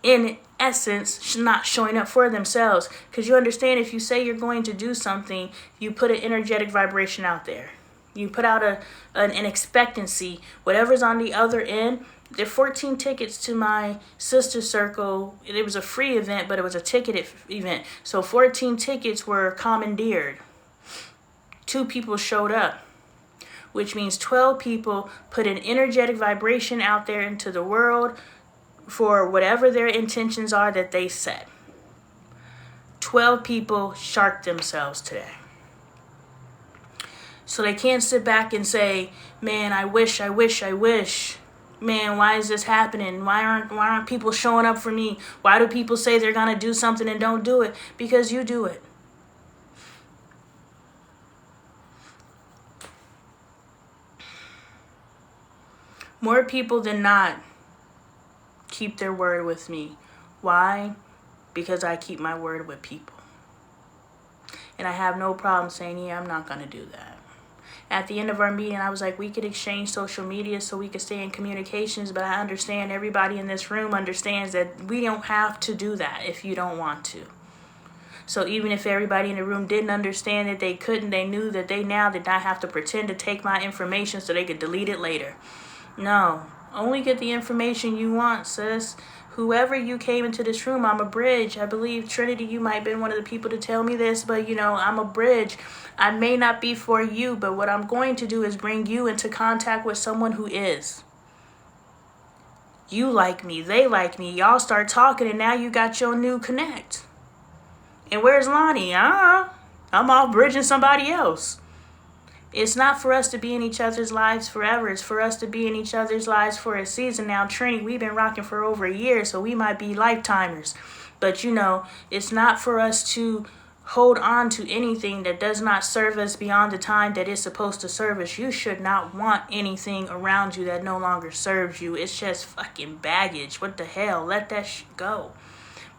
In essence, not showing up for themselves. Because you understand, if you say you're going to do something, you put an energetic vibration out there. You put out an expectancy. Whatever's on the other end. There are 14 tickets to my sister circle. It was a free event, but it was a ticketed event. So 14 tickets were commandeered. 2 people showed up, which means 12 people put an energetic vibration out there into the world for whatever their intentions are that they set. 12 people sharked themselves today. So they can't sit back and say, man, I wish. Man, why is this happening? Why aren't people showing up for me? Why do people say they're going to do something and don't do it? Because you do it. More people than not keep their word with me. Why? because I keep my word with people. And I have no problem saying, yeah, I'm not going to do that. At the end of our meeting, I was like, we could exchange social media so we could stay in communications, but I understand everybody in this room understands that we don't have to do that if you don't want to. So even if everybody in the room didn't understand that they couldn't, they knew that they now did not have to pretend to take my information so they could delete it later. No, only get the information you want, sis. Whoever you came into this room, I'm a bridge. I believe, Trinity, you might have been one of the people to tell me this, but I'm a bridge. I may not be for you, but what I'm going to do is bring you into contact with someone who is. You like me, they like me, y'all start talking, and now you got your new connect. And where's Lonnie? I'm off bridging somebody else. It's not for us to be in each other's lives forever. It's for us to be in each other's lives for a season. Now, Trini, we've been rocking for over a year, so we might be lifetimers. But, it's not for us to hold on to anything that does not serve us beyond the time that it's supposed to serve us. You should not want anything around you that no longer serves you. It's just fucking baggage. What the hell? Let that shit go.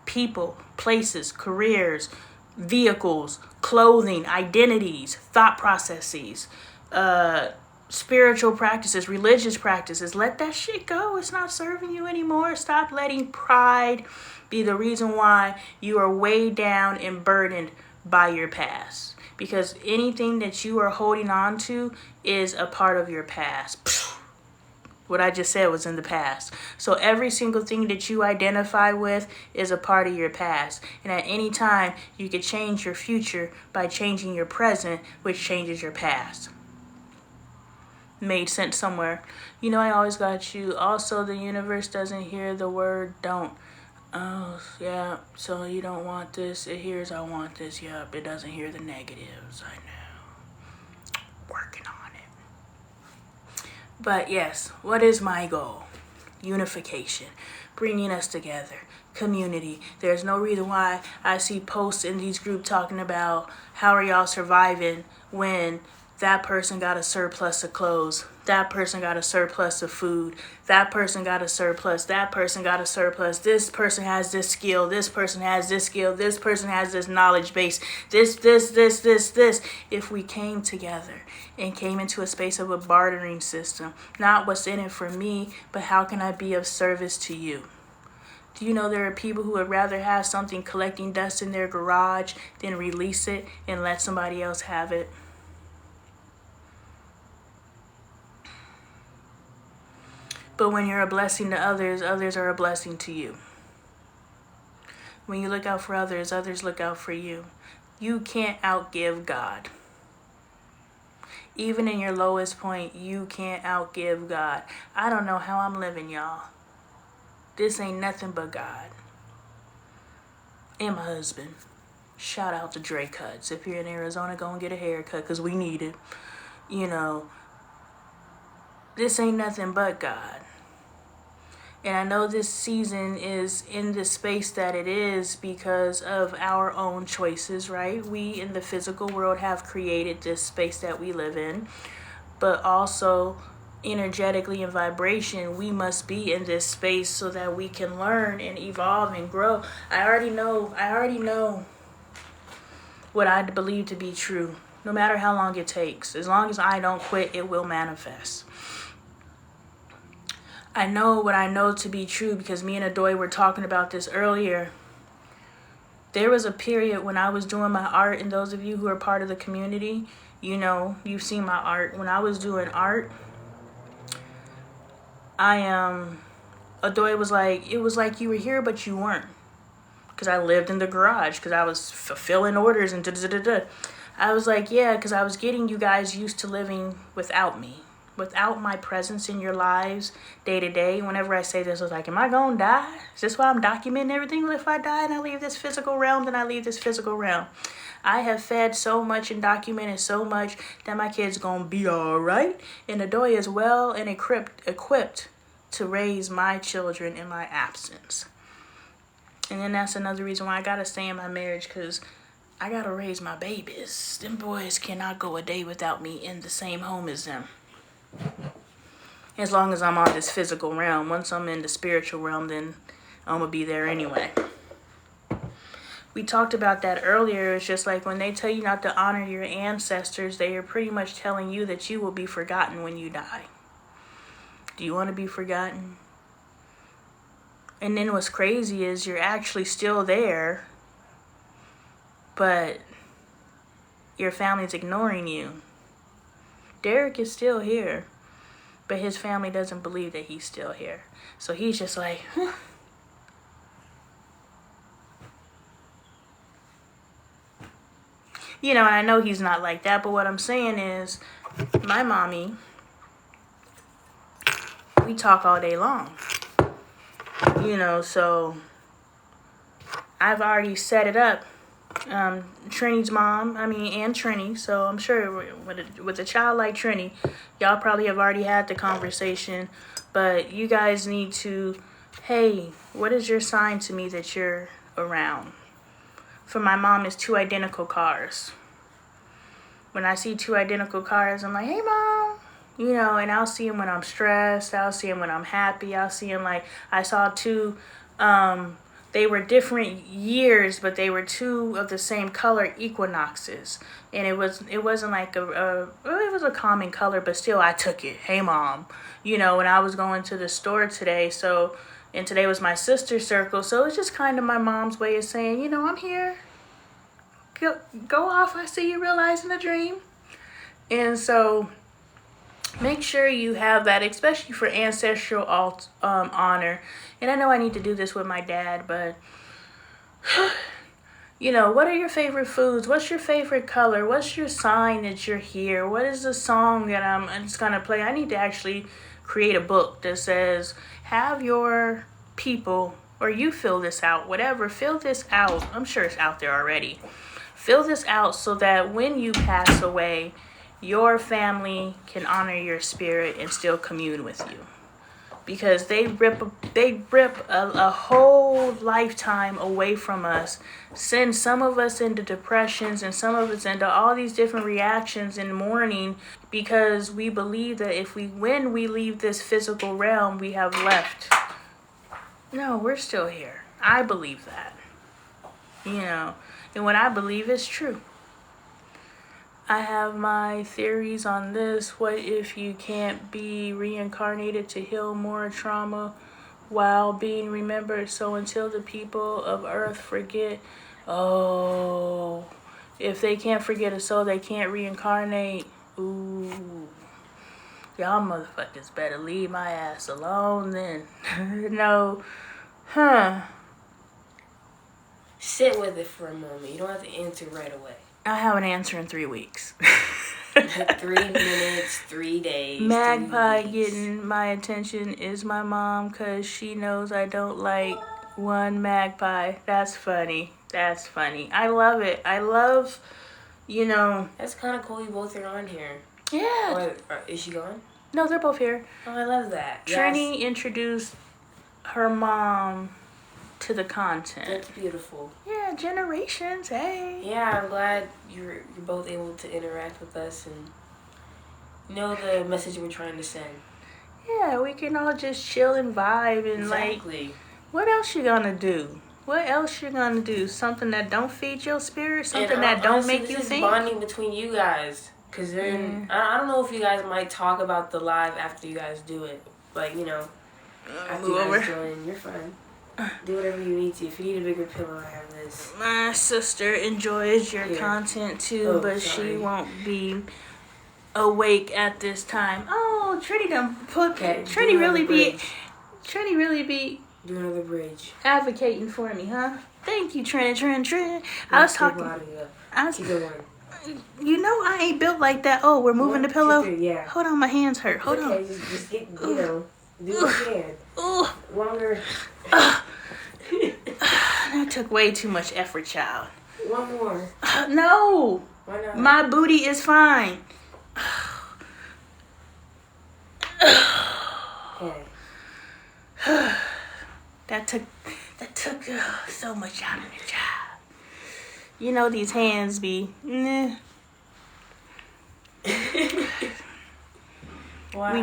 People, places, careers, vehicles, clothing, identities, thought processes, spiritual practices, religious practices. Let that shit go. It's not serving you anymore. Stop letting pride be the reason why you are weighed down and burdened by your past. Because anything that you are holding on to is a part of your past. What I just said was in the past. So every single thing that you identify with is a part of your past. And at any time, you can change your future by changing your present, which changes your past. Made sense somewhere. I always got you. Also, the universe doesn't hear the word don't. Oh, yeah. So you don't want this. It hears I want this. Yep. It doesn't hear the negatives. I know. Working on it. But yes, what is my goal? Unification, bringing us together, community. There's no reason why I see posts in these groups talking about how are y'all surviving when that person got a surplus of clothes, that person got a surplus of food, that person got a surplus, that person got a surplus, this person has this skill, this person has this skill, this person has this knowledge base, this. If we came together and came into a space of a bartering system, not what's in it for me, but how can I be of service to you? Do you know there are people who would rather have something collecting dust in their garage than release it and let somebody else have it? But when you're a blessing to others, others are a blessing to you. When you look out for others, others look out for you. You can't outgive God. Even in your lowest point, you can't outgive God. I don't know how I'm living, y'all. This ain't nothing but God. And my husband. Shout out to Dre Cuts. If you're in Arizona, go and get a haircut because we need it. This ain't nothing but God. And I know this season is in the space that it is because of our own choices, right? We in the physical world have created this space that we live in. But also, energetically and vibration, we must be in this space so that we can learn and evolve and grow. I already know what I believe to be true. No matter how long it takes. As long as I don't quit, it will manifest. I know what I know to be true because me and Adoy were talking about this earlier. There was a period when I was doing my art, and those of you who are part of the community, you've seen my art. When I was doing art, Adoy was like, it was like you were here, but you weren't. Because I lived in the garage, because I was fulfilling orders and da-da-da-da. I was like, yeah, because I was getting you guys used to living without me. Without my presence in your lives day to day. Whenever I say this, I was like, am I going to die? Is this why I'm documenting everything? Well, if I die and I leave this physical realm, then I leave this physical realm. I have fed so much and documented so much that my kid's going to be all right. And Adoy is well and equipped to raise my children in my absence. And then that's another reason why I got to stay in my marriage, because I got to raise my babies. Them boys cannot go a day without me in the same home as them. As long as I'm on this physical realm. Once I'm in the spiritual realm, then I'm going to be there anyway. we talked about that earlier. It's just like when they tell you not to honor your ancestors, they are pretty much telling you that you will be forgotten when you die. Do you want to be forgotten? And then what's crazy is you're actually still there, but your family's ignoring you. Derek is still here, but his family doesn't believe that he's still here. So he's just like, huh. You know, and I know he's not like that, but what I'm saying is, my mommy, we talk all day long. You know, so I've already set it up. Trini's mom, and Trini, so I'm sure with a child like Trini, y'all probably have already had the conversation, but you guys need to, hey, what is your sign to me that you're around? For my mom, it's 2 identical cars. When I see 2 identical cars, I'm like, hey, Mom. You know, and I'll see them when I'm stressed. I'll see them when I'm happy. I'll see them like, I saw 2, they were different years, but they were 2 of the same color equinoxes. And it wasn't like it was a common color, but still I took it. Hey, Mom. You know, when I was going to the store today, and today was my sister's circle, so it's just kind of my mom's way of saying, you know, I'm here. Go off. I see you realizing a dream. And so make sure you have that, especially for ancestral honor. And I know I need to do this with my dad, but you know, what are your favorite foods? What's your favorite color? What's your sign that you're here? What is the song that I'm just gonna play? I need to actually create a book that says, have your people, or you fill this out, whatever, fill this out. I'm sure it's out there already. Fill this out so that when you pass away, your family can honor your spirit and still commune with you. Because they rip a whole lifetime away from us, send some of us into depressions and some of us into all these different reactions in mourning, because we believe that when we leave this physical realm, we have left. No, we're still here. I believe that. You know, and what I believe is true. I have my theories on this. What if you can't be reincarnated to heal more trauma while being remembered? So until the people of Earth forget, if they can't forget a soul, they can't reincarnate. Ooh, y'all motherfuckers better leave my ass alone then. No, Sit with it for a moment. You don't have to answer right away. I have an answer in 3 weeks. 3 minutes, 3 days. Magpie 3 weeks. getting my attention is my mom, because she knows I don't like one magpie. That's funny. That's funny. I love it. I love, you know. That's kind of cool you both are on here. Yeah. Is she gone? No, they're both here. Oh, I love that. Trini introduced her mom to the content. That's beautiful. Yeah, generations, hey. Yeah, I'm glad you're both able to interact with us and know the message we're trying to send. Yeah, we can all just chill and vibe and Exactly. what else you gonna do? What else you gonna do? Something that don't feed your spirit? Something that don't honestly, make you this think? is bonding between you guys. Because then, I don't know if you guys might talk about the live after you guys do it. Like, you know, after you guys join, you're fine. Do whatever you need to. If you need a bigger pillow, I have this. My sister enjoys your content too, but sorry. she won't be awake at this time. Oh, Trini done put Trini really be Do another bridge. advocating for me, huh? Thank you, Trin. I was talking. Keep it one. You know I ain't built like that. Oh, we're moving the pillow. Yeah. Hold on, my hands hurt. Hold on. Just get, you know, do what you can. Ooh. Longer. That took way too much effort, child. One more. No. Why not? My booty is fine. Okay. That took so much out of me, child. You know these hands be. We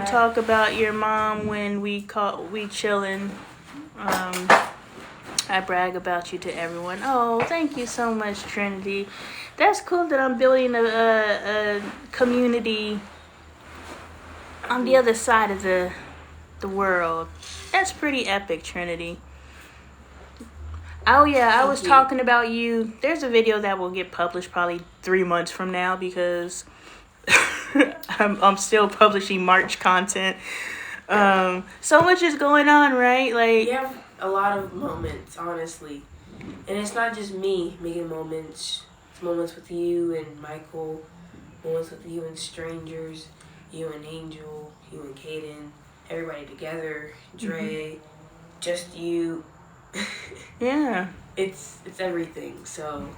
talk about your mom when we chillin'. I brag about you to everyone. Oh, thank you so much, Trinity. That's cool that I'm building a community on the other side of the world. That's pretty epic, Trinity. Oh yeah, I was talking about you. There's a video that will get published probably 3 months from now because I'm still publishing March content. So much is going on, right? Like, You have a lot of moments, honestly. And it's not just me making moments. It's moments with you and Michael, moments with you and strangers, you and Angel, you and Kaden, everybody together, Dre, just you. yeah. It's everything. So,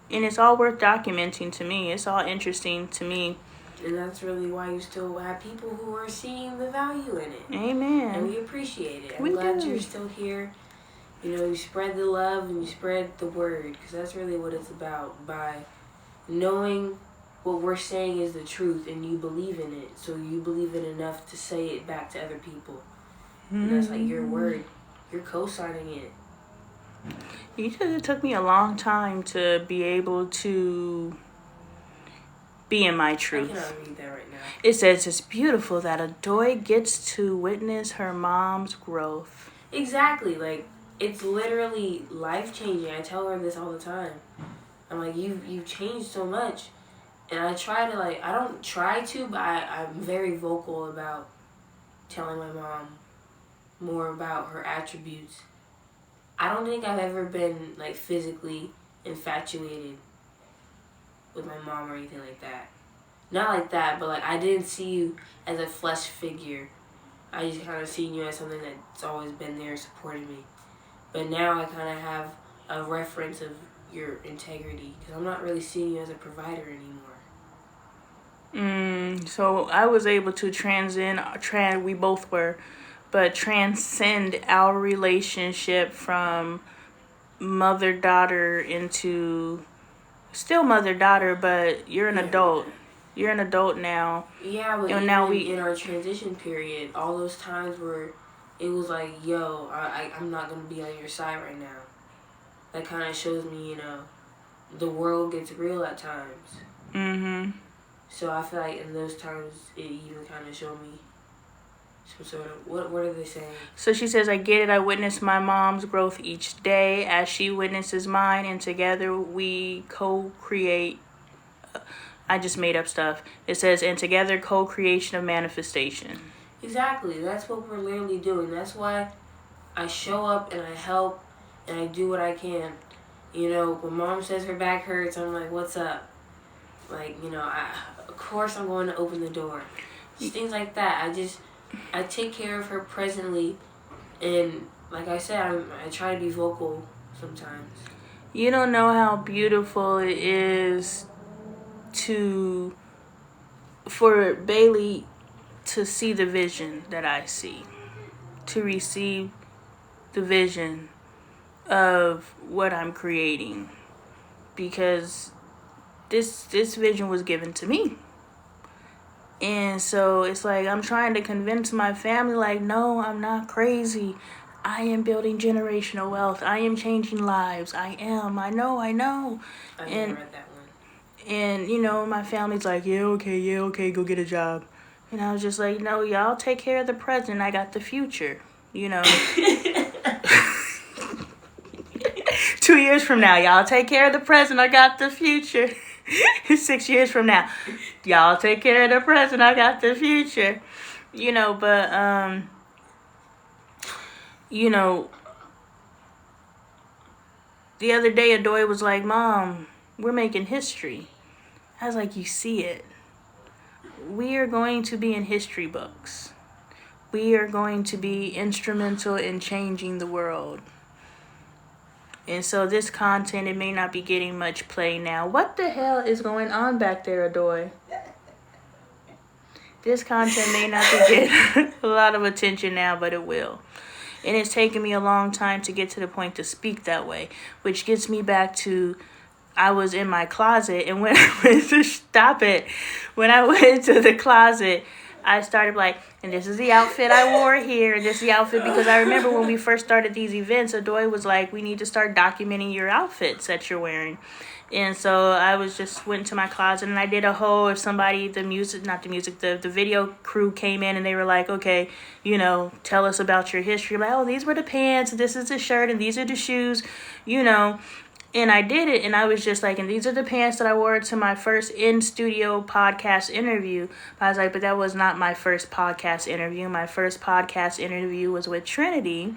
And it's all worth documenting to me. It's all interesting to me. and that's really why you still have people who are seeing the value in it. And Amen. we appreciate it. We I'm glad do. you're still here. You know, you spread the love and you spread the word, because that's really what it's about. By knowing what we're saying is the truth and you believe in it, so you believe it enough to say it back to other people. And that's like your word. You're co-signing it. It took me a long time to be able to be in my I truth. cannot read that right now. It says it's beautiful that Adoy gets to witness her mom's growth. Exactly. Like, it's literally life-changing. I tell her this all the time. I'm like, you've changed so much. And I try to, like, I don't try to, but I'm very vocal about telling my mom more about her attributes. I don't think I've ever been, like, physically infatuated with my mom or anything like that. Not like that, but, like, I didn't see you as a flesh figure. I just kind of seen you as something that's always been there supporting me. But now I kind of have a reference of your integrity, because I'm not really seeing you as a provider anymore. So I was able to we both were, but transcend our relationship from mother-daughter into still mother-daughter, but you're an adult. You're an adult now. Yeah, but And even now in our transition period, all those times where it was like, yo, I'm not going to be on your side right now. That kind of shows me, you know, the world gets real at times. So I feel like in those times, it even kind of showed me some sort of, what are they saying? So she says, I get it. I witness my mom's growth each day as she witnesses mine, and together we co-create. I just made up stuff. It says, and together co-creation of manifestation. Exactly. That's what we're literally doing. That's why I show up and I help and I do what I can. You know, when mom says her back hurts, I'm like, what's up? Like, you know, of course I'm going to open the door. Just things like that. I take care of her presently. And like I said, I try to be vocal sometimes. You don't know how beautiful it is for Bailey to see the vision that I see, to receive the vision of what I'm creating, because this vision was given to me. And so it's like I'm trying to convince my family, like, no, I'm not crazy. I am building generational wealth. I am changing lives. I know. I never read that one. And, you know, my family's like, yeah, okay, go get a job. And I was just like, no, y'all take care of the present. I got the future, you know. 2 years from now, y'all take care of the present. I got the future. 6 years from now, y'all take care of the present. I got the future. You know, but, you know, the other day, Adoy was like, Mom, we're making history. I was like, you see it. We are going to be in history books. We are going to be instrumental in changing the world. And so this content, it may not be getting much play now. What the hell is going on back there, Adoy? This content may not be getting a lot of attention now, but it will. And it's taken me a long time to get to the point to speak that way, which gets me back to I was in my closet, and when I went to when I went to the closet, I started like, and this is the outfit I wore here, and this is the outfit, because I remember when we first started these events, Adoy was like, we need to start documenting your outfits that you're wearing. And so I went to my closet and I did a whole, if somebody, the video crew came in and they were like, okay, you know, tell us about your history. Like, oh, these were the pants, this is the shirt, and these are the shoes, you know. And I did it, and I was just like, and these are the pants that I wore to my first in-studio podcast interview. I was like, but that was not my first podcast interview. My first podcast interview was with Trinity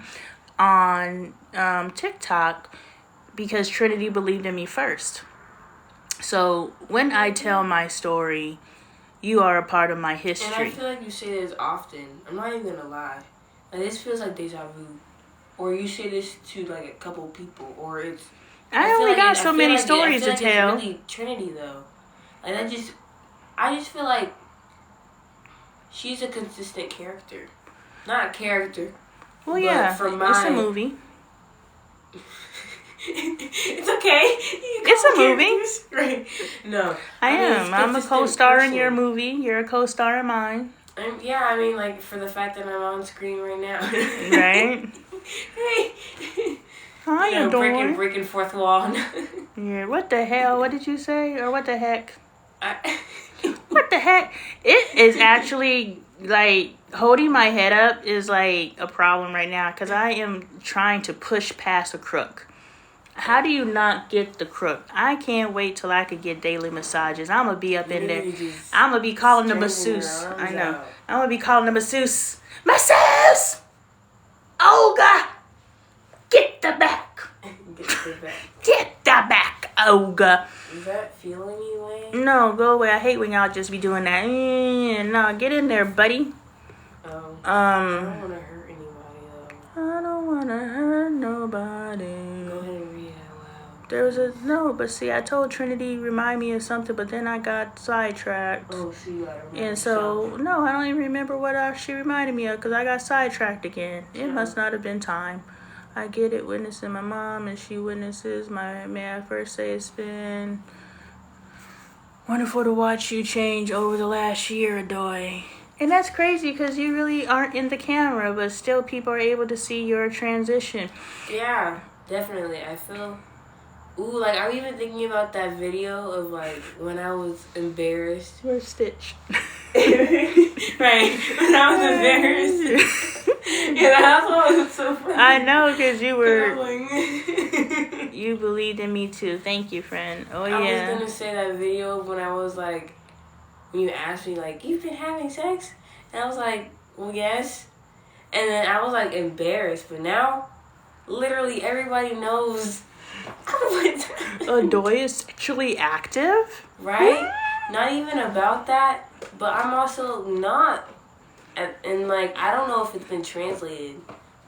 on TikTok, because Trinity believed in me first. So when I tell my story, you are a part of my history. And I feel like you say this often. I'm not even gonna lie. Like, this feels like deja vu. Or you say this to like a couple people, or it's... I only like got so many stories to tell. It's really Trinity though. Like, I just feel like she's a consistent character. Not character. Well, yeah, it's a movie. It's okay. It's a movie. Right. No. I am. I'm a co-star in your movie. You're a co-star in mine. Yeah, I mean, like, for the fact that I'm on screen right now. Right? Hey. How you doing? Breaking fourth wall. Yeah, what the hell? What did you say? Or what the heck? What the heck? It is actually, like, holding my head up is, like, a problem right now, because I am trying to push past a crook. How do you not get the crook? I can't wait till I could get daily massages. I'm going to be up in there. I'm going to be calling the masseuse. I know. I'm going to be calling the masseuse. Masseuse! Oh, God! Get the back. Get the back, Olga. Is that feeling you way? No, go away. I hate when y'all just be doing that. No, get in there, buddy. I don't want to hurt anybody, though. I don't want to hurt nobody. Go ahead and read it out loud. There was but see, I told Trinity remind me of something, but then I got sidetracked. Oh, see, you gotta remember. And so, no, I don't even remember what she reminded me of, because I got sidetracked again. It must not have been time. I get it, witnessing my mom, and she witnesses may I first say it's been wonderful to watch you change over the last year, Adoy. And that's crazy, because you really aren't in the camera, but still people are able to see your transition. Yeah, definitely. I feel... Ooh, like, I'm even thinking about that video of, like, when I was embarrassed. Where's Stitch? Right. When I was embarrassed. Yeah, that's what was so funny. I know, because you were... You believed in me, too. Thank you, friend. Oh, yeah. I was going to say that video when I was, like... When you asked me, like, you've been having sex? And I was like, well, yes. And then I was, like, embarrassed. But now, literally everybody knows... Adoy is sexually active? Right? Not even about that, but I'm also not. And like, I don't know if it's been translated,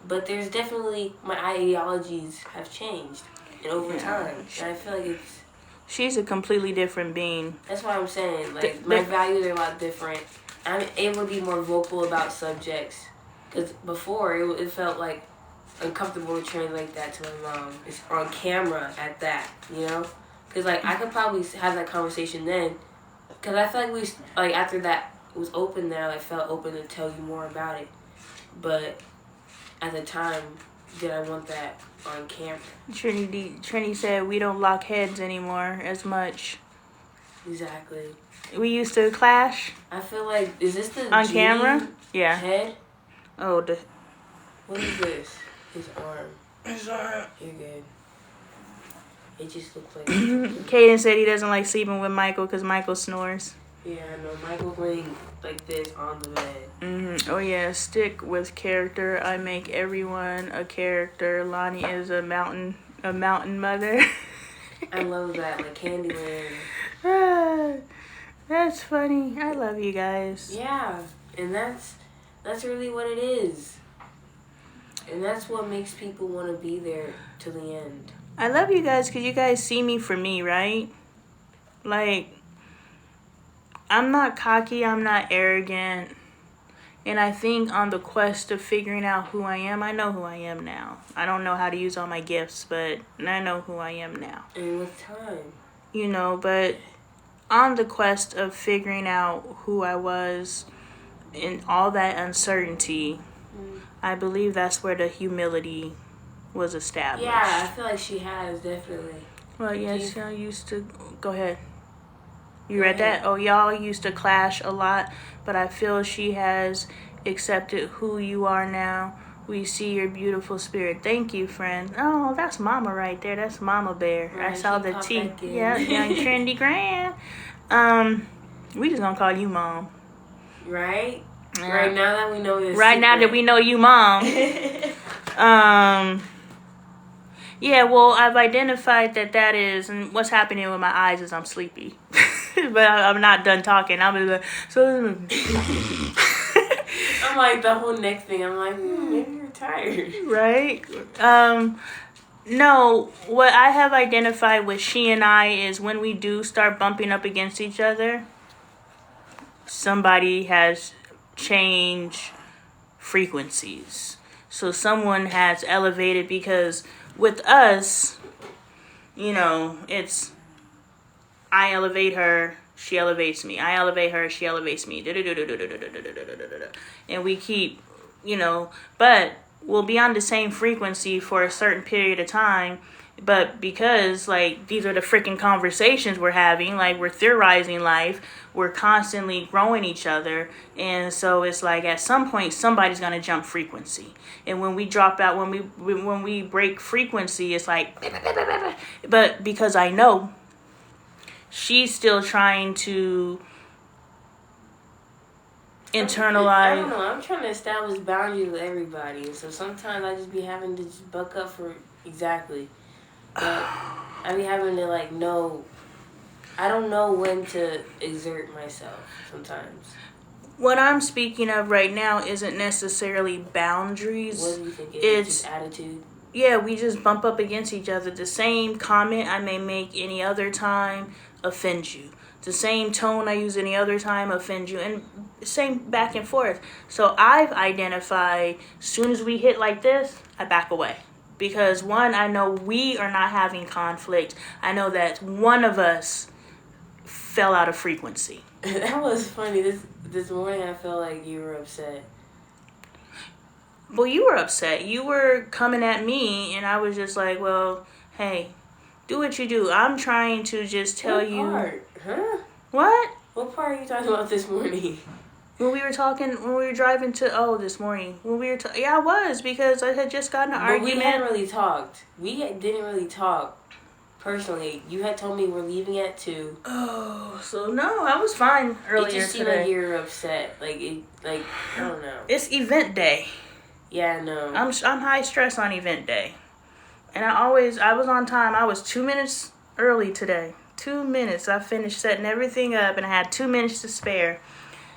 but there's definitely, my ideologies have changed and over time. And I feel like it's... She's a completely different being. That's what I'm saying. Like, my values are a lot different. I'm able to be more vocal about subjects. Because before, it felt like uncomfortable to translate that to my mom. It's on camera at that, you know? Because, like, I could probably have that conversation then. Because I feel like after that was open there, I felt open to tell you more about it. But at the time, did I want that on camera? Trini said we don't lock heads anymore as much. Exactly. We used to clash. I feel like, is this the on Genie camera? Yeah. Head? Oh, what is this? His arm. His arm. You're good. It just looks like... Caden said he doesn't like sleeping with Michael because Michael snores. Yeah, no, Michael's laying like this on the bed. Mm-hmm. Oh, yeah, stick with character. I make everyone a character. Lonnie is a mountain mother. I love that, like Candyland. That's funny. I love you guys. Yeah, and that's really what it is. And that's what makes people want to be there to the end. I love you guys because you guys see me for me, right? Like, I'm not cocky, I'm not arrogant. And I think on the quest of figuring out who I am, I know who I am now. I don't know how to use all my gifts, but I know who I am now. And with time. You know, but on the quest of figuring out who I was in all that uncertainty, I believe that's where the humility was established. Yeah, I feel like she has, definitely. Well, yes, y'all used to... Go ahead. You read that? Oh, y'all used to clash a lot, but I feel she has accepted who you are now. We see your beautiful spirit. Thank you, friend. Oh, that's Mama right there. That's Mama Bear. Right, I saw she the popped T. back in. Yeah, young trendy grand. We just gonna call you Mom. Right? Yeah. Right now that we know this. Right now that we know you Mom. Yeah, well, I've identified that is, and what's happening with my eyes is I'm sleepy. But I'm not done talking. I'm just like, so... I'm like, the whole next thing, I'm like, maybe you're tired. Right? No, what I have identified with she and I is when we do start bumping up against each other, somebody has changed frequencies. So someone has elevated, because with us, you know, it's I elevate her, she elevates me. I elevate her, she elevates me. And we keep, you know, but we'll be on the same frequency for a certain period of time. But because, like, these are the freaking conversations we're having, like, we're theorizing life, we're constantly growing each other. And so it's like at some point, somebody's going to jump frequency. And when we drop out, when we break frequency, it's like, but because I know she's still trying to internalize. I don't know. I'm trying to establish boundaries with everybody. So sometimes I just be having to just buck up for exactly. But I be having to, like, know. I don't know when to exert myself sometimes. What I'm speaking of right now isn't necessarily boundaries. What do you think it is? It's Just attitude? Yeah, we just bump up against each other. The same comment I may make any other time offends you. The same tone I use any other time offends you. And same back and forth. So I've identified, as soon as we hit like this, I back away. Because one, I know we are not having conflict. I know that one of us fell out of frequency. That was funny. This morning I felt like you were upset. Well, you were upset. You were coming at me, and I was just like, well, hey, do what you do. I'm trying to just tell What you. part? Huh? What? What part are you talking about this morning? When we were driving to, this morning. Yeah, I was, because I had just gotten an argument. We hadn't really talked. Didn't really talk personally. You had told me we're leaving at 2. Oh, so no, I was fine earlier today. It just seemed like you were upset. I don't know. It's event day. Yeah, no. I'm high stress on event day. And I was on time. I was 2 minutes early today. 2 minutes. I finished setting everything up, and I had 2 minutes to spare.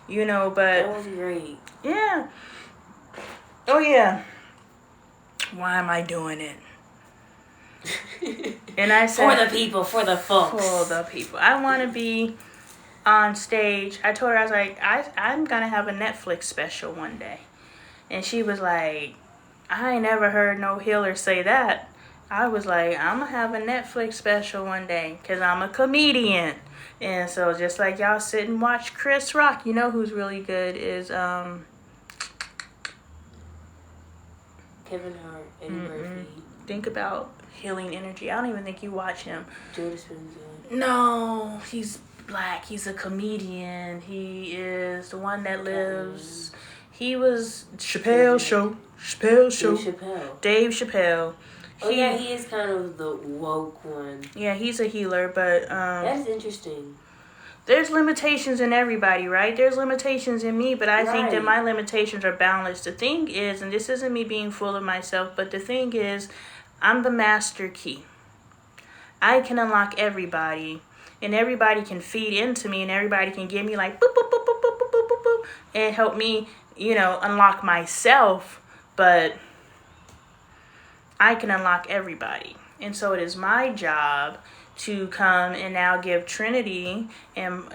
You know, but... That was great. Yeah. Oh, yeah. Why am I doing it? And I said... For the people, for the folks. For the people. I want to be on stage. I told her, I was like, I'm going to have a Netflix special one day. And she was like, I ain't never heard no healer say that. I was like, I'm going to have a Netflix special one day because I'm a comedian. And so just like y'all sit and watch Chris Rock, you know who's really good is Kevin Hart, Eddie Murphy. Think about healing energy. I don't even think you watch him. Joe Dispenza. No, he's black. He's a comedian. He is the one that lives. He was Chappelle Show. Dave Chappelle. He is kind of the woke one. Yeah, he's a healer, but that's interesting. There's limitations in everybody, right? There's limitations in me, but I think that my limitations are balanced. The thing is, and this isn't me being full of myself, but the thing is, I'm the master key. I can unlock everybody, and everybody can feed into me, and everybody can give me like boop, boop, boop, boop, boop, boop, boop, boop, boop, and help me, unlock myself, but I can unlock everybody. And so it is my job to come and now give Trinity and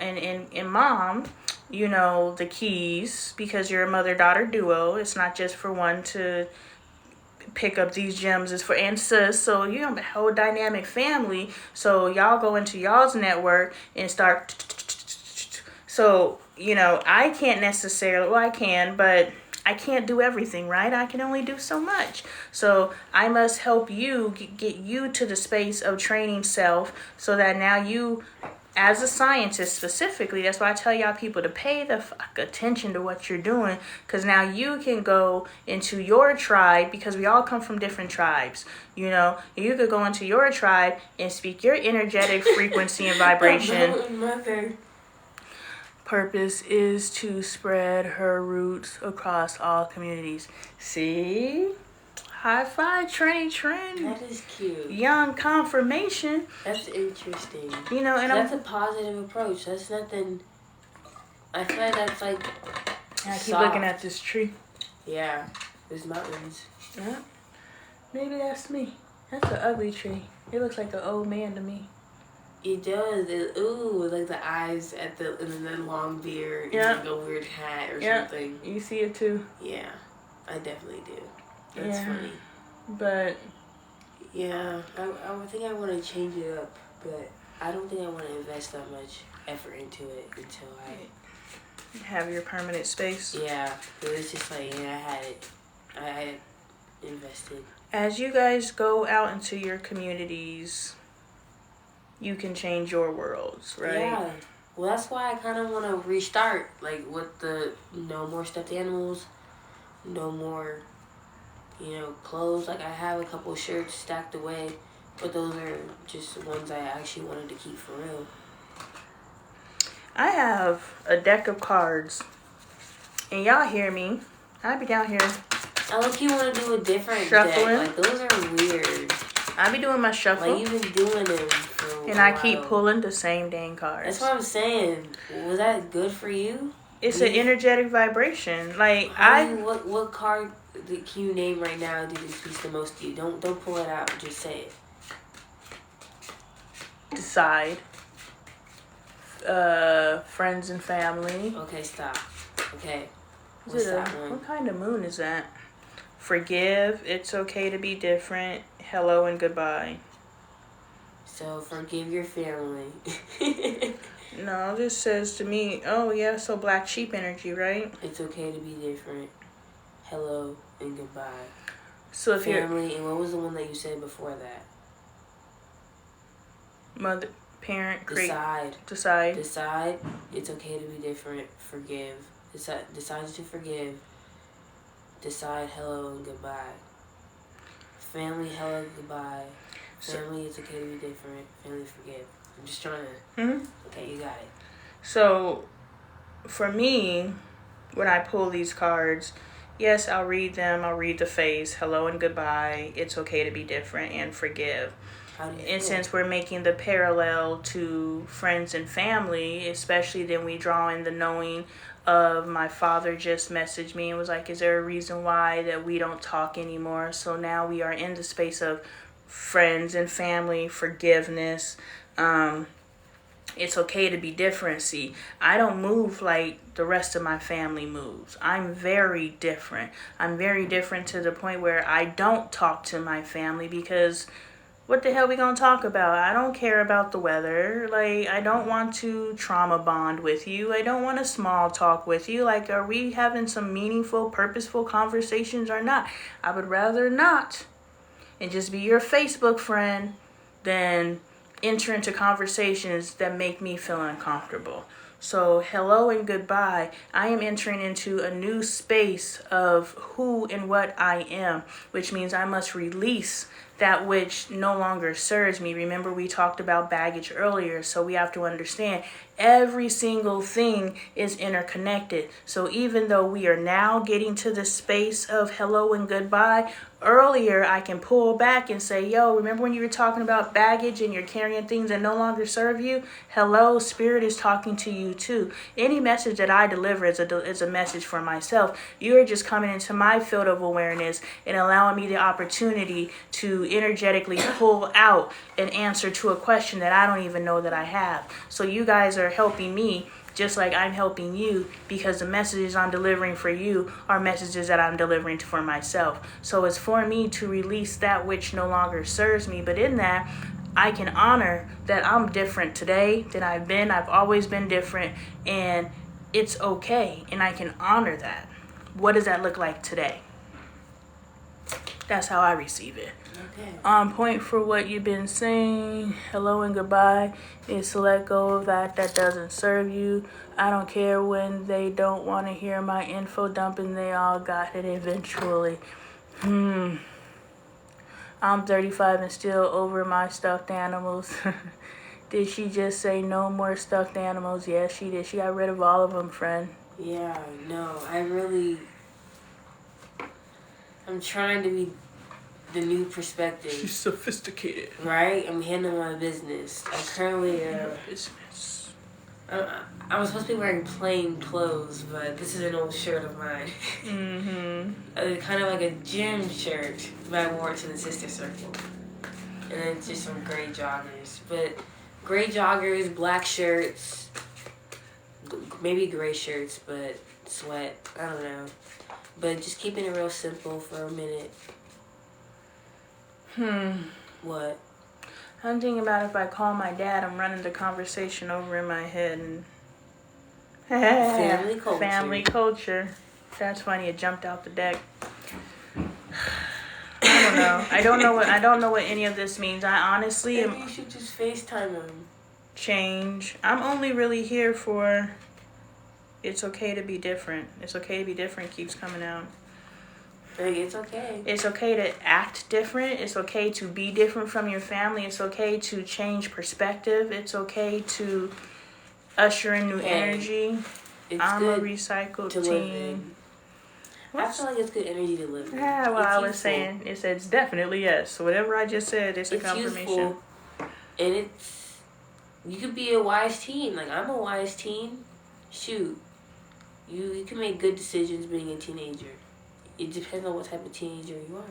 Mom, the keys, because you're a mother-daughter duo. It's not just for one to pick up these gems, it's for and sis. So you have a whole dynamic family. So y'all go into y'all's network and start. So I can't necessarily, well, I can, but I can't do everything, right? I can only do so much. So I must help you get you to the space of training self so that now you, as a scientist specifically, that's why I tell y'all people to pay the fuck attention to what you're doing, because now you can go into your tribe, because we all come from different tribes. You could go into your tribe and speak your energetic frequency and vibration. Purpose is to spread her roots across all communities. See? High five, Trend. That is cute. Young confirmation. That's interesting. And that's a positive approach. That's nothing. I feel like that's like. I keep looking at this tree. Yeah, there's mountains. Yeah. Maybe that's me. That's an ugly tree. It looks like an old man to me. It does. Ooh, like the eyes and the long beard, and like a weird hat or something. You see it too. Yeah, I definitely do. That's funny. But yeah, I think I want to change it up, but I don't think I want to invest that much effort into it until I have your permanent space. Yeah, but it's just like I had invested. As you guys go out into your communities, you can change your worlds, right? Yeah. Well, that's why I kind of want to restart, like with the no more stuffed animals, no more, clothes. Like I have a couple shirts stacked away, but those are just ones I actually wanted to keep for real. I have a deck of cards, and y'all hear me. I be down here. I look, you want to do a different shuffling. Deck. Like those are weird. I be doing my shuffle. Like you've been doing them for a while. And I keep pulling the same dang cards. That's what I'm saying. Was that good for you? It's an energetic vibration. Like what card can you name right now did it speak the most to you? Don't pull it out. Just say it. Decide. Friends and family. Okay, stop. Okay. What's that one? What kind of moon is that? Forgive. It's okay to be different. Hello and goodbye. So forgive your family. No, this says to me, oh yeah, so black sheep energy, right? It's okay to be different. Hello and goodbye. So if family, and what was the one that you said before that? Mother, parent, decide. Decide. It's okay to be different. Forgive. Decide to forgive. Decide hello and goodbye. Family, hello, goodbye. Family, it's okay to be different. Family, forgive. I'm just trying to... Okay, you got it. So, for me, when I pull these cards, yes, I'll read them. I'll read the face. Hello and goodbye. It's okay to be different and forgive. And since we're making the parallel to friends and family, especially then we draw in the knowing of my father just messaged me and was like, is there a reason why that we don't talk anymore? So now we are in the space of friends and family, forgiveness. It's okay to be different. See, I don't move like the rest of my family moves. I'm very different. I'm very different to the point where I don't talk to my family because what the hell we gonna talk about? I don't care about the weather. Like, I don't want to trauma bond with you. I don't want to small talk with you. Like, are we having some meaningful, purposeful conversations or not? I would rather not and just be your Facebook friend than enter into conversations that make me feel uncomfortable. So hello and goodbye. I am entering into a new space of who and what I am, which means I must release that which no longer serves me. Remember, we talked about baggage earlier, so we have to understand every single thing is interconnected. So even though we are now getting to the space of hello and goodbye, earlier I can pull back and say, yo, remember when you were talking about baggage and you're carrying things that no longer serve you? Hello, Spirit is talking to you too. Any message that I deliver is a message for myself. You are just coming into my field of awareness and allowing me the opportunity to energetically pull out an answer to a question that I don't even know that I have. So you guys are helping me just like I'm helping you, because the messages I'm delivering for you are messages that I'm delivering for myself. So it's for me to release that which no longer serves me. But in that, I can honor that I'm different today than I've been. I've always been different. And it's okay, and I can honor that. What does that look like today? That's how I receive it. Okay. On point for what you've been saying. Hello and goodbye is to let go of that doesn't serve you. I don't care when they don't want to hear my info dumping. They all got it eventually. I'm 35 and still over my stuffed animals. Did she just say no more stuffed animals? Yes, she did. She got rid of all of them, friend. Yeah, no, I'm trying to be the new perspective. She's sophisticated. Right? I'm handling my business. I currently, Business. I was supposed to be wearing plain clothes, but this is an old shirt of mine. Kind of like a gym shirt, but I wore it to the sister circle. And then just some gray joggers. But gray joggers, black shirts, maybe gray shirts, but sweat. I don't know. But just keeping it real simple for a minute. What? I'm thinking about if I call my dad, I'm running the conversation over in my head. And Family culture. Family culture. That's funny. It jumped out the deck. I don't know. I don't know what any of this means. I honestly Maybe you should just FaceTime him. change. I'm only really here for it's okay to be different. It's okay to be different keeps coming out. Like, it's okay. It's okay to act different. It's okay to be different from your family. It's okay to change perspective. It's okay to usher in new energy. I'm a recycled teen. I feel like it's good energy to live in. Yeah, well, it's I was useful. saying, it says definitely yes. So whatever I just said, it's a confirmation. Useful, and you could be a wise teen. Like, I'm a wise teen. Shoot. You can make good decisions being a teenager. It depends on what type of teenager you are.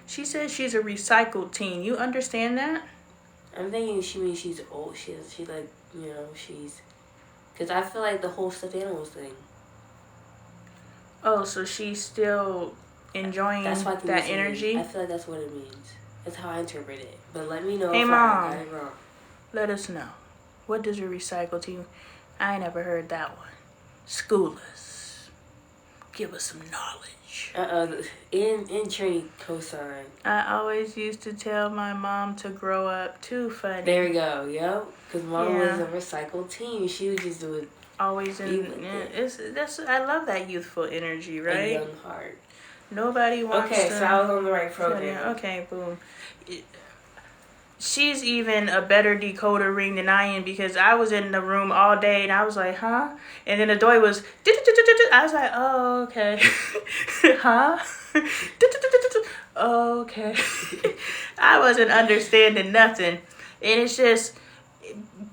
She says she's a recycled teen. You understand that? I'm thinking she means she's old. She like, you know, she's... Because I feel like the whole stuffed animals thing. Oh, so she's still enjoying that energy? I feel like that's what it means. That's how I interpret it. But let me know Hey, if Mom. I got it wrong. Let us know. What does a recycled teen... I never heard that one. School us. Give us some knowledge. In Trini cosign. I always used to tell my mom to grow up. Too funny. There we go. Yep. Because Mom Yeah. was a recycled teen. She would just do it. Always in. I love that youthful energy, right? A young heart. Nobody wants Okay, to. so I was on the right program. Okay, boom. She's even a better decoder ring than I am because I was in the room all day and I was like, huh? And then the door was, I was like, oh, okay. Huh? Okay. I wasn't understanding nothing. And it's just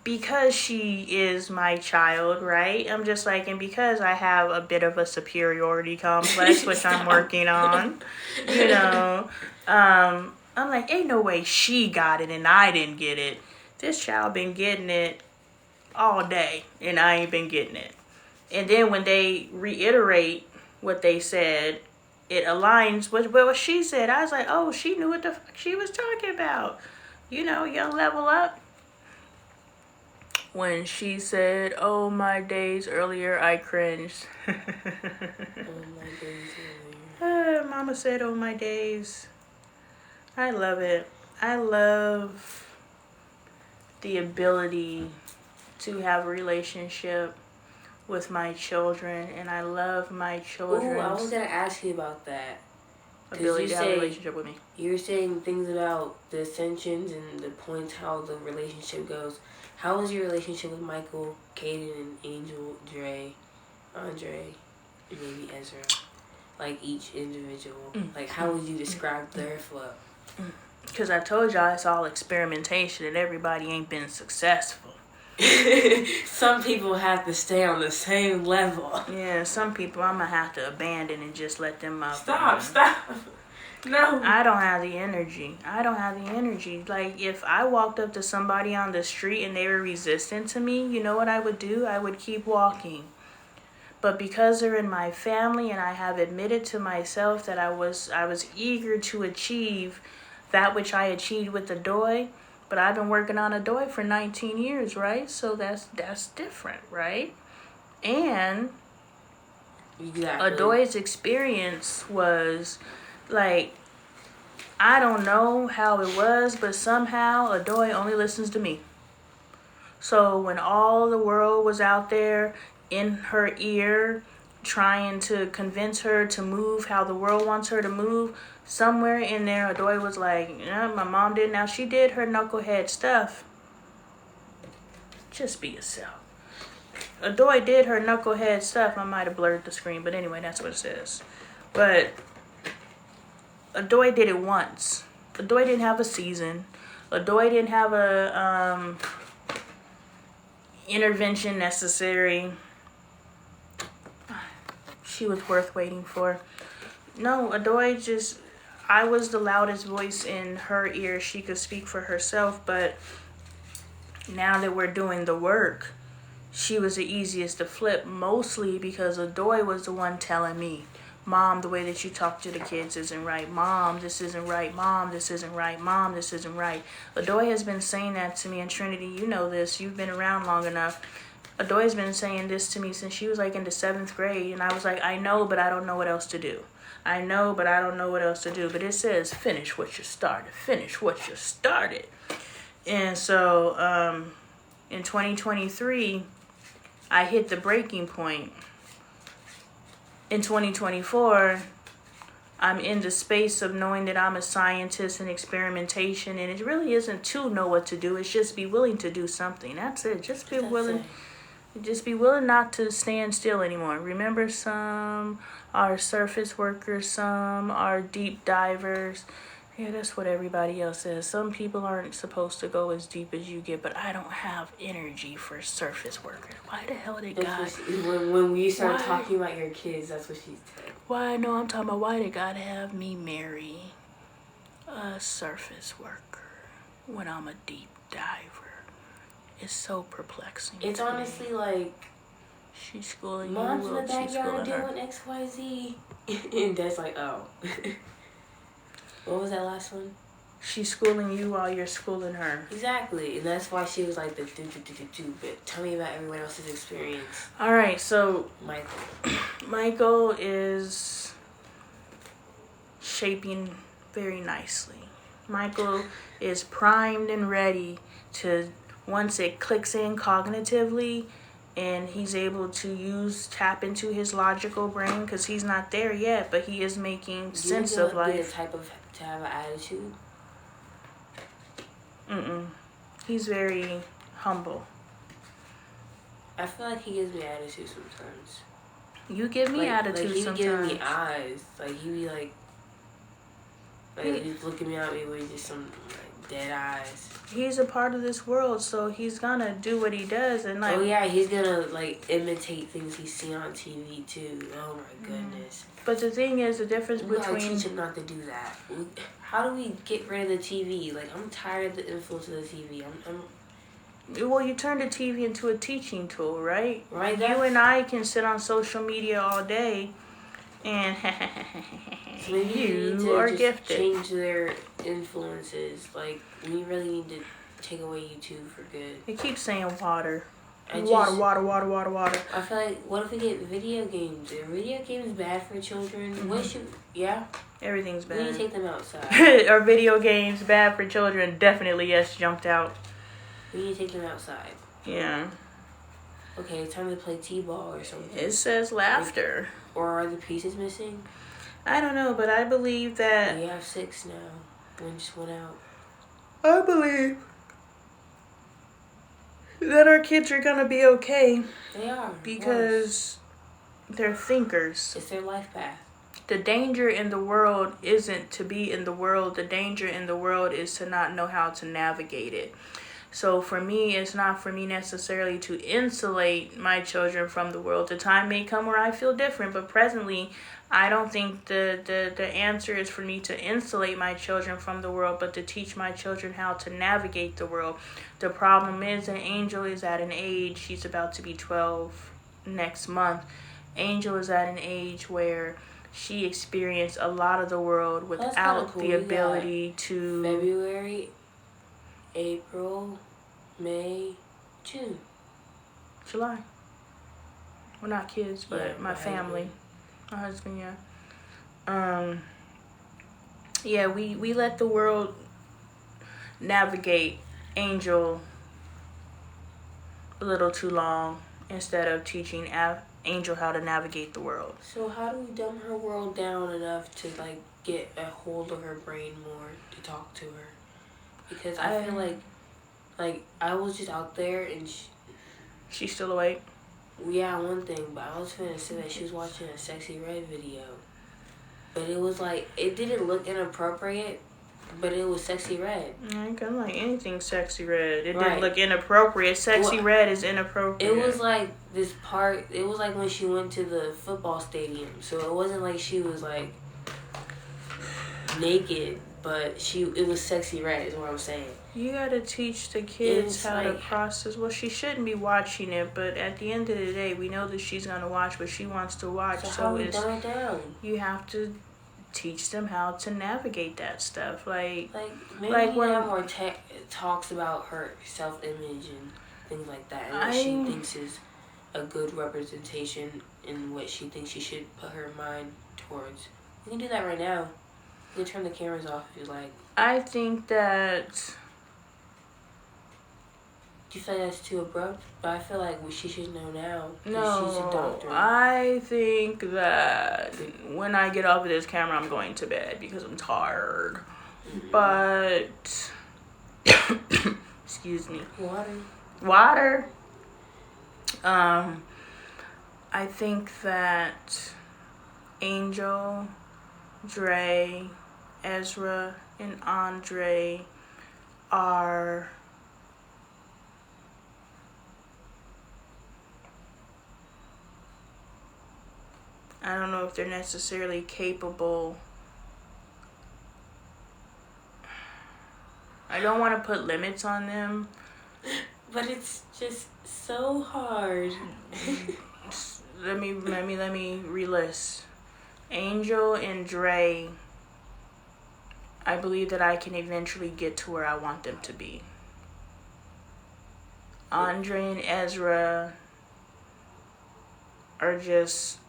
because she is my child, right? I'm just like, and because I have a bit of a superiority complex, which I'm working on, you know, I'm like, ain't no way she got it and I didn't get it. This child been getting it all day and I ain't been getting it. And then when they reiterate what they said, it aligns with what she said. I was like, oh, she knew what the fuck she was talking about. You know, young level up. When she said, oh, my days earlier, I cringed. Oh, my days earlier. Mama said, oh, my days. I love it. I love the ability to have a relationship with my children, and I love my children's Ooh, I was going to ask you about that. ability to have a relationship with me. You were saying things about the ascensions and the points how the relationship goes. How was your relationship with Michael, Caden, and Angel, Dre, Andre, and maybe Ezra? Like each individual. Like how would you describe their flow? Because I told y'all it's all experimentation and everybody ain't been successful. Some people have to stay on the same level. Yeah, some people I'm going to have to abandon and just let them up. Stop. No. I don't have the energy. Like, if I walked up to somebody on the street and they were resistant to me, you know what I would do? I would keep walking. But because they're in my family and I have admitted to myself that I was eager to achieve that which I achieved with the DOI, but I've been working on a DOI for 19 years, right? So that's different, right? And Exactly. Adoy's experience was like, I don't know how it was, but somehow Adoy only listens to me. So when all the world was out there in her ear trying to convince her to move how the world wants her to move, somewhere in there Adoy was like, yeah, my mom did. Now she did her knucklehead stuff. Just be yourself. Adoy did her knucklehead stuff. I might have blurred the screen, but anyway, that's what it says. But Adoy did it once. Adoy didn't have a season. Adoy didn't have a intervention necessary. She was worth waiting for. No, Adoy just, I was the loudest voice in her ear. She could speak for herself, but now that we're doing the work, she was the easiest to flip, mostly because Adoy was the one telling me, Mom, the way that you talk to the kids isn't right. Mom, this isn't right. Mom, this isn't right. Mom, this isn't right. Adoy has been saying that to me, and Trinity, you know this. You've been around long enough. Adoy's been saying this to me since she was like in the 7th grade, and I was like, I know, but I don't know what else to do. I know, but I don't know what else to do. But it says, finish what you started. Finish what you started. And so in 2023, I hit the breaking point. In 2024, I'm in the space of knowing that I'm a scientist in experimentation, and it really isn't to know what to do. It's just be willing to do something. That's it. Just be willing. Just be willing not to stand still anymore. Remember, some are surface workers, some are deep divers. Yeah, that's what everybody else says. Some people aren't supposed to go as deep as you get, but I don't have energy for surface workers. Why the hell did God... When we start talking about your kids, that's what she said. Why? No, I'm talking about why did God have me marry a surface worker when I'm a deep diver? It's so perplexing. It's honestly like... She's schooling Mom's you, in the backyard her. doing XYZ. And Dad's like, oh. What was that last one? She's schooling you while you're schooling her. Exactly. And that's why she was like the do. But tell me about everyone else's experience. All right, so Michael. Michael is shaping very nicely. Michael is primed and ready to, once it clicks in cognitively and he's able to tap into his logical brain, because he's not there yet, but he is making sense of life. The type of to have an attitude? He's very humble. I feel like he gives me attitude sometimes. You give me attitude like he sometimes. be giving me eyes. Like he be like he's looking at me with just some like dead eyes. He's a part of this world, so he's gonna do what he does, and like. Oh yeah, he's gonna like imitate things he's seen on TV too. Oh my goodness. But the thing is, the difference We gotta between. teach him not to do that. How do we get rid of the TV? Like I'm tired of the influence of the TV. Well, you turn the TV into a teaching tool, right? Right. You and I can sit on social media all day, and so maybe you are gifted. Change their influences. Like we really need to take away YouTube for good. It keeps saying water. Water. I feel like, what if we get video games? Are video games bad for children? Yeah? Everything's bad. We need to take them outside. Are video games bad for children? Definitely, yes, jumped out. We need to take them outside. Yeah. Okay, it's time to play T-ball or something. It says laughter. Or are the pieces missing? I don't know, but I believe that... We have 6 now. One just went out. I believe that our kids are gonna be okay. They are. Because they're thinkers. It's their life path. The danger in the world isn't to be in the world. The danger in the world is to not know how to navigate it. So for me, it's not for me necessarily to insulate my children from the world. The time may come where I feel different, but presently, I don't think the answer is for me to insulate my children from the world, but to teach my children how to navigate the world. The problem is that Angel is at an age, she's about to be 12 next month. Angel is at an age where she experienced a lot of the world without the ability to... February, April, May, June. July. Well, not kids, but Yeah, my my family. husband. My husband, yeah. Yeah, we let the world navigate Angel a little too long instead of teaching Angel how to navigate the world. So how do we dumb her world down enough to like get a hold of her brain more to talk to her? Because I feel like I was just out there and She's still awake. yeah, one thing, but I was finna say that she was watching a Sexy Red video, but it was like it didn't look inappropriate, but it was Sexy Red. I ain't gonna like anything Sexy Red. It Right. didn't look inappropriate. Sexy Well, Red is inappropriate. It was like this part. It was like when she went to the football stadium, so it wasn't like she was like naked, but it was Sexy Red is what I'm saying. You gotta teach the kids It's how to like- process. Well, she shouldn't be watching it, but at the end of the day, we know that she's gonna watch what she wants to watch. So how we it's dumb it down? you have to teach them how to navigate that stuff. Like Like maybe Like like when- have more talks about her self-image and things like that, and what she thinks is a good representation and what she thinks she should put her mind towards. We can do that right now. We can turn the cameras off if you like. I think that Do you feel like that's too abrupt? But I feel like she should know now. 'Cause no, she's a doctor. I think that when I get off of this camera, I'm going to bed because I'm tired. But excuse me. Water. I think that Angel, Dre, Ezra, and Andre are I don't know if they're necessarily capable. I don't want to put limits on them. But it's just so hard. Let me relist. Angel and Dre, I believe that I can eventually get to where I want them to be. Andre and Ezra are just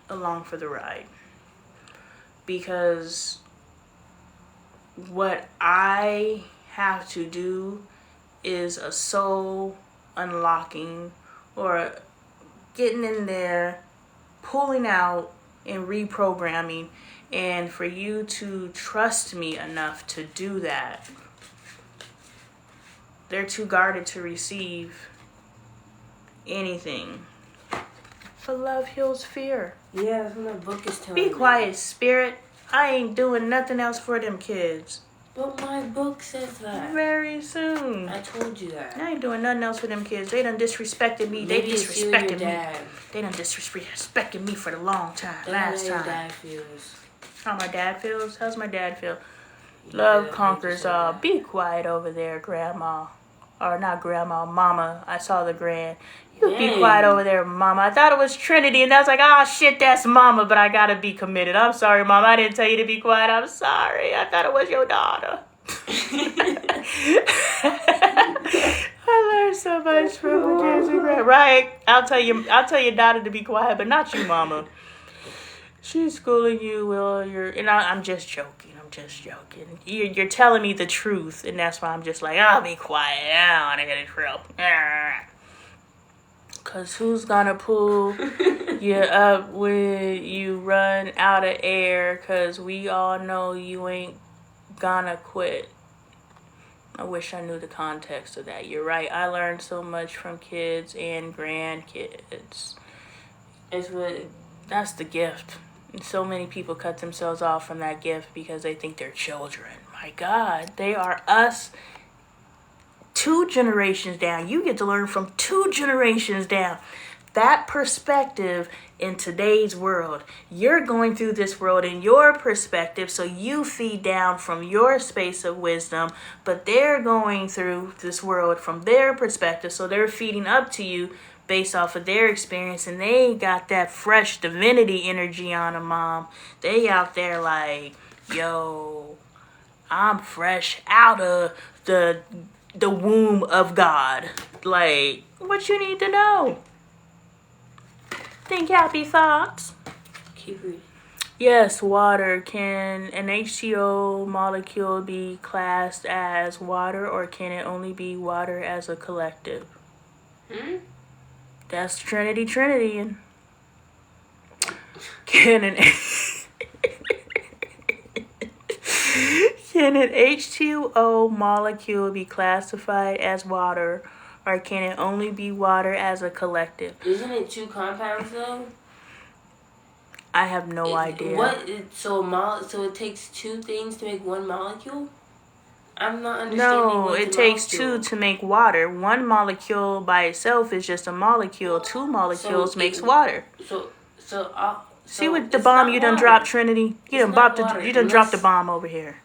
along for the ride. Because what I have to do is a soul unlocking or getting in there, pulling out and reprogramming, and for you to trust me enough to do that. They're too guarded to receive anything. For love heals fear. Yeah, that's what my book is telling Be me. quiet, spirit. I ain't doing nothing else for them kids. But my book says that. Very soon. I told you that. I ain't doing nothing else for them kids. They done disrespected me. Maybe They it's you and your disrespected me. dad. They done disrespected me for the long time. That's Last how your time. dad feels. How my dad feels? How's my dad feel? Yeah, Love I conquers just said all. that. Be quiet over there, grandma. Or not grandma, mama. I saw the grand. You be Dang. quiet over there, mama. I thought it was Trinity, and I was like, oh shit, that's mama, but I gotta be committed. I'm sorry, mama. I didn't tell you to be quiet. I'm sorry. I thought it was your daughter. I learned so much from the kids and grand. Right? I'll tell your daughter to be quiet, but not you, mama. She's schooling you. Well, I'm just joking. You're telling me the truth, and that's why I'm just like, I'll be quiet. I don't want to hear the truth. Cause who's gonna pull you up when you run out of air? Cause we all know you ain't gonna quit. I wish I knew the context of that. You're right. I learned so much from kids and grandkids. That's the gift. And so many people cut themselves off from that gift because they think they're children. My God, they are us 2 generations down. You get to learn from 2 generations down. That perspective in today's world. You're going through this world in your perspective, so you feed down from your space of wisdom, but they're going through this world from their perspective, so they're feeding up to you based off of their experience, and they got that fresh divinity energy on them, mom. They out there like, yo, I'm fresh out of the womb of God. Like, what you need to know? Think happy thoughts. Keep reading. Yes, water. Can an H2O molecule be classed as water, or can it only be water as a collective? That's Trinity. And can an can an H2O molecule be classified as water, or can it only be water as a collective? Isn't it 2 compounds though? I have no idea. So it takes 2 things to make 1 molecule? I'm not understanding. No, what's it a takes molecule. 2 to make water. 1 molecule by itself is just a molecule. 2 molecules makes water. See what the it's bomb not you done water. dropped, Trinity? You It's done not water, dropped the unless- bomb over here.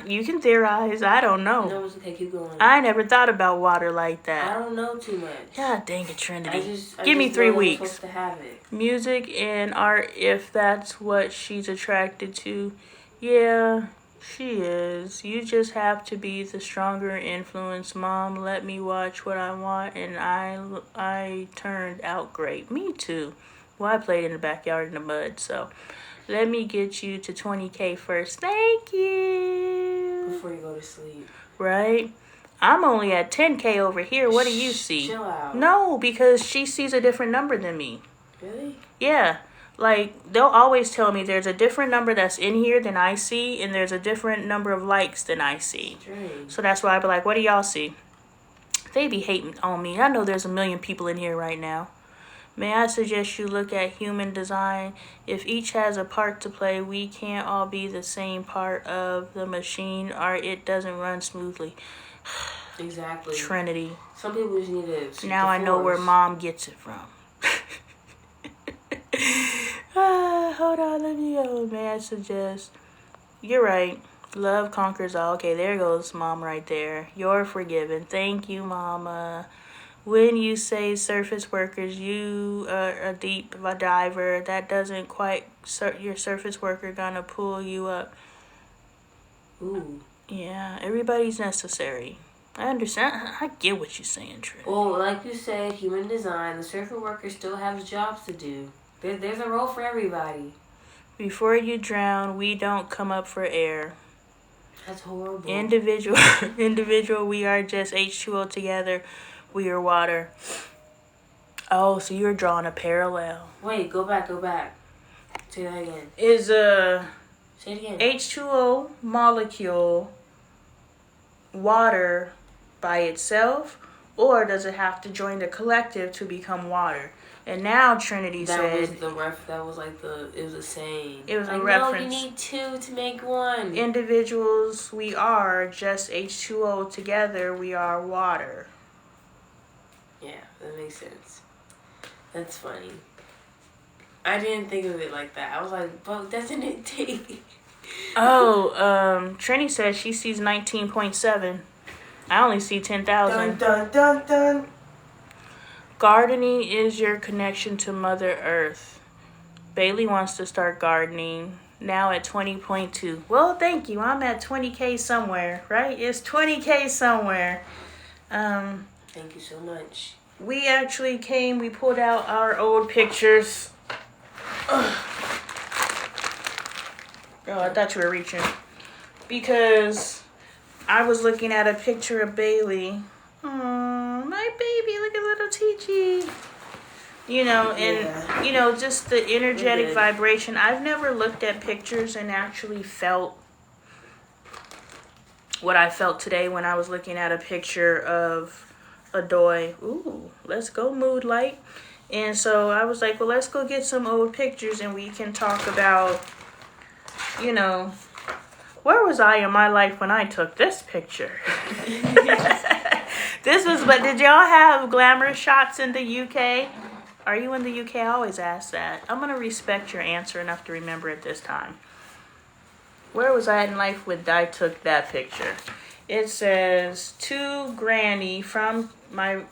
You can theorize. I don't know. No, it's okay. Keep going. I never thought about water like I that. don't know too much. God dang it, Trinity. Give me 3 We're weeks. supposed to have it. Music and art, if that's what she's attracted to. Yeah, she is. You just have to be the stronger influence. Mom, let me watch what I want, and I turned out great. Me too. Well, I played in the backyard in the mud, so let me get you to 20K first. Thank you. Before you go to sleep. Right? I'm only at 10K over here. What do you see? Chill out. No, because she sees a different number than me. Really? Yeah. Like, they'll always tell me there's a different number that's in here than I see, and there's a different number of likes than I see. Strange. So that's why I be like, what do y'all see? They be hating on me. I know there's a million people in here right now. May I suggest you look at human design? If each has a part to play, we can't all be the same part of the machine, or it doesn't run smoothly. Exactly. Trinity. Some people just need to. Now I know where Mom gets it from. Hold on, let me go. May I suggest? You're right. Love conquers all. Okay, there goes Mom right there. You're forgiven. Thank you, Mama. When you say surface workers, you are a deep diver. That doesn't quite your surface worker gonna pull you up. Ooh. Yeah, everybody's necessary. I understand. I get what you're saying, Trey. Well, like you said, human design, the surface worker still has jobs to do. There's a role for everybody. Before you drown, we don't come up for air. That's horrible. Individual, we are just H2O together. We are water. Oh, so you're drawing a parallel. Wait, go back. Say that again. Is a Say it again. H2O molecule water by itself, or does it have to join the collective to become water? And now Trinity said It was a saying. It was a like, reference. No, you need 2 to make 1. individuals, we are just H2O together. We are water. Yeah, that makes sense. That's funny. I didn't think of it like that. I was like, but doesn't it take... Oh, Trini says she sees 19.7. I only see 10,000. Dun, dun, dun, dun. Gardening is your connection to Mother Earth. Bailey wants to start gardening. Now at 20.2. Well, thank you. I'm at 20K somewhere, right? It's 20K somewhere. Thank you so much. We actually we pulled out our old pictures. Ugh. Oh, I thought you were reaching. Because I was looking at a picture of Bailey. Oh, my baby, look at little Teachy. You know, and, you know, just the energetic vibration. I've never looked at pictures and actually felt what I felt today when I was looking at a picture of Adoy. Ooh, let's go mood light. And so I was like, well, let's go get some old pictures and we can talk about, you know, where was I in my life when I took this picture? But did y'all have glamour shots in the UK? Are you in the UK? I always ask that. I'm going to respect your answer enough to remember it this time. Where was I in life when I took that picture? It says, to Granny from my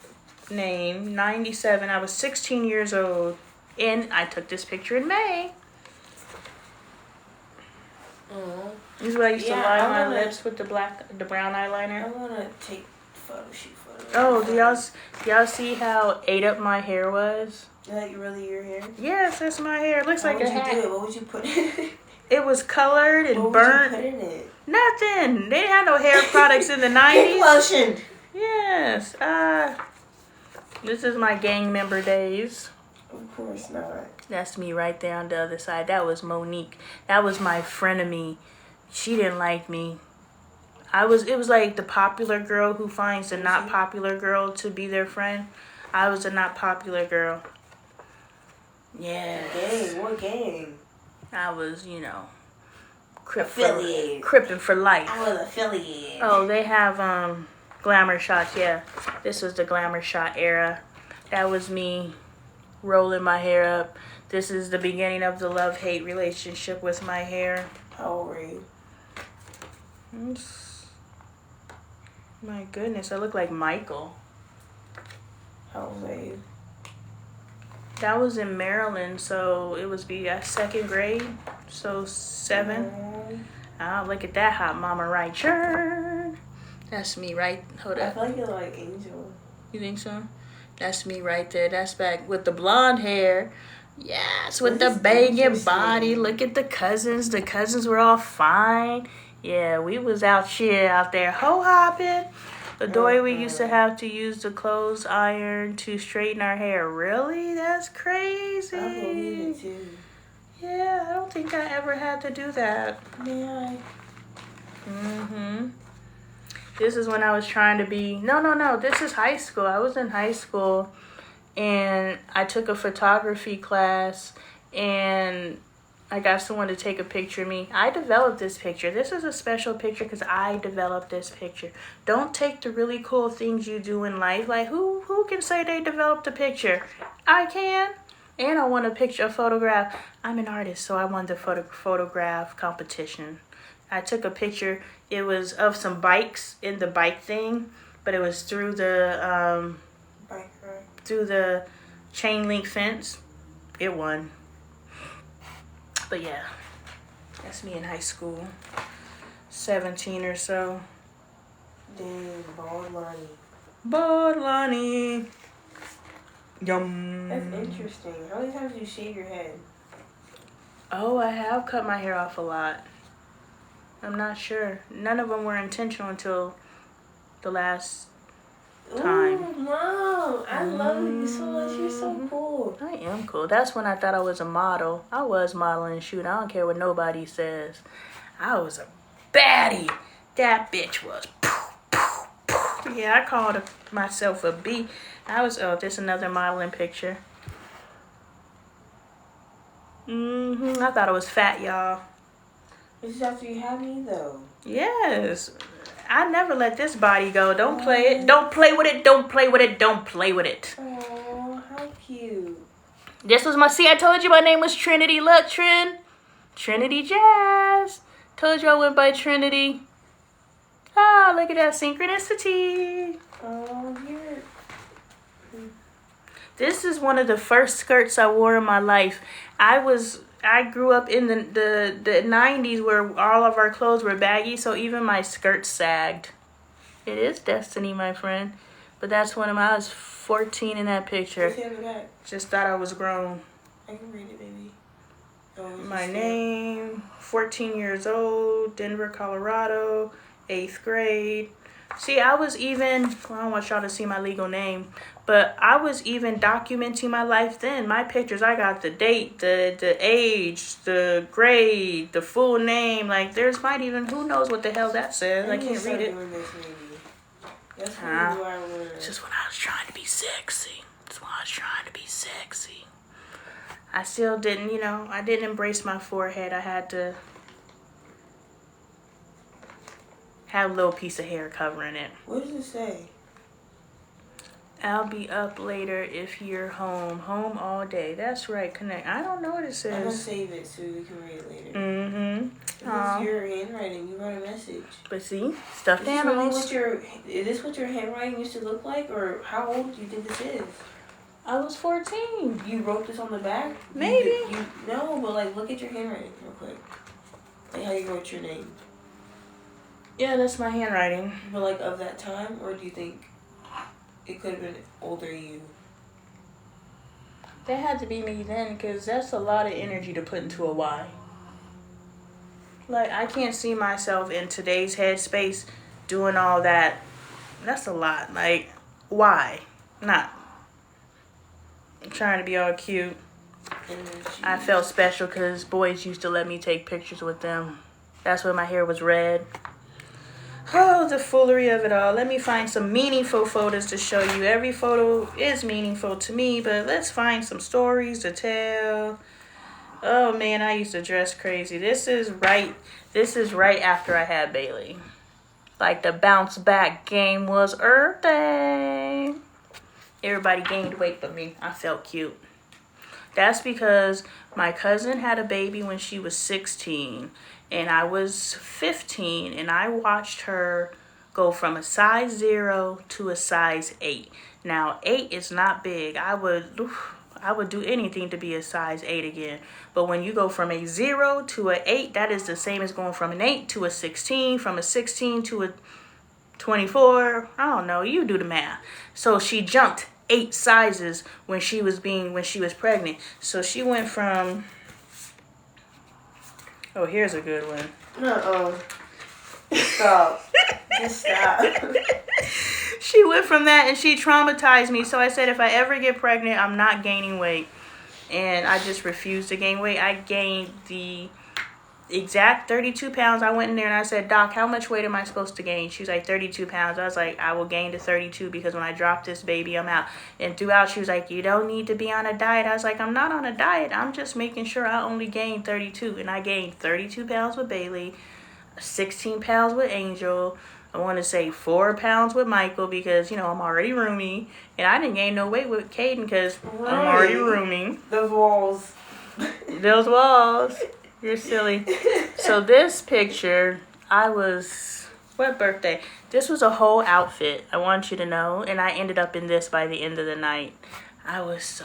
name, 97. I was 16 years old. And I took this picture in May. Oh. This is where I used to line my lips with the brown eyeliner. I want to take photo shoot photos. Oh, do y'all see how ate up my hair was? Is that really your hair? Yes, that's my hair. It looks like a What would hat. you do? What would you put in it? It was colored and What burnt. would you put in it? Nothing. They didn't have no hair products in the Pink 90s. lotion. Yes. This is my gang member days. Of course not. That's me right there on the other side. That was Monique. That was my frenemy. She didn't like me. It was like the popular girl who finds the not popular girl to be their friend. I was a not popular girl. Yeah. Gang? What gang? I was, Affiliated. Crippin' for life. I was affiliated. Oh, they have glamour shots. Yeah, this was the glamour shot era. That was me rolling my hair up. This is the beginning of the love-hate relationship with my hair. How old were you? My goodness, I look like Michael. How old were you? That was in Maryland, so it was second grade, so 7. Oh, look at that hot mama right here. That's me right. Hold I up. feel like you're like Angel. You think so? That's me right there. That's back with the blonde hair. Yes, with the banging body. Look at the cousins. The cousins were all fine. Yeah, we was out there hoe hopping. The way we used to have to use the clothes iron to straighten our hair. Really? That's crazy. I believe it too. Yeah, I don't think I ever had to do that. Yeah. This is when I was trying to be... No. This is high school. I was in high school, and I took a photography class, and I got someone to take a picture of me. I developed this picture. This is a special picture because I developed this picture. Don't take the really cool things you do in life. Like, who can say they developed a picture? I can. And I won a photograph. I'm an artist, so I won the photograph competition. I took a picture. It was of some bikes in the bike thing, but it was through the chain link fence. It won. But yeah, that's me in high school. 17 or so. Dang, bald Lonnie. Bald Lonnie. Yum. That's interesting. How many times do you shave your head? Oh, I have cut my hair off a lot. I'm not sure. None of them were intentional until the last time. Ooh, Mom, I love you so much. You're so cool. I am cool. That's when I thought I was a model. I was modeling. Shoot, I don't care what nobody says. I was a baddie. That bitch was. Yeah, I called myself a B. This another modeling picture. I thought I was fat, y'all. This is after you had me, though. Yes. I never let this body go. Don't play it. Don't play with it. Don't play with it. Don't play with it. Oh, how cute. This was I told you my name was Trinity. Look, Trinity Jazz. Told you I went by Trinity. Ah, look at that synchronicity. Oh, you're... This is one of the first skirts I wore in my life. I grew up in the 90s where all of our clothes were baggy, so even my skirts sagged. It is destiny, my friend. But that's when I was 14 in that picture. Just thought I was grown. I can read it, baby. Oh, My name, 14 years old, Denver, Colorado, 8th grade. See, I don't want y'all to see my legal name, but I was even documenting my life then. My pictures, I got the date, the age, the grade, the full name. Like, who knows what the hell that says. I can't read it. That's just when I was trying to be sexy. I still didn't, I didn't embrace my forehead. I had to have a little piece of hair covering it. What does it say? I'll be up later if you're home. Home all day. That's right. Connect. I don't know what it says. I'm going to save it so we can read it later. Mm-hmm. This is your handwriting. You wrote a message. But see, stuffed animals. Is this what your handwriting used to look like? Or how old do you think this is? I was 14. You wrote this on the back? Maybe. No, but look at your handwriting real quick. Like how you wrote your name. Yeah, that's my handwriting. But of that time, or do you think? it could have been older you. That had to be me then, because that's a lot of energy to put into a why. Like, I can't see myself in today's headspace doing all that. That's a lot. Like, why? Not. I'm trying to be all cute. I felt special because boys used to let me take pictures with them. That's when my hair was red. Oh, the foolery of it all. Let me find some meaningful photos to show you. Every photo is meaningful to me, but let's find some stories to tell. Oh man, I used to dress crazy. This is right after I had Bailey. Like, the bounce back game was everything. Everybody gained weight but me. I felt cute. That's because my cousin had a baby when she was 16 and I was 15, and I watched her go from a size 0 to a size 8. Now, 8 is not big. I would do anything to be a size 8 again. But when you go from a 0 to an 8, that is the same as going from an 8 to a 16, from a 16 to a 24. I don't know. You do the math. So she jumped 8 sizes when she was pregnant. So she went from, oh, here's a good one. Stop. Just stop. She went from that and she traumatized me. So I said, if I ever get pregnant, I'm not gaining weight. And I just refused to gain weight. I gained the exact 32 pounds. I went in there and I said, Doc, how much weight am I supposed to gain? She was like, 32 pounds. I was like, I will gain to 32 because when I drop this baby, I'm out. And throughout, she was like, you don't need to be on a diet. I was like, I'm not on a diet. I'm just making sure I only gain 32. And I gained 32 pounds with Bailey, 16 pounds with Angel. I want to say 4 pounds with Michael because, I'm already roomy. And I didn't gain no weight with Caden because I'm already roomy. Those walls. Those walls. You're silly. So this picture, what birthday? This was a whole outfit, I want you to know. And I ended up in this by the end of the night. This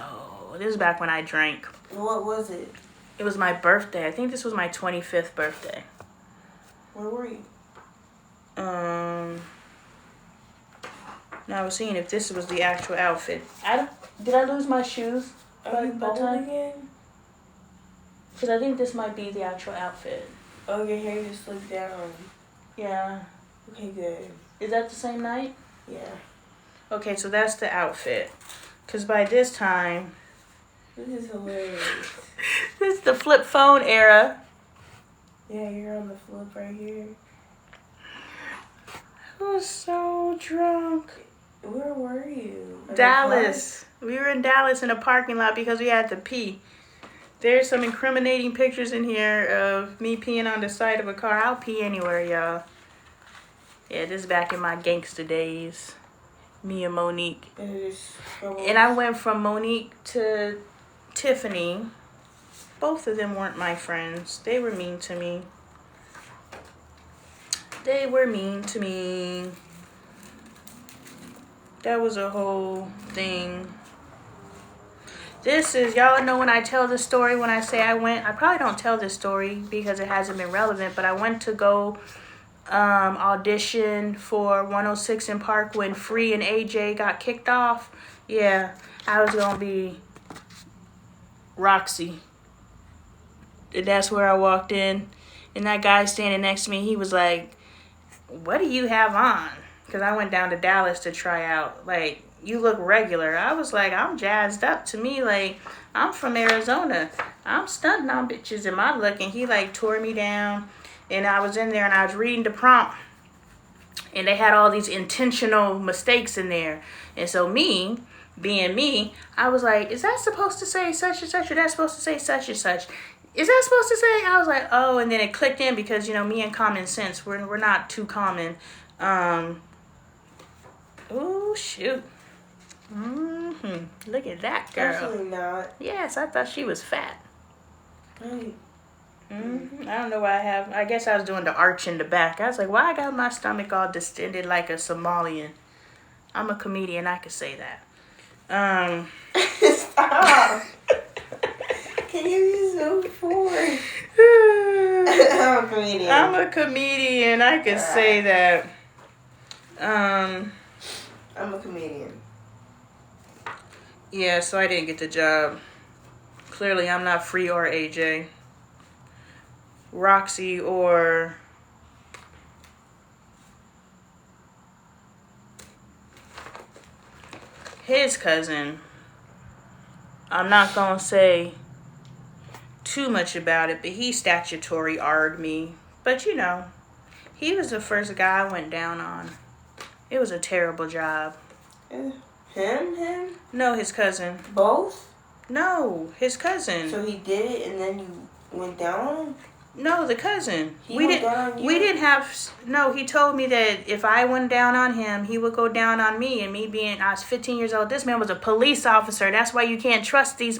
is back when I drank. What was it? It was my birthday. I think this was my 25th birthday. Where were you? Now I was seeing if this was the actual outfit. Did I lose my shoes? Are you bald again? Because I think this might be the actual outfit. Oh, your hair just looked down. Yeah. Okay, good. Is that the same night? Yeah. Okay, so that's the outfit. Because by this time... This is hilarious. This is the flip phone era. Yeah, you're on the flip right here. I was so drunk. Where were you? Dallas. We were in Dallas in a parking lot because we had to pee. There's some incriminating pictures in here of me peeing on the side of a car. I'll pee anywhere, y'all. Yeah, this is back in my gangster days. Me and Monique. And I went from Monique to Tiffany. Both of them weren't my friends. They were mean to me. They were mean to me. That was a whole thing. This is, y'all know when I tell the story, when I say I probably don't tell this story because it hasn't been relevant, but I went to go audition for 106 in Park when Free and AJ got kicked off. Yeah, I was going to be Roxy. And that's where I walked in. And that guy standing next to me, he was like, what do you have on? Because I went down to Dallas to try out. Like, you look regular. I was like, I'm jazzed up. To me, like, I'm from Arizona. I'm stunting on bitches in my look. And he, like, tore me down. And I was in there and I was reading the prompt. And they had all these intentional mistakes in there. And so me, being me, I was like, is that supposed to say such and such? Or that supposed to say such and such? Is that supposed to say? I was like, oh, and then it clicked in because, me and common sense, we're not too common. Oh, shoot. Look at that girl. Absolutely not. Yes, I thought she was fat. Right. I don't know why I guess I was doing the arch in the back. I was like, why I got my stomach all distended like a Somalian? I'm a comedian, I could say that. Stop. Can you be so bored? I'm a comedian. I'm a comedian, I could say that. I'm a comedian. Yeah, so I didn't get the job. Clearly, I'm not Free or AJ. Roxy or his cousin. I'm not going to say too much about it, but he statutory R'd me. But you know, he was the first guy I went down on. It was a terrible job. Him? No, his cousin. Both? No, his cousin. So he did it and then you went down on him? No, the cousin. He went down on you? We didn't have. No, he told me that if I went down on him, he would go down on me. And me being, I was 15 years old. This man was a police officer. That's why you can't trust these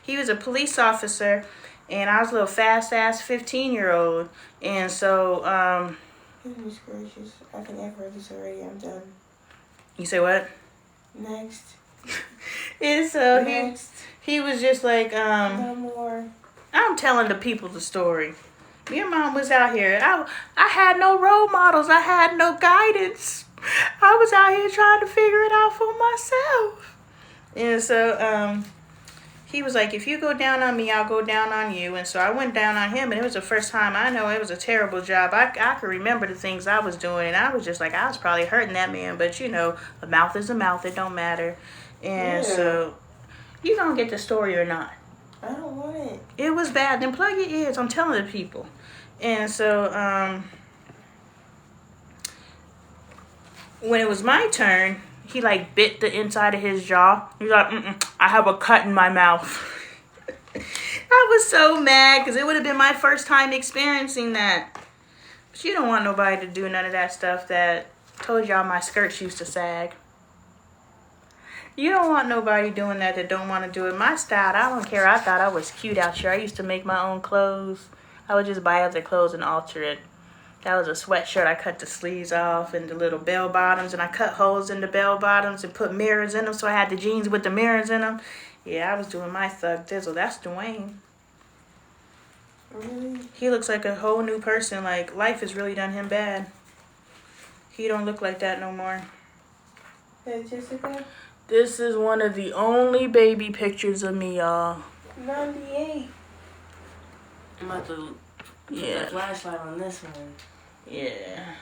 He was a police officer, and I was a little fast ass 15-year-old. And so, Goodness gracious! I think I've heard this already. I'm done. You say what? Next. And so Next. he was just like No more. I'm telling the people the story. Your mom was out here. I had no role models. I had no guidance. I was out here trying to figure it out for myself. And so he was like, if you go down on me, I'll go down on you. And so I went down on him, and it was the first time I know it was a terrible job. I could remember the things I was doing, and I was just like, I was probably hurting that man. But, you know, a mouth is a mouth. It don't matter. And so you going to get the story or not? I don't want it. It was bad. Then plug your ears. I'm telling the people. And so when it was my turn, he like bit the inside of his jaw. He was like, I have a cut in my mouth. I was so mad because it would have been my first time experiencing that. But you don't want nobody to do none of that stuff that told y'all my skirts used to sag. You don't want nobody doing that don't want to do it. My style, I don't care. I thought I was cute out here. I used to make my own clothes. I would just buy other clothes and alter it. That was a sweatshirt. I cut the sleeves off and the little bell bottoms, and I cut holes in the bell bottoms and put mirrors in them, so I had the jeans with the mirrors in them. Yeah, I was doing my thug thizzle. That's Dwayne. Really? He looks like a whole new person. Like, life has really done him bad. He don't look like that no more. Hey, Jessica? This is one of the only baby pictures of me, y'all. 98. I'm about to put Yeah. the flashlight on this one. Yeah.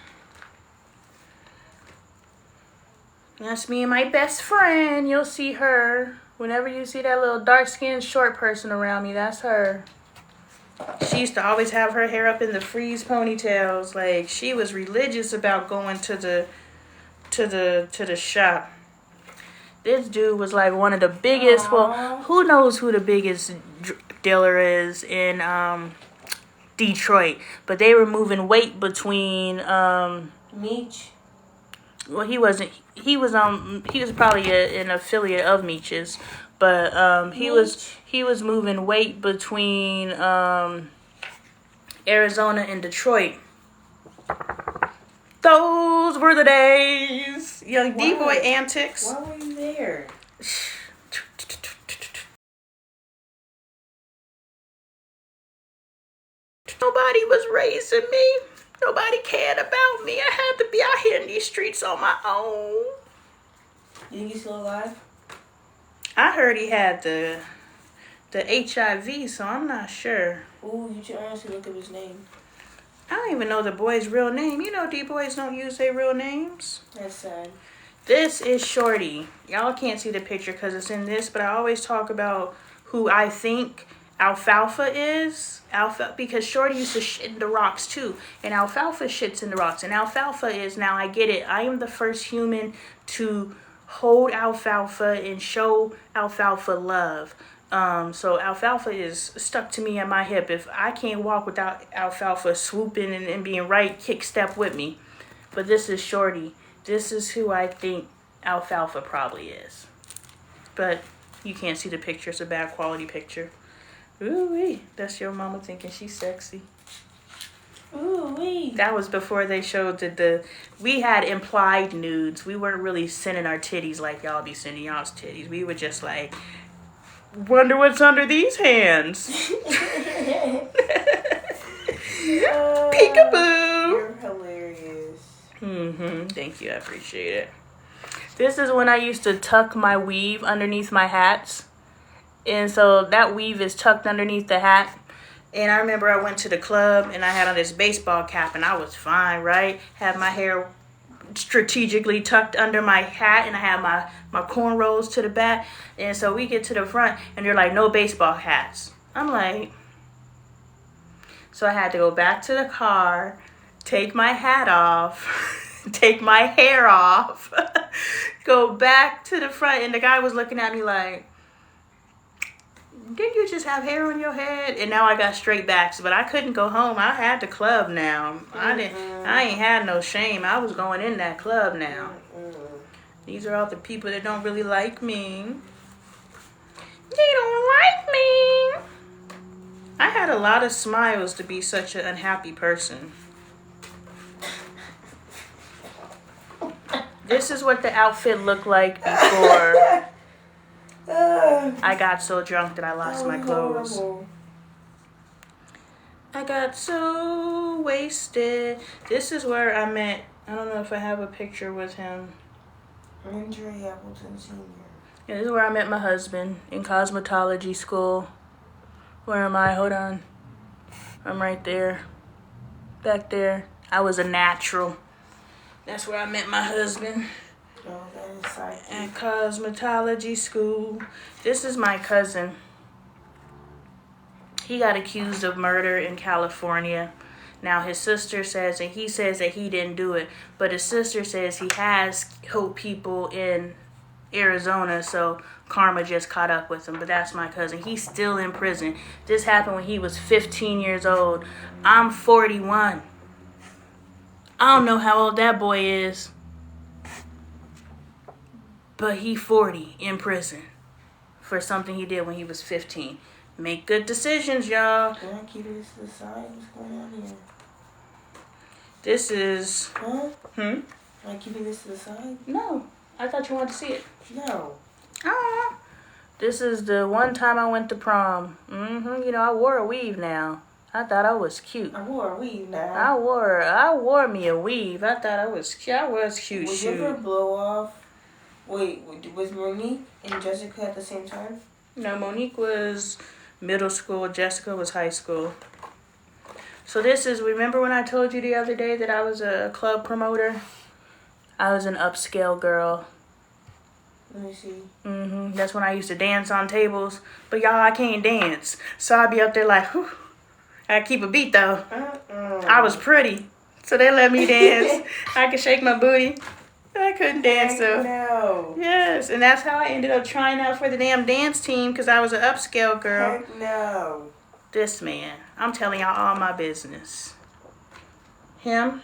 That's me and my best friend. You'll see her. Whenever you see that little dark-skinned short person around me, that's her. She used to always have her hair up in the freeze ponytails. Like, she was religious about going to the shop. This dude was like one of the biggest. Well, who knows who the biggest dealer is in Detroit? But they were moving weight between Meech. Well, he wasn't. He was probably an affiliate of Meech's, but he was moving weight between Arizona and Detroit. Those were the days. Young D-boy antics. Why were you there? Nobody was raising me. Nobody cared about me. I had to be out here in these streets on my own. You think he's still alive? I heard he had the HIV, so I'm not sure. Ooh, you should honestly look up his name. I don't even know the boy's real name. You know D-boys don't use their real names. That's sad. This is Shorty. Y'all can't see the picture because it's in this, but I always talk about who I think Alfalfa is. Because Shorty used to shit in the rocks too. And Alfalfa shits in the rocks. And Alfalfa is, now I get it, I am the first human to hold Alfalfa and show Alfalfa love. So Alfalfa is stuck to me at my hip. If I can't walk without Alfalfa swooping and being right kick step with me. But this is Shorty. This is who I think Alfalfa probably is. But you can't see the picture. It's a bad quality picture. Ooh-wee. That's your mama thinking she's sexy. Ooh-wee. That was before they showed we had implied nudes. We weren't really sending our titties like y'all be sending y'all's titties. We were just like, wonder what's under these hands. Peekaboo. You're hilarious. Thank you. I appreciate it. This is when I used to tuck my weave underneath my hats. And so that weave is tucked underneath the hat. And I remember I went to the club and I had on this baseball cap and I was fine, right? Had my hair strategically tucked under my hat and I had my cornrows to the back. And so we get to the front and they're like, no baseball hats. I'm like, so I had to go back to the car, take my hat off, take my hair off, go back to the front. And the guy was looking at me like, didn't you just have hair on your head? And now I got straight backs, but I couldn't go home. I had the club now. I ain't had no shame. I was going in that club now. These are all the people that don't really like me. They don't like me. I had a lot of smiles to be such an unhappy person. This is what the outfit looked like before I got so drunk that I lost my clothes. Horrible. I got so wasted. This is where I met, I don't know if I have a picture with him. Andre Appleton Sr. Yeah, this is where I met my husband in cosmetology school. Where am I? Hold on. I'm right there. Back there. I was a natural. That's where I met my husband. Oh, that is psychic. At cosmetology school. This is my cousin. He got accused of murder in California. Now his sister says, and he says that he didn't do it, but his sister says he has killed people in Arizona, so karma just caught up with him. But that's my cousin. He's still in prison. This happened when he was 15 years old. I'm 41. I don't know how old that boy is, but he 40 in prison for something he did when he was 15. Make good decisions, y'all. Can I keep this to the side? What's going on here? This is... Huh? Hmm? Am I keeping this to the side? No. I thought you wanted to see it. No. Ah. This is the one time I went to prom. You know, I wore a weave now. I thought I was cute. I wore a weave now. I wore me a weave. I thought I was cute. I was cute. Was Shoot. you ever blow off? Wait, was Monique and Jessica at the same time? No, Monique was middle school. Jessica was high school. So this is, remember when I told you the other day that I was a club promoter? I was an upscale girl. Let me see. That's when I used to dance on tables. But y'all, I can't dance. So I'd be up there like, whew. I keep a beat though. I was pretty. So they let me dance. I could shake my booty. I couldn't dance though. No. Yes, and that's how I ended up trying out for the damn dance team because I was an upscale girl. Heck no. This man, I'm telling y'all all my business. Him,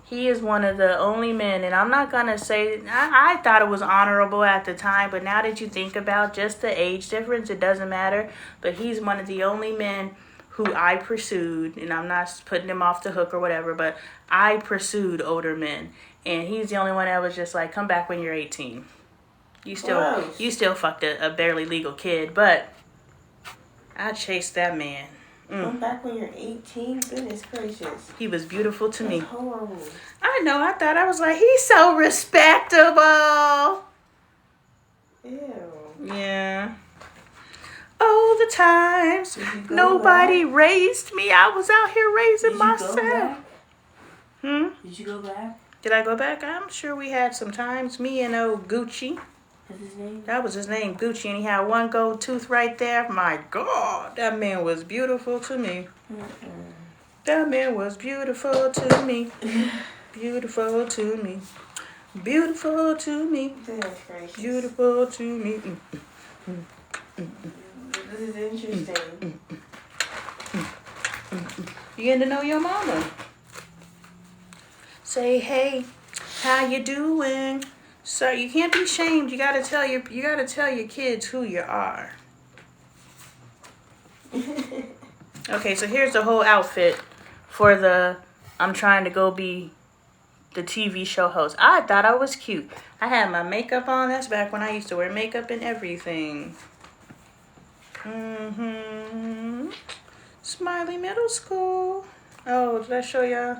he is one of the only men, and I'm not going to say, I thought it was honorable at the time, but now that you think about just the age difference, it doesn't matter. But he's one of the only men who I pursued, and I'm not putting him off the hook or whatever, but I pursued older men. And he's the only one that was just like, come back when you're 18. You still fucked a barely legal kid, but I chased that man. Come back when you're 18? Goodness gracious. He was beautiful to me. That's horrible. I know, I thought, I was like, he's so respectable. Ew. Yeah. Oh, the times nobody raised me. I was out here raising myself. Did you go back? Did I go back? I'm sure we had some times. Me and old Gucci. What's his name? That was his name, Gucci, and he had one gold tooth right there. My God, that man was beautiful to me. That man was beautiful to me. Beautiful to me. Beautiful to me. Goodness gracious. Beautiful to me. This is interesting. You getting to know your mama. Say, hey, how you doing? Sir, you can't be shamed. You gotta tell your kids who you are. Okay, so here's the whole outfit for the I'm trying to go be the TV show host. I thought I was cute. I had my makeup on. That's back when I used to wear makeup and everything. Smiley Middle School. Oh, did I show y'all?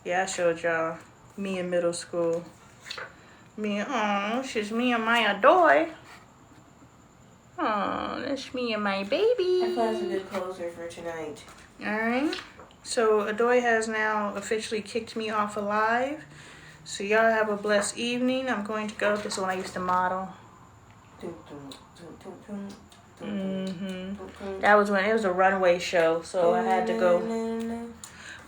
Yeah, I showed y'all me in middle school. This is me and my Adoy. Oh, that's me and my baby. I thought it was a good closer for tonight. Alright. So Adoy has now officially kicked me off alive. So y'all have a blessed evening. I'm going to go. This is when I used to model. That was when it was a runway show, so I had to go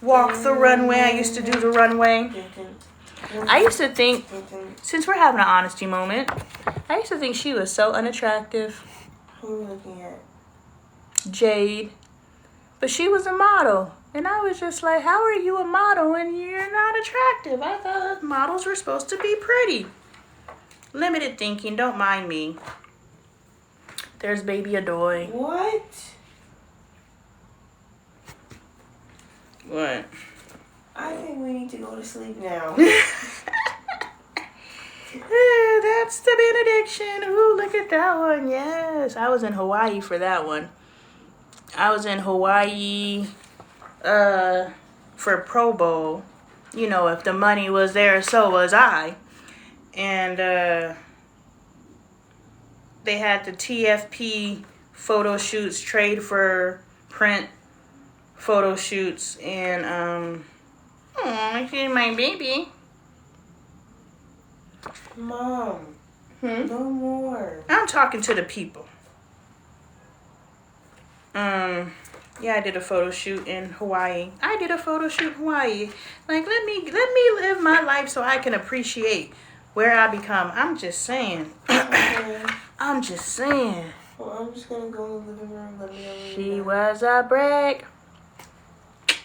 walk the runway. I used to do the runway. I used to think, since we're having an honesty moment, I used to think she was so unattractive. Who are we looking at? Jade. But she was a model. And I was just like, how are you a model and you're not attractive? I thought models were supposed to be pretty. Limited thinking, don't mind me. There's baby Adoy. What? What? I think we need to go to sleep now. That's the benediction. Ooh, look at that one. Yes. I was in Hawaii for that one. I was in Hawaii for Pro Bowl. You know, if the money was there, so was I. And they had the TFP photo shoots, trade for print photo shoots, and I see my baby. Mom. No more. I'm talking to the people. Yeah, I did a photo shoot in Hawaii. Like, let me live my life so I can appreciate where I become. I'm just saying. Okay. I'm just saying. Well, I'm just gonna go in the living room. Let me know. She was a brick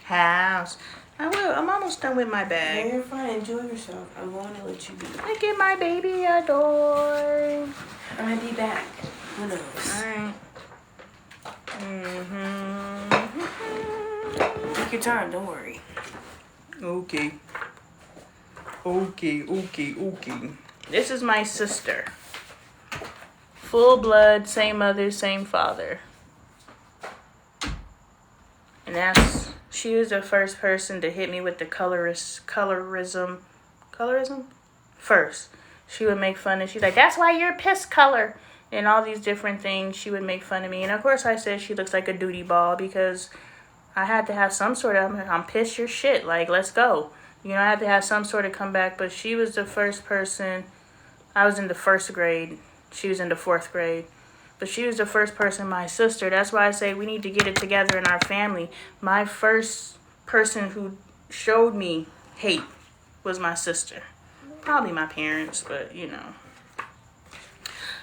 house. I will. I'm almost done with my Yeah, bag. you're fine. Enjoy yourself. I'm going to let you be. Look at my baby Adoy. I might be back. Who knows? Alright. Take your time. Don't worry. Okay. This is my sister. Full blood, same mother, same father. And she was the first person to hit me with the colorism first. She would make fun of, she's like, that's why you're piss color. And all these different things, she would make fun of me. And of course I said she looks like a duty ball because I had to have some sort of, I'm pissed your shit, like, let's go. You know, I had to have some sort of comeback, but she was the first person. I was in the 1st grade. She was in the 4th grade. But she was the first person, my sister. That's why I say we need to get it together in our family. My first person who showed me hate was my sister. Probably my parents, but you know.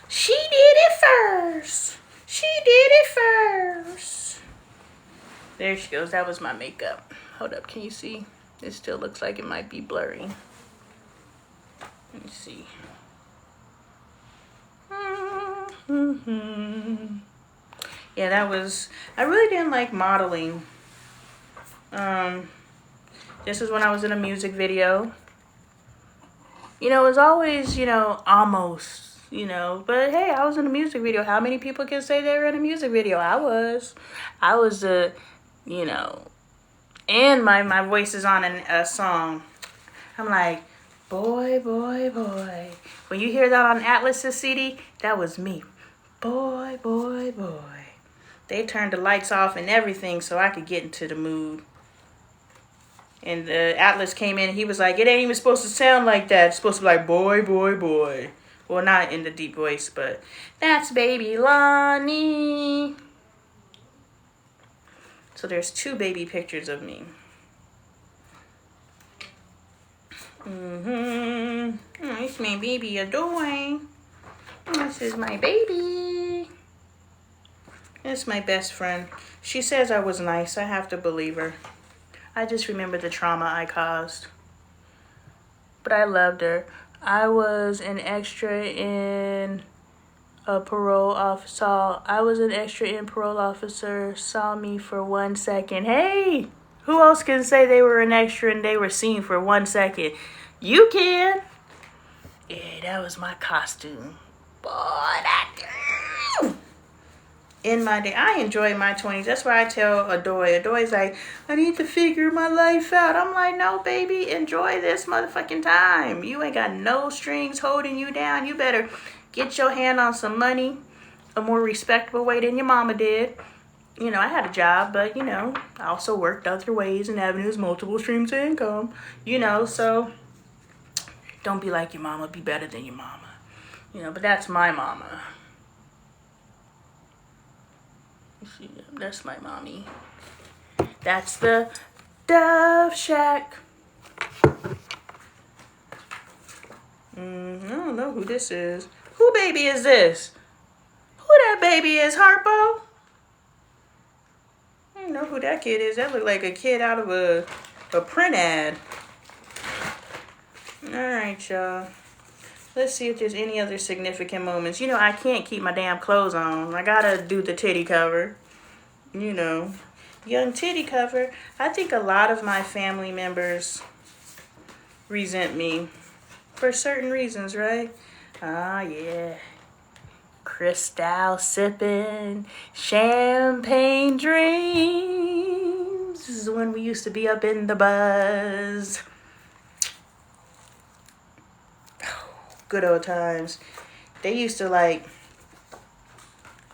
She did it first. There she goes. That was my makeup. Hold up. Can you see? It still looks like it might be blurry. Let me see. Yeah, that was, I really didn't like modeling. This is when I was in a music video. You know, it was always, you know, almost, you know, but hey, I was in a music video. How many people can say they were in a music video? I was the, you know, and my voice is on a song. I'm like, boy. When you hear that on Atlas's CD, that was me. Boy. They turned the lights off and everything so I could get into the mood. And Atlas came in and he was like, it ain't even supposed to sound like that. It's supposed to be like, boy. Well, not in the deep voice, but that's baby Lonnie. So there's 2 baby pictures of me. It's my baby Adoy. This is my baby. It's my best friend. She says I was nice. I have to believe her. I just remember the trauma I caused. But I loved her. I was an extra in a parole officer. Parole officer saw me for 1 second. Hey, who else can say they were an extra and they were seen for 1 second? You can. Yeah, that was my costume. Boy, in my day. I enjoy my 20s. That's why I tell Adoy. Adoy's like, I need to figure my life out. I'm like, no, baby, enjoy this motherfucking time. You ain't got no strings holding you down. You better get your hand on some money a more respectable way than your mama did. You know, I had a job, but, you know, I also worked other ways and avenues, multiple streams of income. You know, so don't be like your mama. Be better than your mama. You know, but that's my mama. That's my mommy. That's the Dove Shack. I don't know who this is. Who baby is this? Who that baby is, Harpo? I don't know who that kid is. That look like a kid out of a print ad. Alright, y'all. Let's see if there's any other significant moments. You know, I can't keep my damn clothes on. I gotta do the titty cover. You know, young titty cover. I think a lot of my family members resent me for certain reasons, right? Ah, yeah. Crystal sipping, champagne dreams. This is when we used to be up in the buzz. Good old times. They used to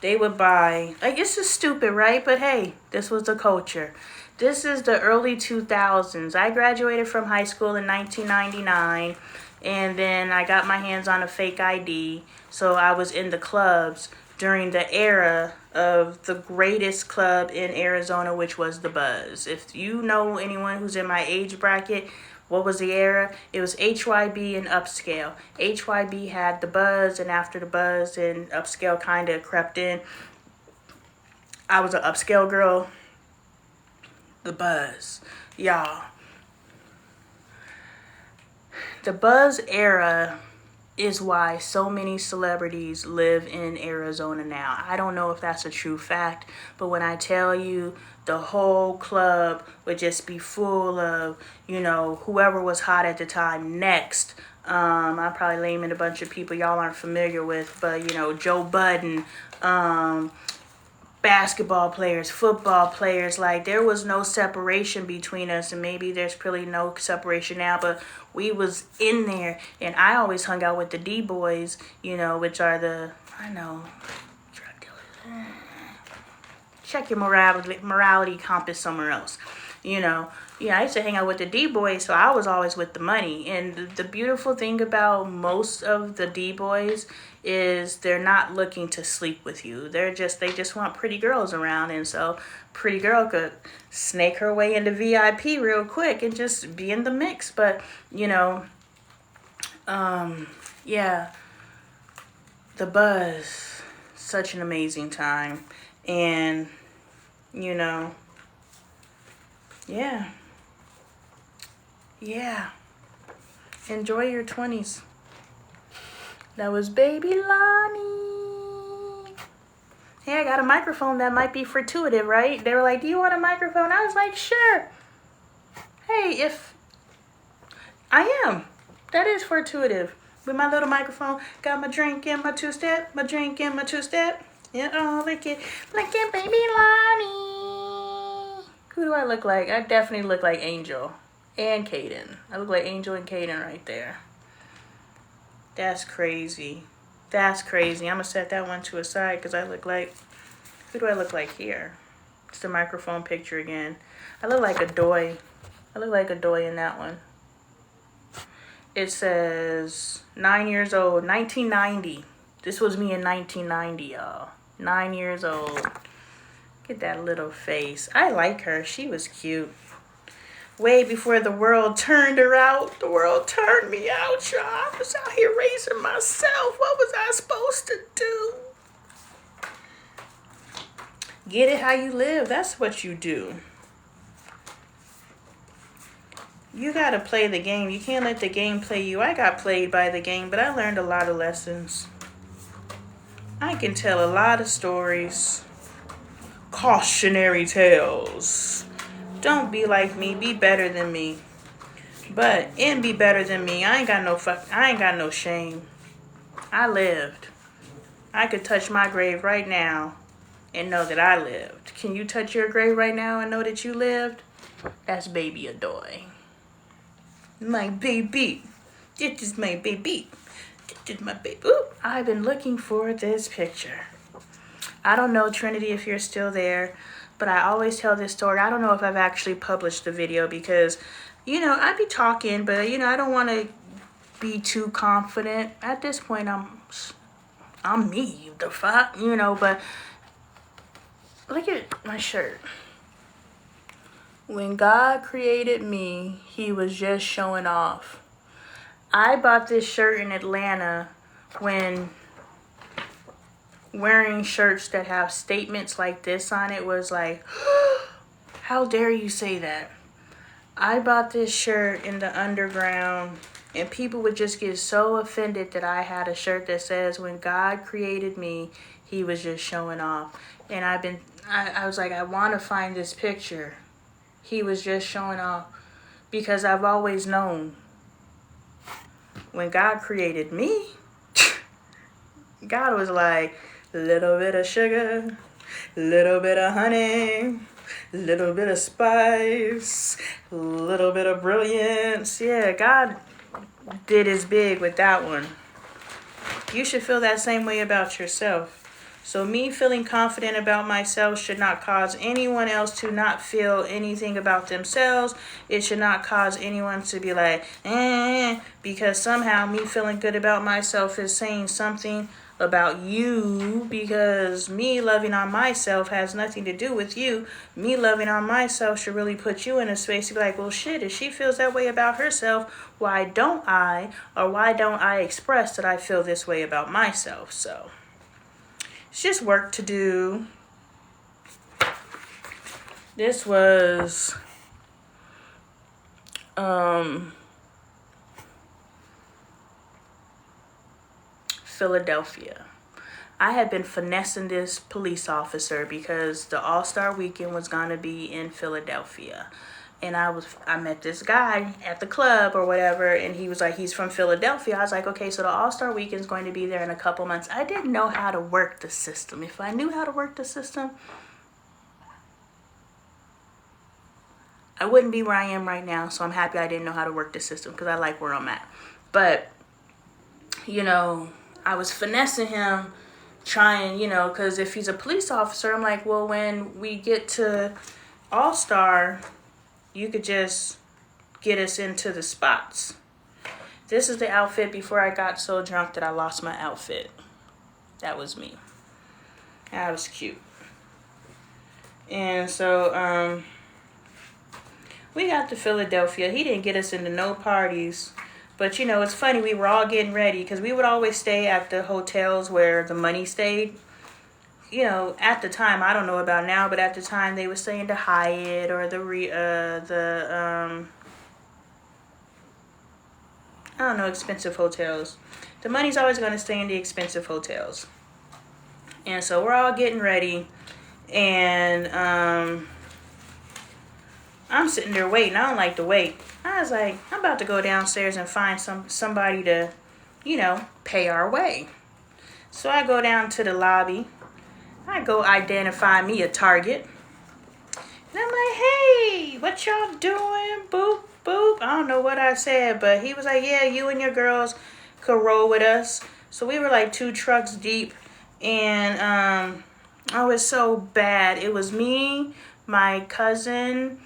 they would buy, this is stupid, right? But hey, this was the culture. This is the early 2000s. I graduated from high school in 1999, and then I got my hands on a fake ID. So I was in the clubs during the era of the greatest club in Arizona, which was the Buzz. If you know anyone who's in my age bracket, what was the era? It was HYB and Upscale. HYB had the Buzz, and after the Buzz and Upscale kind of crept in, I was an Upscale girl. The Buzz. Y'all. The Buzz era is why so many celebrities live in Arizona now. I don't know if that's a true fact, but when I tell you the whole club would just be full of, you know, whoever was hot at the time. Next, I'm probably naming a bunch of people y'all aren't familiar with, but, you know, Joe Budden, basketball players, football players. Like, there was no separation between us, and maybe there's really no separation now, but we was in there. And I always hung out with the D-boys, you know, which are the, I know, drug dealers. Check your morality compass somewhere else, you know. Yeah, I used to hang out with the D-boys, so I was always with the money. And the beautiful thing about most of the D-boys is they're not looking to sleep with you. They just want pretty girls around, and so pretty girl could snake her way into VIP real quick and just be in the mix. But, you know, yeah, the Buzz, such an amazing time. And, you know, yeah. Enjoy your 20s. That was Baby Lonnie. Hey, I got a microphone that might be fortuitive, right? They were like, do you want a microphone? I was like, sure. Hey, if I am. That is fortuitive. With my little microphone, got my drink and my two-step, Yeah, oh, look at Baby Lonnie. Who do I look like? I definitely look like Angel and Caden. I look like Angel and Caden right there. That's crazy. I'm going to set that one to a side because I look like, who do I look like here? It's the microphone picture again. I look like a doy. I look like a doy in that one. It says 9 years old, 1990. This was me in 1990, y'all. 9 years old. Look at that little face. I like her. She was cute. Way before the world turned her out. The world turned me out, y'all. I was out here raising myself. What was I supposed to do? Get it how you live. That's what you do. You gotta play the game. You can't let the game play you. I got played by the game, but I learned a lot of lessons. I can tell a lot of stories. Cautionary tales. Don't be like me. Be better than me. But in be better than me, I ain't got no shame. I lived. I could touch my grave right now and know that I lived. Can you touch your grave right now and know that you lived? That's baby Adoy. My baby. This is my baby. This is my baby. Ooh, I've been looking for this picture. I don't know, Trinity, if you're still there, but I always tell this story. I don't know if I've actually published the video because, you know, I be talking, but, you know, I don't want to be too confident. At this point, I'm me, the fuck, you know, but look at my shirt. When God created me, he was just showing off. I bought this shirt in Atlanta when wearing shirts that have statements like this on it was like, how dare you say that? I bought this shirt in the underground and people would just get so offended that I had a shirt that says, when God created me, he was just showing off. And I was like, I want to find this picture. He was just showing off because I've always known when God created me, God was like, little bit of sugar, little bit of honey, little bit of spice, little bit of brilliance. Yeah, God did his big with that one. You should feel that same way about yourself. So me feeling confident about myself should not cause anyone else to not feel anything about themselves. It should not cause anyone to be like, because somehow me feeling good about myself is saying something about you, because me loving on myself has nothing to do with you. Me loving on myself should really put you in a space to be like, well, shit, if she feels that way about herself, why don't I? Or why don't I express that I feel this way about myself? So it's just work to do. This was Philadelphia. I had been finessing this police officer because the All-Star Weekend was going to be in Philadelphia. And I met this guy at the club or whatever, and he was like, he's from Philadelphia. I was like, okay, so the All-Star Weekend is going to be there in a couple months. I didn't know how to work the system. If I knew how to work the system, I wouldn't be where I am right now. So I'm happy I didn't know how to work the system because I like where I'm at. But, you know, I was finessing him, trying, you know, because if he's a police officer, I'm like, well, when we get to All-Star, you could just get us into the spots. This is the outfit before I got so drunk that I lost my outfit. That was me. That was cute. And so we got to Philadelphia. He didn't get us into no parties. But, you know, it's funny. We were all getting ready because we would always stay at the hotels where the money stayed. You know, at the time, I don't know about now, but at the time they were staying to Hyatt or I don't know, expensive hotels. The money's always going to stay in the expensive hotels. And so we're all getting ready, and I'm sitting there waiting. I don't like to wait. I was like, I'm about to go downstairs and find somebody to, you know, pay our way. So I go down to the lobby. I go identify me a target. And I'm like, hey, what y'all doing? Boop, boop. I don't know what I said, but he was like, yeah, you and your girls could roll with us. So we were like 2 trucks deep. And I was so bad. It was me, my cousin,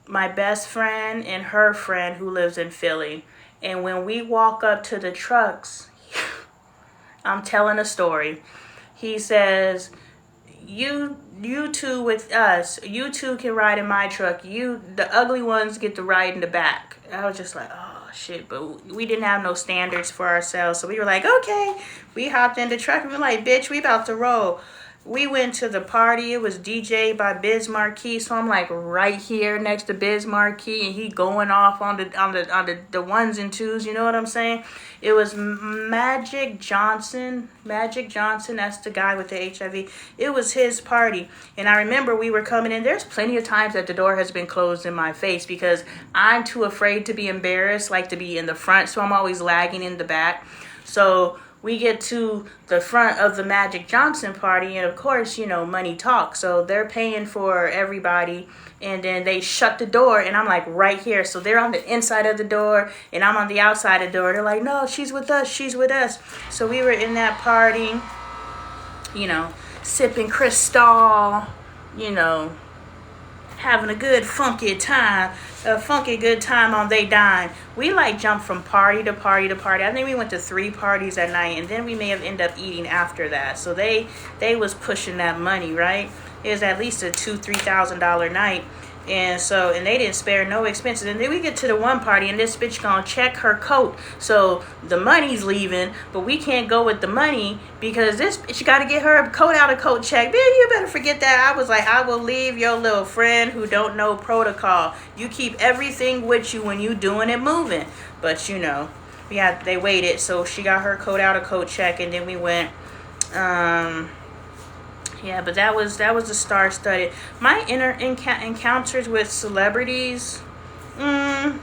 my best friend, and her friend who lives in Philly. And when we walk up to the trucks, I'm telling a story. He says, you two with us, you two can ride in my truck. The ugly ones get to ride in the back. I was just like, oh shit, but we didn't have no standards for ourselves. So we were like, okay. We hopped in the truck and we were like, bitch, we about to roll. We went to the party. It was DJ by Biz Marquee. So I'm like right here next to Biz Marquee, and he going off on the ones and twos. You know what I'm saying? It was Magic Johnson. Magic Johnson. That's the guy with the HIV. It was his party. And I remember we were coming in. There's plenty of times that the door has been closed in my face because I'm too afraid to be embarrassed, like to be in the front. So I'm always lagging in the back. So we get to the front of the Magic Johnson party, and of course, you know, money talks. So they're paying for everybody, and then they shut the door, and I'm like right here. So they're on the inside of the door, and I'm on the outside of the door. They're like, no, she's with us, she's with us. So we were in that party, you know, sipping Cristal, you know, having a good funky time, a funky good time on they dime. We like jumped from party to party to party. I think we went to 3 parties that night, and then we may have ended up eating after that. So they was pushing that money, right? It was at least a $2,000-$3,000 night. And so, and they didn't spare no expenses. And then we get to the one party, and this bitch gonna check her coat. So the money's leaving, but we can't go with the money because this bitch gotta get her coat out of coat check. Man, you better forget that. I was like, I will leave your little friend who don't know protocol. You keep everything with you when you doing it moving. But you know, they waited. So she got her coat out of coat check, and then we went. Yeah, but that was the star-studded. My inner encounters with celebrities. But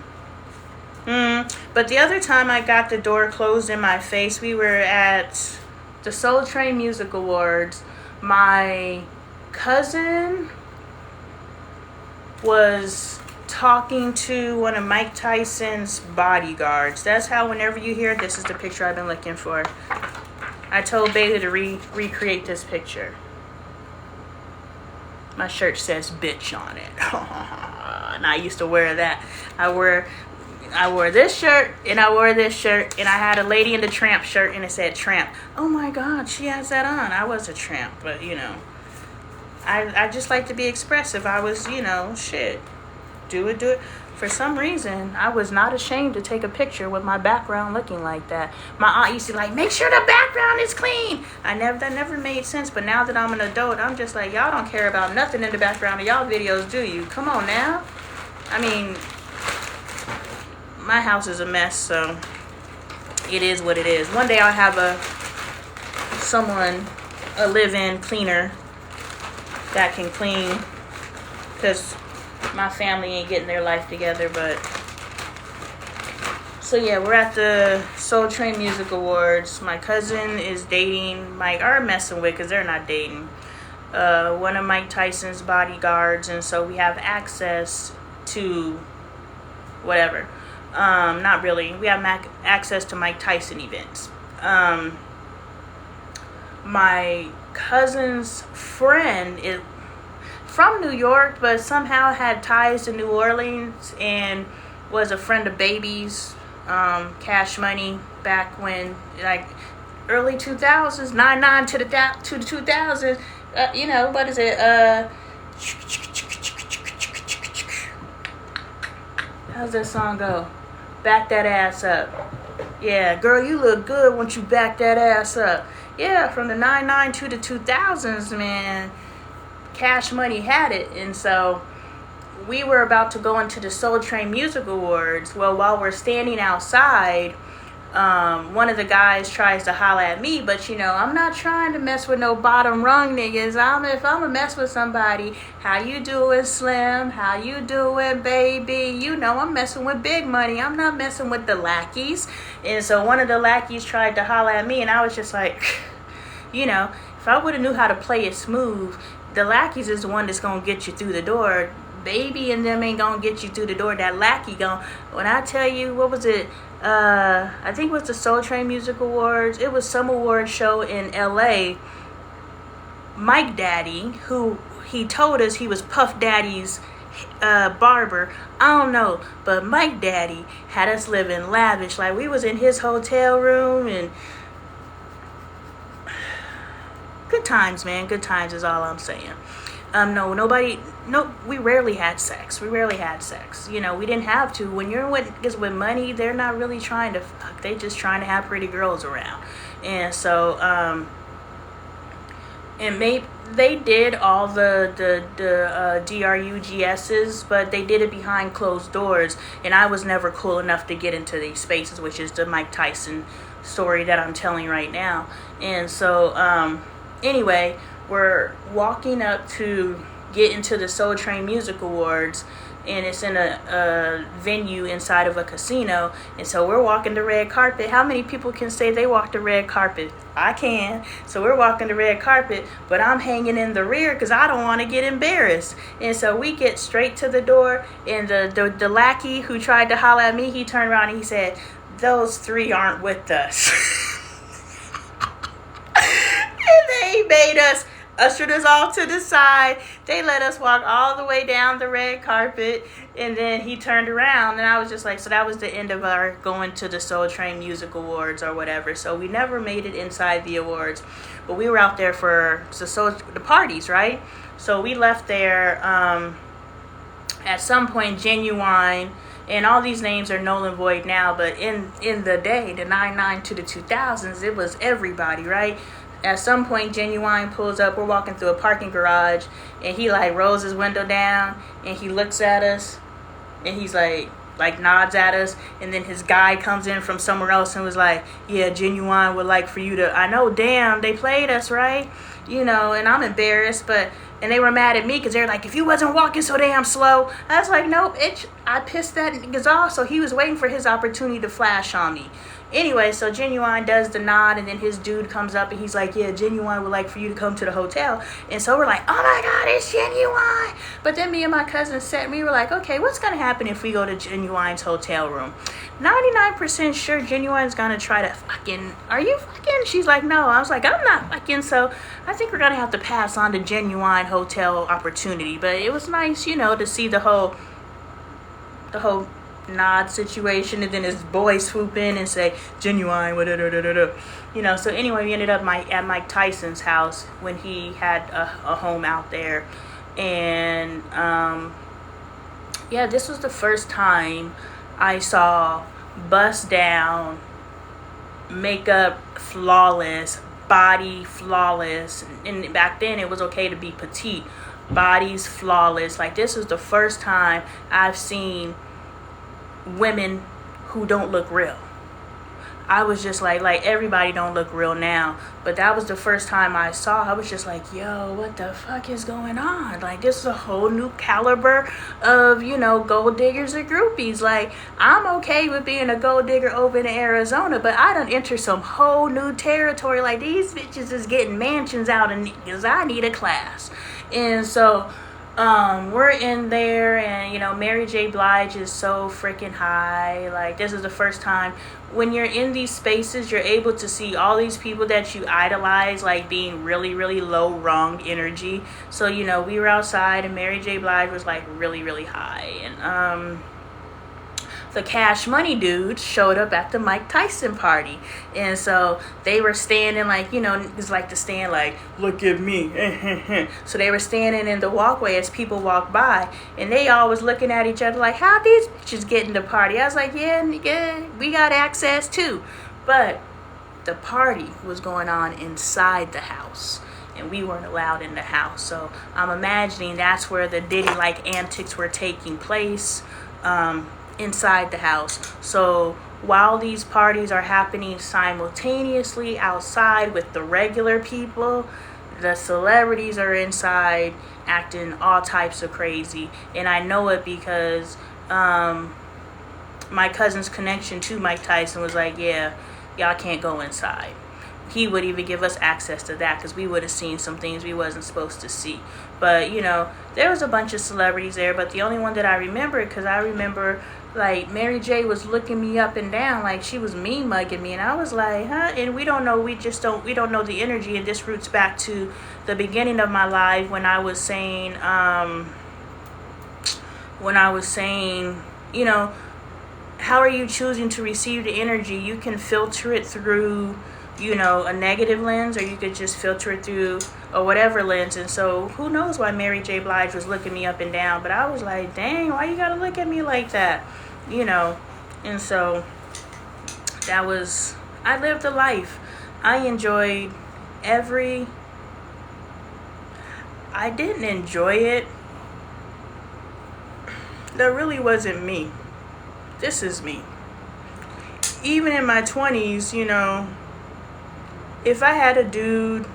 the other time I got the door closed in my face, we were at the Soul Train Music Awards. My cousin was talking to one of Mike Tyson's bodyguards. That's how whenever you hear this is the picture I've been looking for. I told Bailey to recreate this picture. My shirt says bitch on it. And I used to wear that. I wore this shirt, and I wore this shirt, and I had a Lady in the Tramp shirt, and it said tramp. Oh my God, she has that on. I was a tramp, but you know, I just like to be expressive. I was, you know, shit. Do it. For some reason, I was not ashamed to take a picture with my background looking like that. My aunt used to like, make sure the background is clean. That never made sense, but now that I'm an adult, I'm just like, y'all don't care about nothing in the background of y'all videos, do you? Come on now. I mean, my house is a mess, so it is what it is. One day I'll have a live-in cleaner that can clean, because my family ain't getting their life together. But so yeah, we're at the Soul Train Music Awards. My cousin is dating messing with, because they're not dating, one of Mike Tyson's bodyguards, and so we have access to whatever. Not really. We have access to Mike Tyson events. My cousin's friend is from New York, but somehow had ties to New Orleans and was a friend of Baby's, Cash Money, back when, like, early 2000s, 99 to the 2000s, you know, what is it, how's that song go? Back that ass up. Yeah, girl, you look good once you back that ass up. Yeah, from the 99 to the 2000s, man. Cash Money had it. And so we were about to go into the Soul Train Music Awards. Well, while we're standing outside, one of the guys tries to holler at me, but you know, I'm not trying to mess with no bottom rung niggas. If I'm gonna mess with somebody, how you doing, Slim? How you doing, baby? You know, I'm messing with big money. I'm not messing with the lackeys. And so one of the lackeys tried to holler at me, and I was just like, you know, if I would have knew how to play it smooth, the lackeys is the one that's gonna get you through the door. Baby and them ain't gonna get you through the door. That lackey gon'. When I tell you, what was it? I think it was the Soul Train Music Awards. It was some award show in LA. Mike Daddy, who he told us he was Puff Daddy's barber. I don't know, but Mike Daddy had us living lavish. Like, we was in his hotel room, and good times, man. Good times is all I'm saying. We rarely had sex. You know, we didn't have to. When you're with money, they're not really trying to fuck. They just trying to have pretty girls around. And so, they did all the DRUGSs, but they did it behind closed doors. And I was never cool enough to get into these spaces, which is the Mike Tyson story that I'm telling right now. And so, anyway, we're walking up to get into the Soul Train Music Awards. and it's in a venue inside of a casino. And so we're walking the red carpet. How many people can say they walked the red carpet? I can. So we're walking the red carpet, but I'm hanging in the rear because I don't want to get embarrassed. And so we get straight to the door, and the lackey who tried to holler at me, he turned around and he said, "Those three aren't with us." And they made us, ushered us all to the side. They let us walk all the way down the red carpet, and then he turned around, and I was just like, so that was the end of our going to the Soul Train Music Awards or whatever. So we never made it inside the awards, but we were out there for the parties, right? So we left there at some point. Genuine, and all these names are null and void now, but in the day, the 99 to the 2000s, it was everybody, right? At some point, Genuine pulls up. We're walking through a parking garage, and he like rolls his window down, and he looks at us, and he's like nods at us, and then his guy comes in from somewhere else and was like, "Yeah, Genuine would like for you to." I know, damn, they played us, right? You know, and I'm embarrassed, and they were mad at me because they're like, "If you wasn't walking so damn slow." I was like, nope, I pissed that niggas off, so he was waiting for his opportunity to flash on me. Anyway, so Genuine does the nod, and then his dude comes up and he's like, "Yeah, Genuine would like for you to come to the hotel." And so we're like, "Oh my God, it's Genuine." But then me and my cousin we were like, okay, what's going to happen if we go to Genuine's hotel room? 99% sure Genuine's going to try to fucking, "Are you fucking?" She's like, "No." I was like, "I'm not fucking." So I think we're going to have to pass on the Genuine hotel opportunity. But it was nice, you know, to see the whole nod situation, and then his boy swoop in and say, "Genuine," you know. So anyway, we ended up at Mike Tyson's house when he had a home out there. And yeah, this was the first time I saw bust down, makeup flawless, body flawless. And back then it was okay to be petite, bodies flawless. Like, this was the first time I've seen women who don't look real. I was just like everybody don't look real now, but that was the first time I was just like, yo, what the fuck is going on? Like, this is a whole new caliber of, you know, gold diggers or groupies. Like, I'm okay with being a gold digger over in Arizona, but I done enter some whole new territory. Like, these bitches is getting mansions out, and because I need a class. And so we're in there, and, you know, Mary J. Blige is so freaking high. Like, this is the first time when you're in these spaces, you're able to see all these people that you idolize, like, being really, really low wrong energy. So, you know, we were outside, and Mary J. Blige was like really, really high. And the Cash Money dudes showed up at the Mike Tyson party. And so they were standing, like, you know, it's like to stand like, "Look at me." So they were standing in the walkway as people walked by, and they all was looking at each other like, "How these bitches get in the party?" I was like, yeah, we got access too. But the party was going on inside the house, and we weren't allowed in the house. So I'm imagining that's where the Diddy-like antics were taking place, inside the house. So while these parties are happening simultaneously outside with the regular people, the celebrities are inside acting all types of crazy. And I know it because my cousin's connection to Mike Tyson was like, "Yeah, y'all can't go inside." He would even give us access to that because we would have seen some things we wasn't supposed to see. But, you know, there was a bunch of celebrities there, but the only one that I remember, because I remember, like, Mary J was looking me up and down like she was mean mugging me, and I was like, huh? And we don't know the energy. And this roots back to the beginning of my life when I was saying, you know, how are you choosing to receive the energy? You can filter it through, you know, a negative lens, or you could just filter it through a whatever lens. And so who knows why Mary J. Blige was looking me up and down, but I was like, dang, why you gotta look at me like that, you know? And so I lived a life. I enjoyed I didn't enjoy it. That really wasn't me. This is me. Even in my 20s, you know, if I had a dude,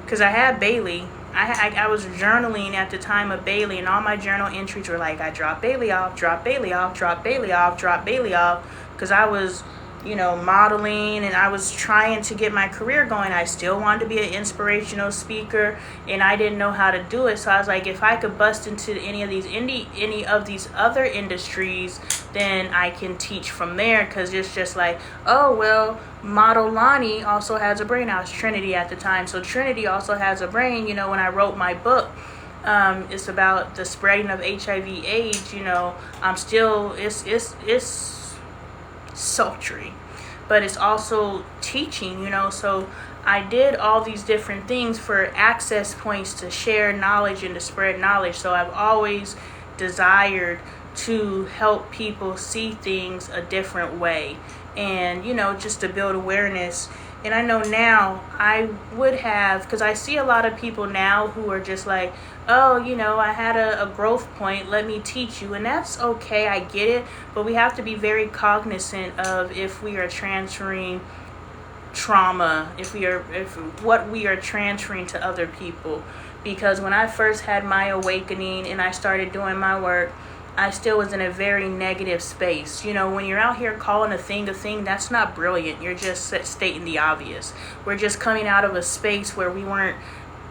because I had Bailey, I was journaling at the time of Bailey, and all my journal entries were like, I dropped Bailey off, dropped Bailey off, dropped Bailey off, dropped Bailey off, because I was, modeling, and I was trying to get my career going. I still wanted to be an inspirational speaker, and I didn't know how to do it. So I was like, if I could bust into any of these other industries, then I can teach from there. Because it's just like, oh well, model Lonnie also has a brain. I was Trinity at the time, so Trinity also has a brain. When I wrote my book, it's about the spreading of HIV/AIDS. I'm still it's sultry, but it's also teaching, so I did all these different things for access points to share knowledge and to spread knowledge. So I've always desired to help people see things a different way, and just to build awareness. And I know now I would have, because I see a lot of people now who are just like, oh, I had a growth point, let me teach you. And that's okay, I get it. But we have to be very cognizant of if we are transferring trauma, if what we are transferring to other people. Because when I first had my awakening and I started doing my work, I still was in a very negative space. When you're out here calling a thing, that's not brilliant. You're just stating the obvious. We're just coming out of a space where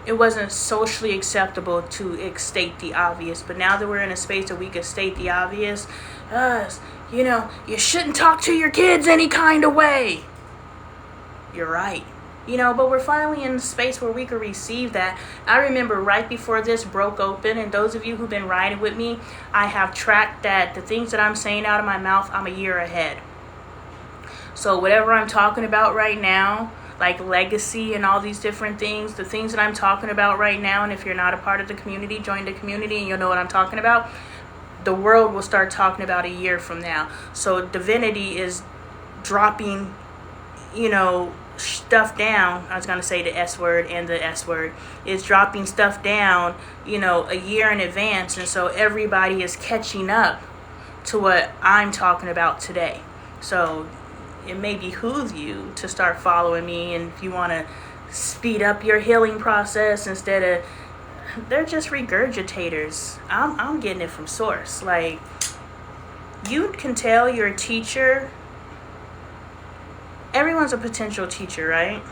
it wasn't socially acceptable to state the obvious. But now that we're in a space that we could state the obvious, you shouldn't talk to your kids any kind of way. You're right. But we're finally in a space where we could receive that. I remember right before this broke open, and those of you who've been riding with me, I have tracked that the things that I'm saying out of my mouth, I'm a year ahead. So whatever I'm talking about right now, like legacy and all these different things, the things that I'm talking about right now, and if you're not a part of the community, join the community and you'll know what I'm talking about. The world will start talking about a year from now. So divinity is dropping, stuff down. I was going to say the S word and the S word. Is dropping stuff down, a year in advance. And so everybody is catching up to what I'm talking about today. So it may behoove you to start following me. And if you want to speed up your healing process, instead of, they're just regurgitators. I'm getting it from source. Like, you can tell your teacher. Everyone's a potential teacher, right?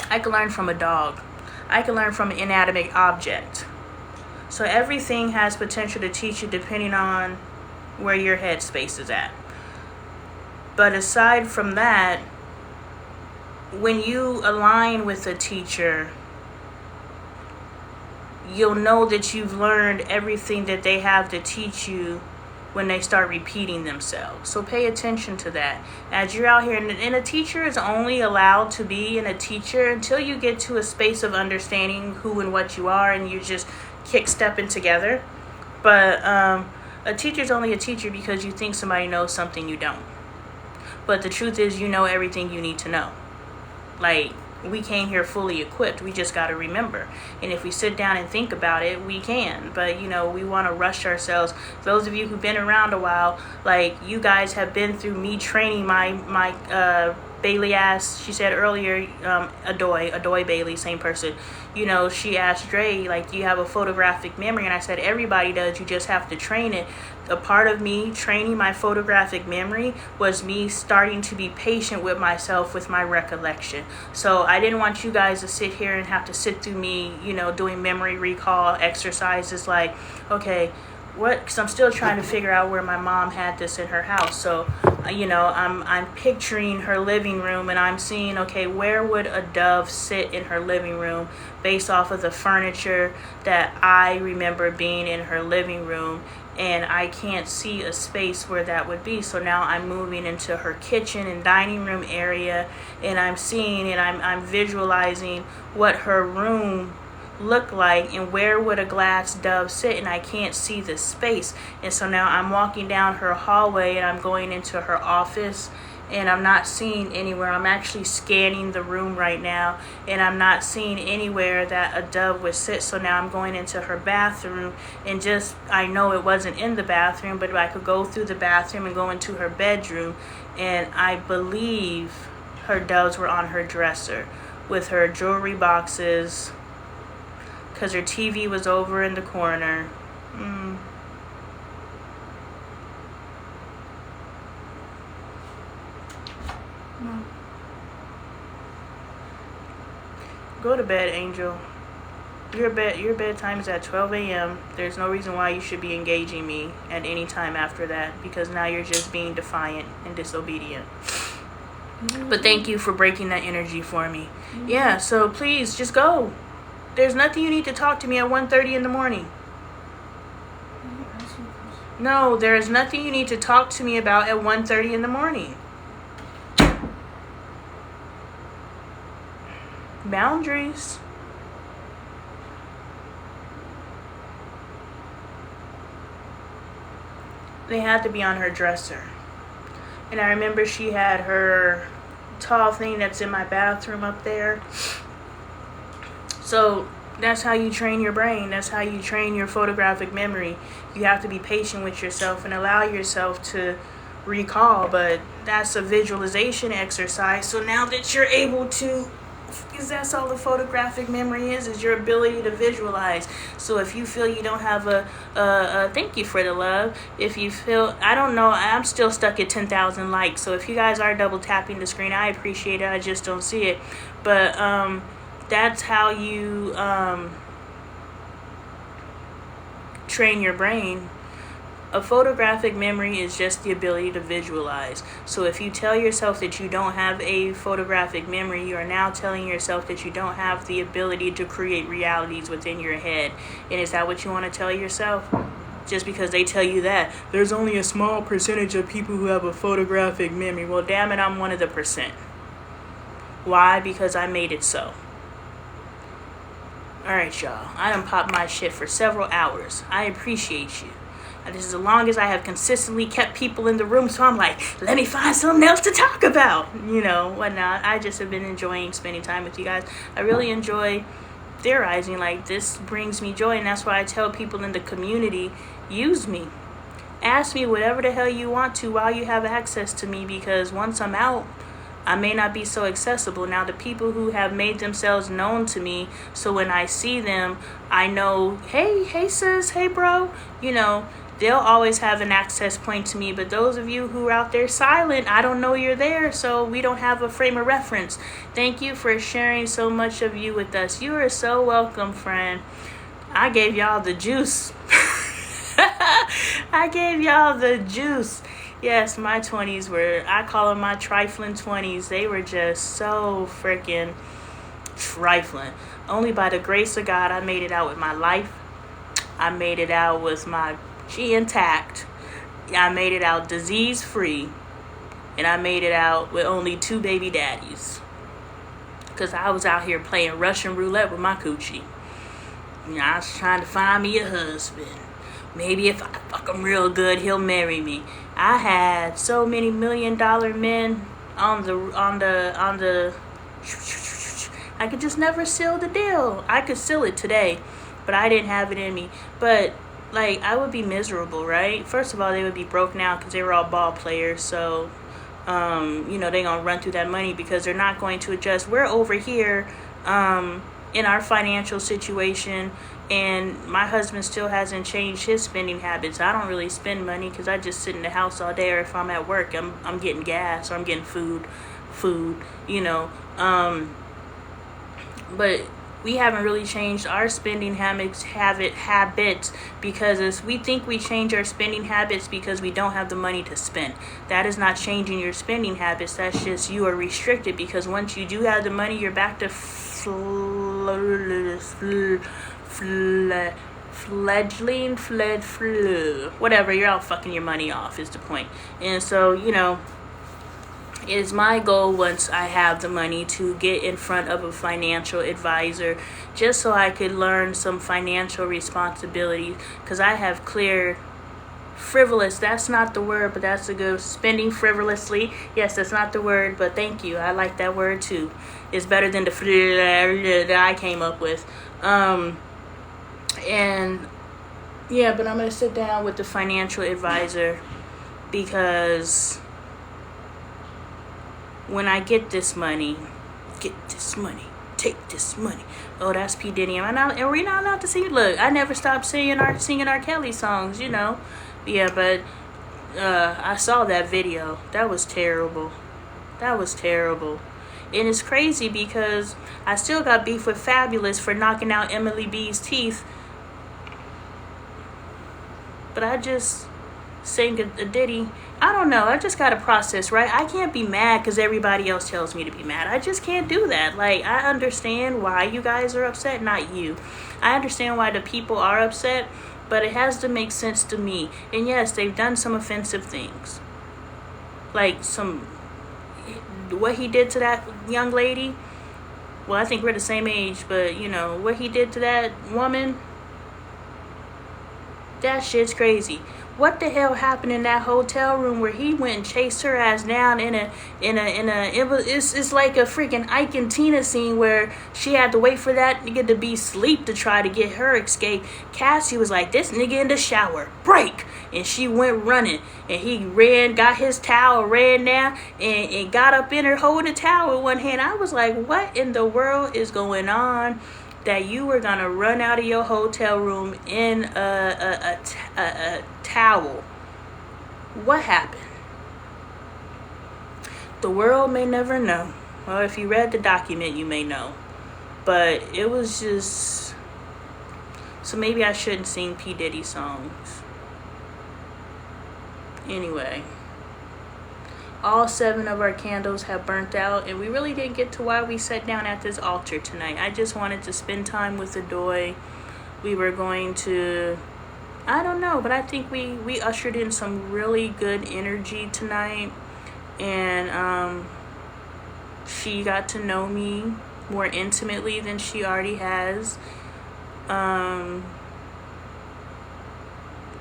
I can learn from a dog. I can learn from an inanimate object. So everything has potential to teach you depending on where your headspace is at. But aside from that, when you align with a teacher, you'll know that you've learned everything that they have to teach you when they start repeating themselves. So pay attention to that. As you're out here, and a teacher is only allowed to be a teacher until you get to a space of understanding who and what you are, and you just kick-stepping together. But a teacher's only a teacher because you think somebody knows something you don't. But the truth is, you know everything you need to know. Like, we came here fully equipped. We just got to remember. And if we sit down and think about it, we can. But, we want to rush ourselves. Those of you who've been around a while, like, you guys have been through me training my Bailey asked, she said earlier, Adoy Bailey, same person. She asked Dre, like, do you have a photographic memory? And I said, everybody does. You just have to train it. A part of me training my photographic memory was me starting to be patient with myself with my recollection. So I didn't want you guys to sit here and have to sit through me, doing memory recall exercises like, okay, what? Because I'm still trying to figure out where my mom had this in her house. So, I'm picturing her living room, and I'm seeing, okay, where would a dove sit in her living room based off of the furniture that I remember being in her living room. And I can't see a space where that would be. So now I'm moving into her kitchen and dining room area, and I'm seeing and I'm visualizing what her room look like and where would a glass dove sit, and I can't see the space. And so now I'm walking down her hallway and I'm going into her office, and I'm not seeing anywhere. I'm actually scanning the room right now, and I'm not seeing anywhere that a dove would sit. So now I'm going into her bathroom, and I know it wasn't in the bathroom, but I could go through the bathroom and go into her bedroom, and I believe her doves were on her dresser with her jewelry boxes, because her TV was over in the corner. No. Go to bed, Angel. Your bedtime is at 12 a.m. There's no reason why you should be engaging me at any time after that, because now you're just being defiant and disobedient. But thank you for breaking that energy for me. Yeah, so please just go. There's nothing you need to talk to me at 1:30 in the morning. No, there is nothing you need to talk to me about at 1:30 in the morning. Boundaries. They had to be on her dresser. And I remember she had her tall thing that's in my bathroom up there. So that's how you train your brain. That's how you train your photographic memory. You have to be patient with yourself and allow yourself to recall. But that's a visualization exercise. So now that you're able to, because that's all the photographic memory is your ability to visualize. So if you feel you don't have thank you for the love. If you feel, I don't know, I'm still stuck at 10,000 likes. So if you guys are double tapping the screen, I appreciate it. I just don't see it. But that's how you train your brain. A photographic memory is just the ability to visualize. So if you tell yourself that you don't have a photographic memory, you are now telling yourself that you don't have the ability to create realities within your head. And is that what you want to tell yourself? Just because they tell you that there's only a small percentage of people who have a photographic memory. Well, damn it, I'm one of the percent. Why? Because I made it so. Alright, y'all. I done popped my shit for several hours. I appreciate you. This is as long as I have consistently kept people in the room, so I'm like, let me find something else to talk about, whatnot. I just have been enjoying spending time with you guys. I really enjoy theorizing. Like, this brings me joy, and that's why I tell people in the community, use me. Ask me whatever the hell you want to while you have access to me, because once I'm out, I may not be so accessible. Now, the people who have made themselves known to me, so when I see them, I know, hey sis, hey bro, they'll always have an access point to me. But those of you who are out there silent, I don't know you're there, so we don't have a frame of reference. Thank you for sharing so much of you with us. You are so welcome, friend. I gave y'all the juice. I gave y'all the juice. Yes, my 20s were, I call them my trifling 20s. They were just so freaking trifling. Only by the grace of God, I made it out with my life. I made it out with my G intact. I made it out disease free. And I made it out with only 2 baby daddies. Because I was out here playing Russian roulette with my coochie. I was trying to find me a husband. Maybe if I fuck him real good, he'll marry me. I had so many $1 million men on the I could just never seal the deal. I could seal it today, but I didn't have it in me. But like, I would be miserable, right? First of all, they would be broke now because they were all ball players. So, they're going to run through that money because they're not going to adjust. We're over here in our financial situation, and my husband still hasn't changed his spending habits. I don't really spend money because I just sit in the house all day, or if I'm at work, I'm getting gas or I'm getting food, but we haven't really changed our spending habits because we think we change our spending habits because we don't have the money to spend. That is not changing your spending habits. That's just you are restricted, because once you do have the money, you're back to whatever. You're out fucking your money off is the point. And so, it is my goal, once I have the money, to get in front of a financial advisor just so I could learn some financial responsibilities, because I have cleared frivolous, that's not the word, but that's a good, spending frivolously. Yes, that's not the word, but thank you. I like that word too. It's better than the that I came up with. And yeah, but I'm going to sit down with the financial advisor, because when I get this money, take this money. Oh, that's P. Diddy. And we're not allowed to sing. Look, I never stopped singing R. Kelly songs, you know. Yeah, but I saw that video. That was terrible. That was terrible. And it's crazy because I still got beef with Fabulous for knocking out Emily B's teeth. But I just sang a ditty. I don't know. I just got to process, right? I can't be mad because everybody else tells me to be mad. I just can't do that. Like, I understand why you guys are upset, not you. I understand why the people are upset, but it has to make sense to me. And yes, they've done some offensive things. Like what he did to that young lady. Well, I think we're the same age, but you know, what he did to that woman, that shit's crazy. What the hell happened in that hotel room where he went and chased her ass down it's like a freaking Ike and Tina scene where she had to wait for that nigga to be asleep to try to get her escape. Cassie was like, this nigga in the shower, break. And she went running and he ran, got his towel, ran down and got up in her holding the towel with one hand. I was like, what in the world is going on? That you were gonna run out of your hotel room in a towel. What happened? The world may never know. Well, if you read the document, you may know. But it was just... So maybe I shouldn't sing P. Diddy songs. Anyway. All 7 of our candles have burnt out, and we really didn't get to why we sat down at this altar tonight. I just wanted to spend time with Adoy. We were going to, I don't know, but I think we ushered in some really good energy tonight, and she got to know me more intimately than she already has.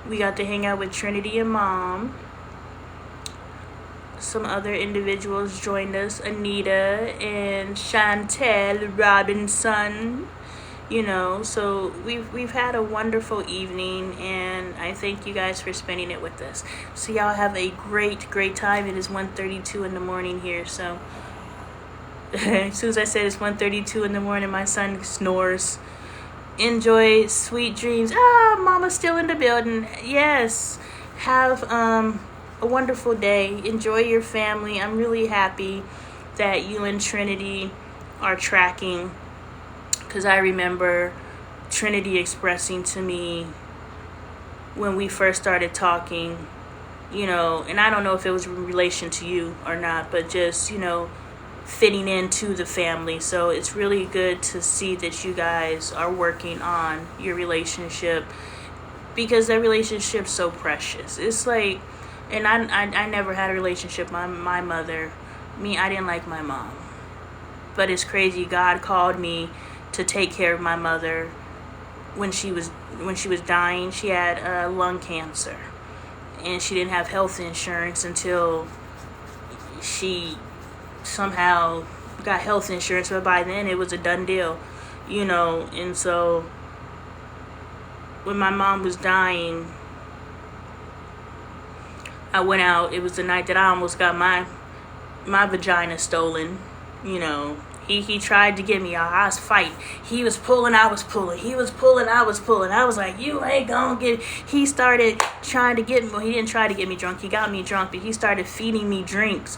We got to hang out with Trinity and Mom. Some other individuals joined us, Anita and Chantel Robinson, you know. So we've had a wonderful evening, and I thank you guys for spending it with us. So y'all have a great time. It is 1:32 in the morning here, so as soon as I said it's 1:32 in the morning, my son snores. Enjoy sweet dreams. Mama's still in the building. Yes. Have a wonderful day. Enjoy your family. I'm really happy that you and Trinity are tracking, because I remember Trinity expressing to me when we first started talking, you know, and I don't know if it was in relation to you or not, but just, you know, fitting into the family. So it's really good to see that you guys are working on your relationship, because that relationship's so precious. It's like, and I never had a relationship. My mother, I didn't like my mom. But it's crazy. God called me to take care of my mother when she was dying. She had lung cancer, and she didn't have health insurance until she somehow got health insurance. But by then it was a done deal, you know. And so when my mom was dying, I went out. It was the night that I almost got my vagina stolen. You know, he tried to get me. I was fighting. He was pulling, I was pulling. He was pulling, I was pulling. I was like, you ain't gonna get. He started trying to get me. Well, he didn't try to get me drunk. He got me drunk, but he started feeding me drinks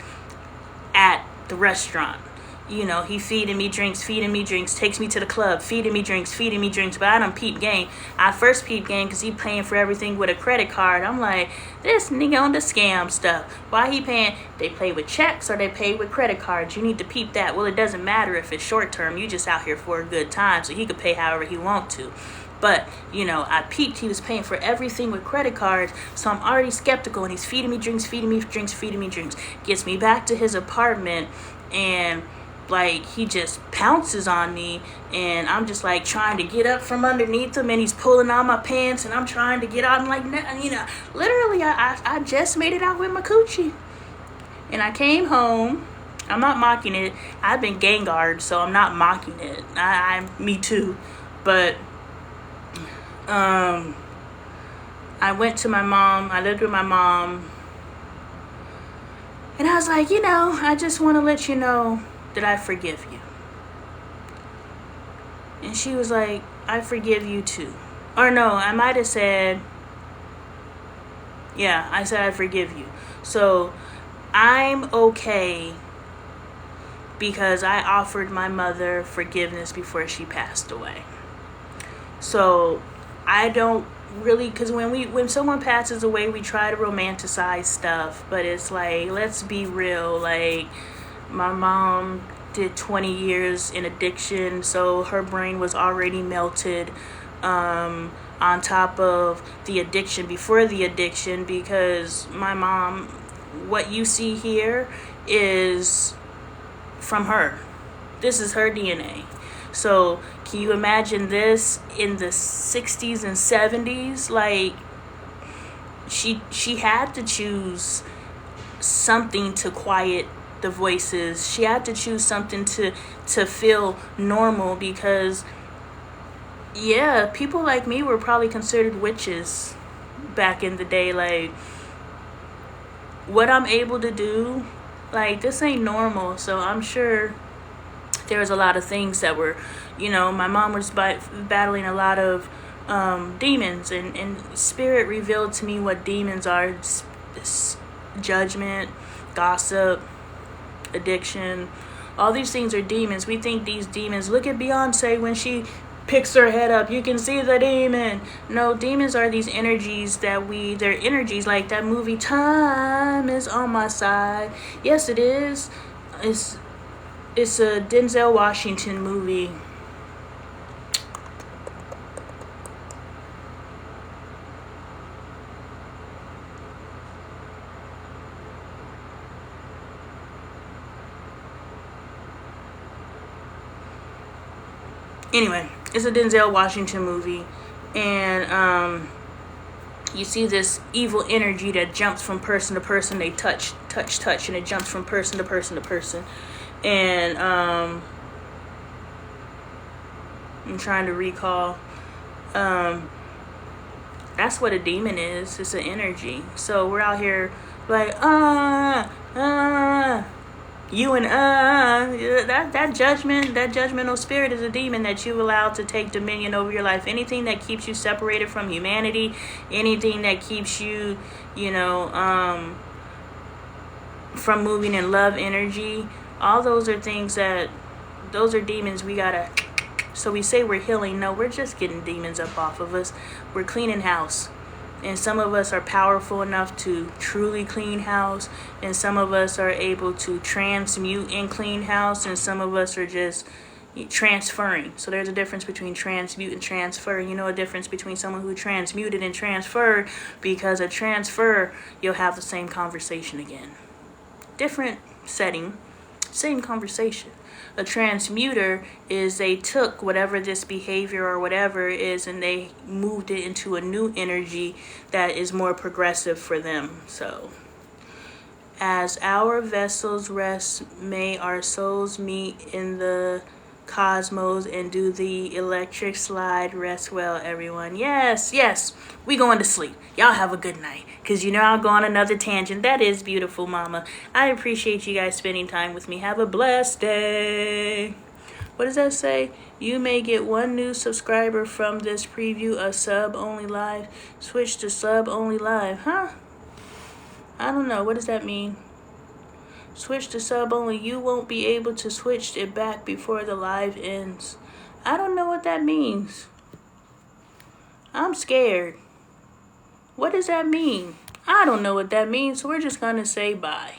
at the restaurant. You know, he feeding me drinks, takes me to the club, feeding me drinks. But I done peep game. I first peep game because he paying for everything with a credit card. I'm like, this nigga on the scam stuff. Why he paying? They pay with checks or they pay with credit cards. You need to peep that. Well, it doesn't matter if it's short term. You just out here for a good time, so he could pay however he want to. But, you know, I peeped. He was paying for everything with credit cards, so I'm already skeptical. And he's feeding me drinks. Gets me back to his apartment, and like, he just pounces on me, and I'm just like trying to get up from underneath him, and he's pulling on my pants, and I'm trying to get out. I'm like, you know, literally, I just made it out with my coochie, and I came home. I'm not mocking it. I've been gang-guarded, so I'm not mocking it. Me too, but I went to my mom. I lived with my mom, and I was like, you know, I just want to let you know that I forgive you. And she was like, I forgive you too. Or no, I might have said, yeah, I said I forgive you. So I'm okay because I offered my mother forgiveness before she passed away. So I don't really, because when someone passes away, we try to romanticize stuff, but it's like, let's be real. Like, my mom did 20 years in addiction, so her brain was already melted, on top of the addiction before the addiction, because my mom, what you see here is from her. This is her DNA. So can you imagine this in the 60s and 70s? Like, she had to choose something to quiet the voices. She had to choose something to feel normal, because yeah, people like me were probably considered witches back in the day. Like, what I'm able to do, like, this ain't normal. So I'm sure there was a lot of things that were, my mom was battling a lot of demons, and spirit revealed to me what demons are. Judgment, gossip, addiction, all these things are demons. We think these demons, look at Beyonce when she picks her head up, you can see the demon. No, demons are these energies they're energies, like that movie Time Is on My Side. Yes, it is. It's a Denzel Washington movie. Anyway, it's a Denzel Washington movie, and you see this evil energy that jumps from person to person. They touch, and it jumps from person to person to person. And I'm trying to recall. That's what a demon is. It's an energy. So we're out here like you and that judgmental spirit is a demon that you allowed to take dominion over your life. Anything that keeps you separated from humanity, anything that keeps you, from moving in love energy, all those are those are demons we gotta. So we say we're healing. No, we're just getting demons up off of us. We're cleaning house. And some of us are powerful enough to truly clean house, and some of us are able to transmute and clean house, and some of us are just transferring. So there's a difference between transmute and transfer. You know a difference between someone who transmuted and transferred, because a transfer, you'll have the same conversation again. Different setting, same conversation. A transmuter is they took whatever this behavior or whatever is, and they moved it into a new energy that is more progressive for them. So, as our vessels rest, may our souls meet in the cosmos and do the electric slide. Rest well, everyone. Yes, we going to sleep. Y'all have a good night, because I'll go on another tangent. That is beautiful, mama. I appreciate you guys spending time with me. Have a blessed day. What does that say? You may get 1 new subscriber from this preview of Sub Only Live. Switch to Sub Only Live. Huh? I don't know. What does that mean? Switch to sub only. You won't be able to switch it back before the live ends. I don't know what that means. I'm scared. What does that mean? I don't know what that means, so we're just gonna say bye.